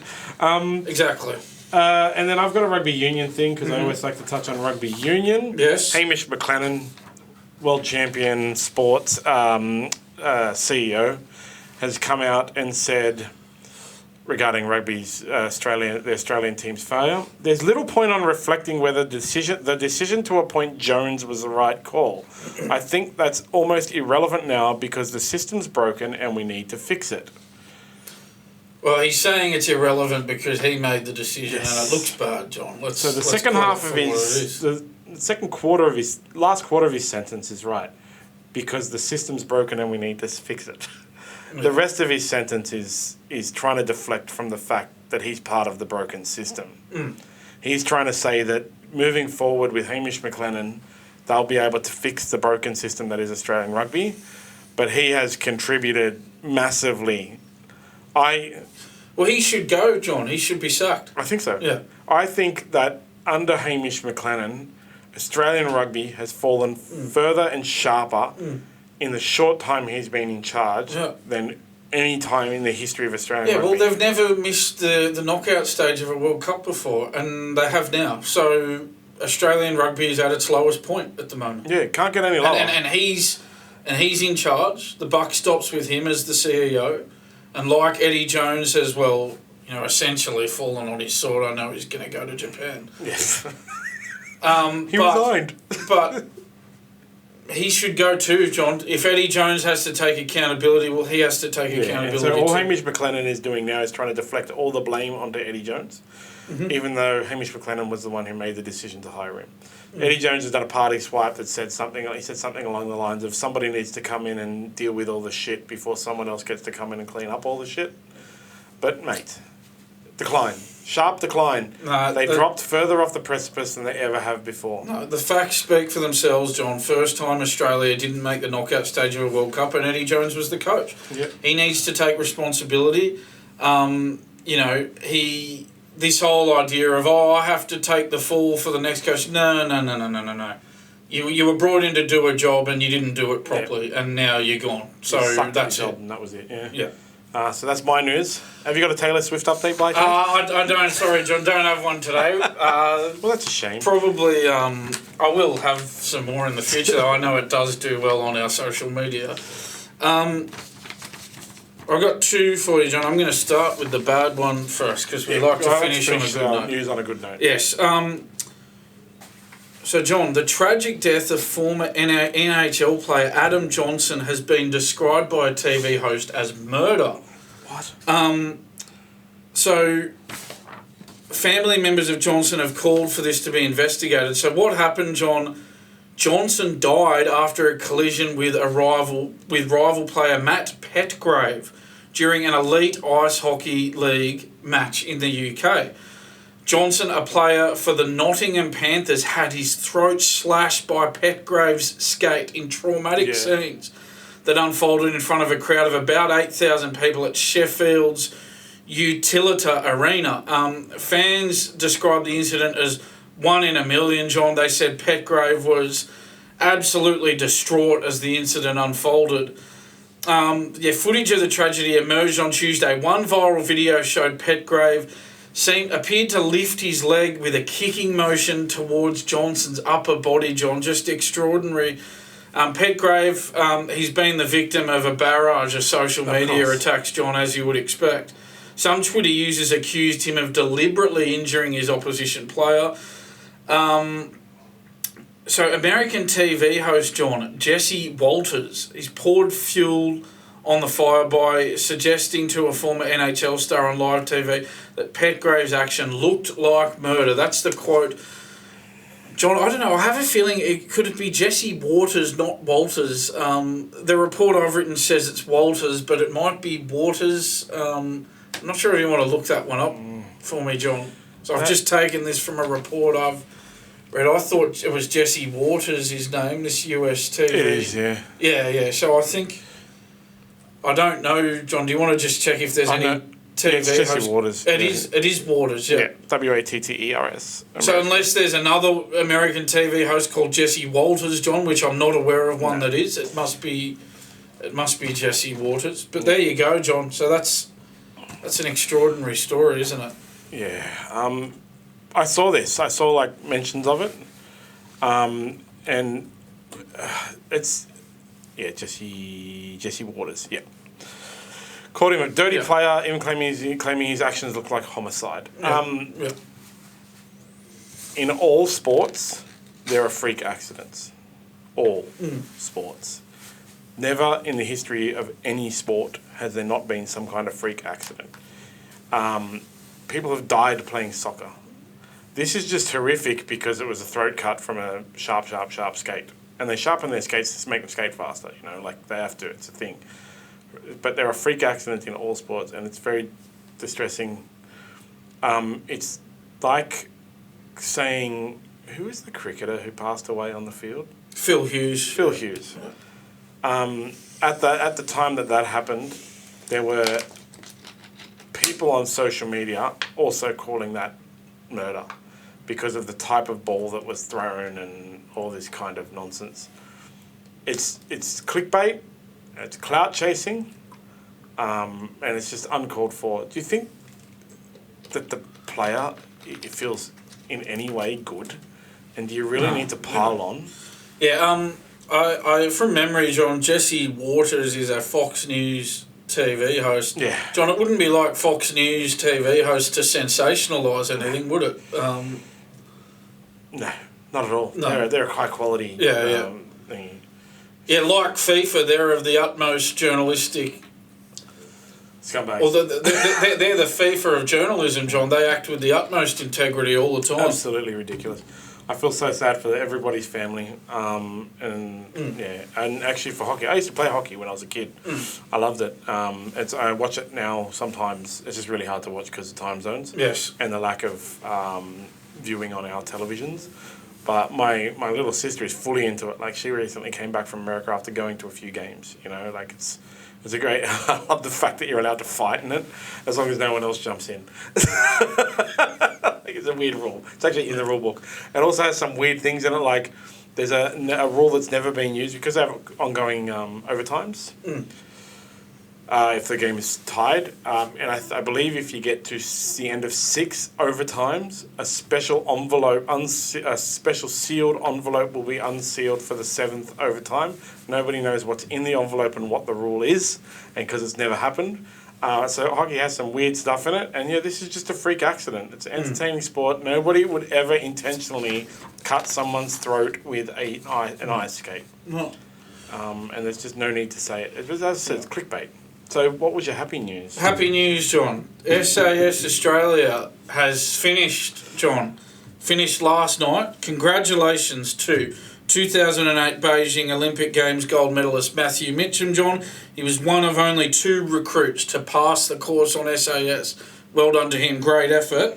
Exactly. And then I've got a rugby union thing because I always like to touch on rugby union. Yes. Hamish McLennan, world champion sports CEO, has come out and said regarding rugby's the Australian team's failure, there's little point on reflecting whether the decision to appoint Jones was the right call. I think that's almost irrelevant now because the system's broken and we need to fix it. Well, he's saying it's irrelevant because he made the decision and it looks bad, John. The second quarter of his last quarter of his sentence is right because the system's broken and we need to fix it. The rest of his sentence is trying to deflect from the fact that he's part of the broken system. He's trying to say that moving forward with Hamish McLennan, they'll be able to fix the broken system that is Australian rugby, but he has contributed massively. Well, he should go, John. He should be sacked. I think so. Yeah. I think that under Hamish McLennan, Australian rugby has fallen further and sharper in the short time he's been in charge than any time in the history of Australian rugby. Yeah, well, they've never missed the knockout stage of a World Cup before, and they have now. So Australian rugby is at its lowest point at the moment. Yeah, can't get any lower. And he's in charge. The buck stops with him as the CEO. And like Eddie Jones has, essentially fallen on his sword. I know he's going to go to Japan. Yes. He resigned. But he should go too, John. If Eddie Jones has to take accountability, well, he has to take accountability so all Hamish McLennan is doing now is trying to deflect all the blame onto Eddie Jones, even though Hamish McLennan was the one who made the decision to hire him. Eddie Jones has done a party swipe that said something. He said something along the lines of somebody needs to come in and deal with all the shit before someone else gets to come in and clean up all the shit. But mate, decline, sharp decline. They dropped further off the precipice than they ever have before. No, the facts speak for themselves, John. First time Australia didn't make the knockout stage of a World Cup, and Eddie Jones was the coach. Yep. He needs to take responsibility. This whole idea of, I have to take the fall for the next coach. No. You were brought in to do a job and you didn't do it properly, and now you're gone. So that's it. And that was it, Yeah. So that's my news. Have you got a Taylor Swift update, Blake? I don't. Sorry, John. Don't have one today. Well, that's a shame. Probably, I will have some more in the future, though. I know it does do well on our social media. I've got two for you, John. I'm going to start with the bad one first because we like to finish on a good note. News on a good note. Yes. So, John, the tragic death of former NHL player Adam Johnson has been described by a TV host as murder. What? So, family members of Johnson have called for this to be investigated. So, what happened, John? Johnson died after a collision with rival player Matt Petgrave during an elite ice hockey league match in the UK. Johnson, a player for the Nottingham Panthers, had his throat slashed by Petgrave's skate in traumatic scenes that unfolded in front of a crowd of about 8,000 people at Sheffield's Utilita Arena. Fans described the incident as one in a million, John. They said Petgrave was absolutely distraught as the incident unfolded. Footage of the tragedy emerged on Tuesday. One viral video showed Petgrave appeared to lift his leg with a kicking motion towards Johnson's upper body, John. Just extraordinary. Petgrave, he's been the victim of a barrage of social media attacks, John, as you would expect. Some Twitter users accused him of deliberately injuring his opposition player. So American TV host, John, Jesse Walters, he's poured fuel on the fire by suggesting to a former NHL star on live TV that Petgrave's action looked like murder. That's the quote. John, I don't know. I have a feeling could it be Jesse Waters, not Walters? The report I've written says it's Walters, but it might be Waters. I'm not sure if you want to look that one up for me, John. So I've just taken this from a report I've read. I thought it was Jesse Waters, his name, this US TV. It is, yeah. Yeah. So I think... I don't know, John. Do you want to just check if there's any TV it's Jesse host? Waters. It is Waters, yeah. Watters. So unless there's another American TV host called Jesse Walters, John, which I'm not aware of one that is, it must be Jesse Waters. But there you go, John. So that's an extraordinary story, isn't it? Yeah. I saw this. I saw mentions of it, and it's Jesse Waters. Yeah. Called him a dirty player, even claiming his actions look like homicide. In all sports, there are freak accidents. All sports. Never in the history of any sport has there not been some kind of freak accident. People have died playing soccer. This is just horrific because it was a throat cut from a sharp skate. And they sharpen their skates to make them skate faster, they have to, it's a thing. But there are freak accidents in all sports, and it's very distressing. It's like saying, who is the cricketer who passed away on the field? Phil Hughes. At the time that happened, there were people on social media also calling that murder because of the type of ball that was thrown and all this kind of nonsense. It's clickbait, it's clout chasing, and it's just uncalled for. Do you think that the player feels in any way good? And do you really need to pile on? Yeah, I from memory, John, Jesse Waters is a Fox News TV host. Yeah. John, it wouldn't be like Fox News TV host to sensationalise anything, would it? No, not at all. No. They're a high quality thing. Yeah, like FIFA, they're of the utmost journalistic... Scumbags. Well, they're the FIFA of journalism, John. They act with the utmost integrity all the time. Absolutely ridiculous. I feel so sad for everybody's family. And actually for hockey. I used to play hockey when I was a kid. I loved it. I watch it now sometimes. It's just really hard to watch because of time zones. Yes. And the lack of viewing on our televisions. But my little sister is fully into it. She recently came back from America after going to a few games. It's a great... I love the fact that you're allowed to fight in it as long as no one else jumps in. It's a weird rule. It's actually in the rule book. It also has some weird things in it, there's a rule that's never been used because they have ongoing overtimes. If the game is tied. And I believe if you get to the end of 6 overtimes, a special sealed envelope will be unsealed for the 7th overtime. Nobody knows what's in the envelope and what the rule is, and because it's never happened. So hockey has some weird stuff in it, and this is just a freak accident. It's an entertaining sport. Nobody would ever intentionally cut someone's throat with an ice skate. No. And there's just no need to say it. As I said, it's clickbait. So what was your happy news? Happy news, John. SAS Australia has finished, John. Finished last night. Congratulations to 2008 Beijing Olympic Games gold medalist Matthew Mitchum, John. He was one of only 2 recruits to pass the course on SAS. Well done to him. Great effort.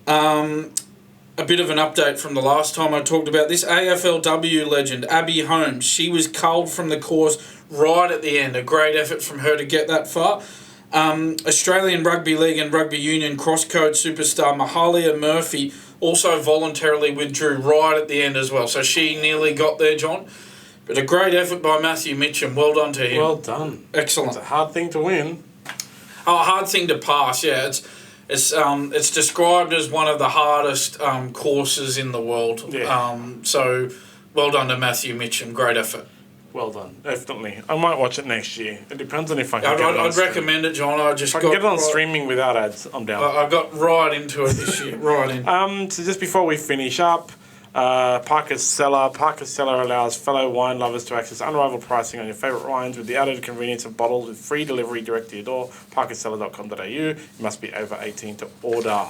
A bit of an update from the last time I talked about this. AFLW legend Abby Holmes, she was culled from the course right at the end. A great effort from her to get that far. Australian Rugby League and Rugby Union crosscode superstar Mahalia Murphy also voluntarily withdrew right at the end as well. So she nearly got there, John. But a great effort by Matthew Mitchell. Well done to him. Well done. Excellent. It's a hard thing to win. Oh, a hard thing to pass, yeah. It's described as one of the hardest courses in the world. Yeah. So well done to Matthew Mitchell. Great effort. Well done, definitely. I might watch it next year. It depends on if I can get it on I'd recommend it, John. If I can get it on streaming without ads, I'm down. I got right into it this year, right in. So just before we finish up, Parker's Cellar. Parker's Cellar allows fellow wine lovers to access unrivaled pricing on your favourite wines with the added convenience of bottles with free delivery direct to your door. parkerscellar.com.au. You must be over 18 to order.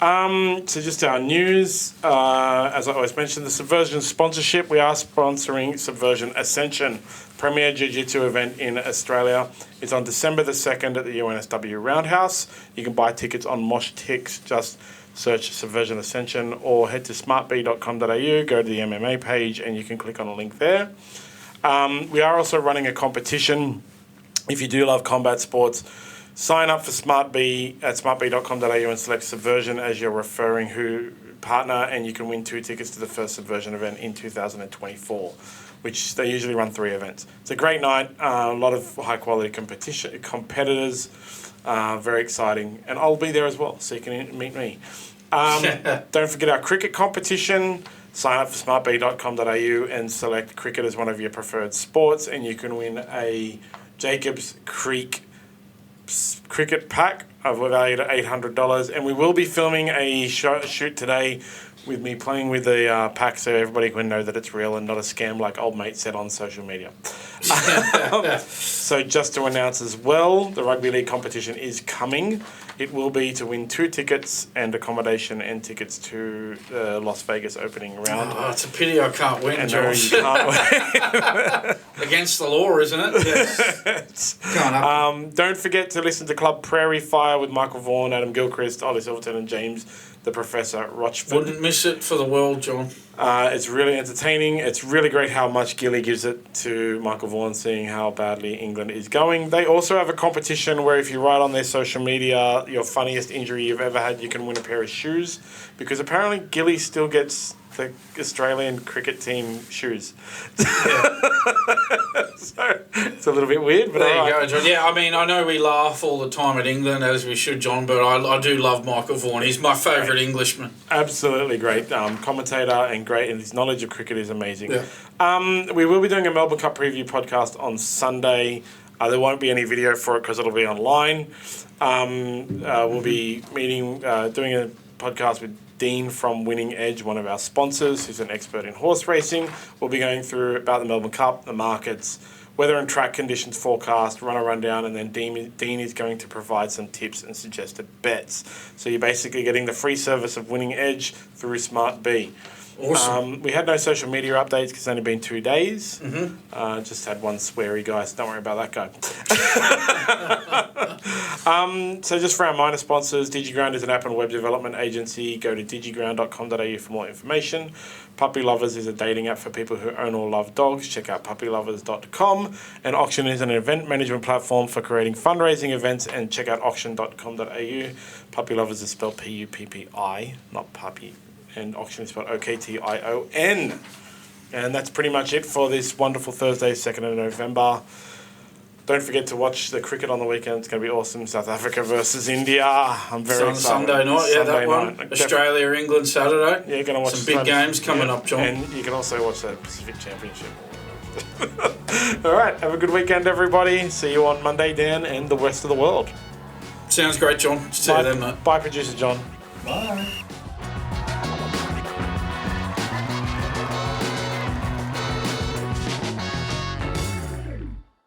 So just our news, as I always mention, the Subversion sponsorship. We are sponsoring Subversion Ascension, premier jiu-jitsu event in Australia. It's on December the 2nd at the UNSW Roundhouse. You can buy tickets on Mosh Tix, just search Subversion Ascension, or head to smartb.com.au, go to the MMA page, and you can click on a link there. We are also running a competition. If you do love combat sports, sign up for SmartB at smartb.com.au and select Subversion as your referring partner, and you can win 2 tickets to the first Subversion event in 2024, which they usually run 3 events. It's a great night, a lot of high-quality competitors, very exciting, and I'll be there as well, so you can meet me. Don't forget our cricket competition. Sign up for smartb.com.au and select cricket as one of your preferred sports, and you can win a Jacobs Creek cricket pack of valued at $800, and we will be filming a shoot today with me playing with the pack, so everybody can know that it's real and not a scam like old mate said on social media. So just to announce as well, the Rugby League competition is coming. It will be to win 2 tickets and accommodation and tickets to the Las Vegas opening round. Oh, it's a pity I can't win, And Josh. no, you can't win. Against the law, isn't it? Yes. Can't happen. Don't forget to listen to Club Prairie Fire with Michael Vaughan, Adam Gilchrist, Ollie Silverton and James the Professor Rochford. Wouldn't miss it for the world, John. It's really entertaining. It's really great how much Gilly gives it to Michael Vaughan, seeing how badly England is going. They also have a competition where if you write on their social media your funniest injury you've ever had, you can win a pair of shoes, because apparently Gilly still gets the Australian cricket team shoes. Yeah. So it's a little bit weird, but there you go, John. Yeah, I mean, I know we laugh all the time at England, as we should, John, but I do love Michael Vaughan. He's my favourite Englishman. Absolutely great commentator and great, and his knowledge of cricket is amazing. Yeah. We will be doing a Melbourne Cup preview podcast on Sunday. There won't be any video for it because it'll be online. We'll be doing a podcast with Dean from Winning Edge, one of our sponsors, who's an expert in horse racing. We'll be going through about the Melbourne Cup, the markets, weather and track conditions forecast, run a rundown, and then Dean is going to provide some tips and suggested bets. So you're basically getting the free service of Winning Edge through SmartB. Awesome. We had no social media updates because it's only been 2 days. Mm-hmm. Just had one sweary guy, so don't worry about that guy. So just for our minor sponsors, DigiGround is an app and web development agency. Go to digiground.com.au for more information. Puppy Lovers is a dating app for people who own or love dogs. Check out puppylovers.com. And Auction is an event management platform for creating fundraising events, and check out auction.com.au. Puppy Lovers is spelled P-U-P-P-I, not puppy. And Auction is spelled O-K-T-I-O-N. And that's pretty much it for this wonderful Thursday, 2nd of November. Don't forget to watch the cricket on the weekend. It's going to be awesome. South Africa versus India. I'm very excited. Sunday night, yeah, that one. Night. Australia, England, Saturday. Yeah, you're going to watch some big games coming up, John. And you can also watch the Pacific Championship. All right, have a good weekend, everybody. See you on Monday, Dan, and the rest of the world. Sounds great, John. See you then, mate. Bye, producer John. Bye.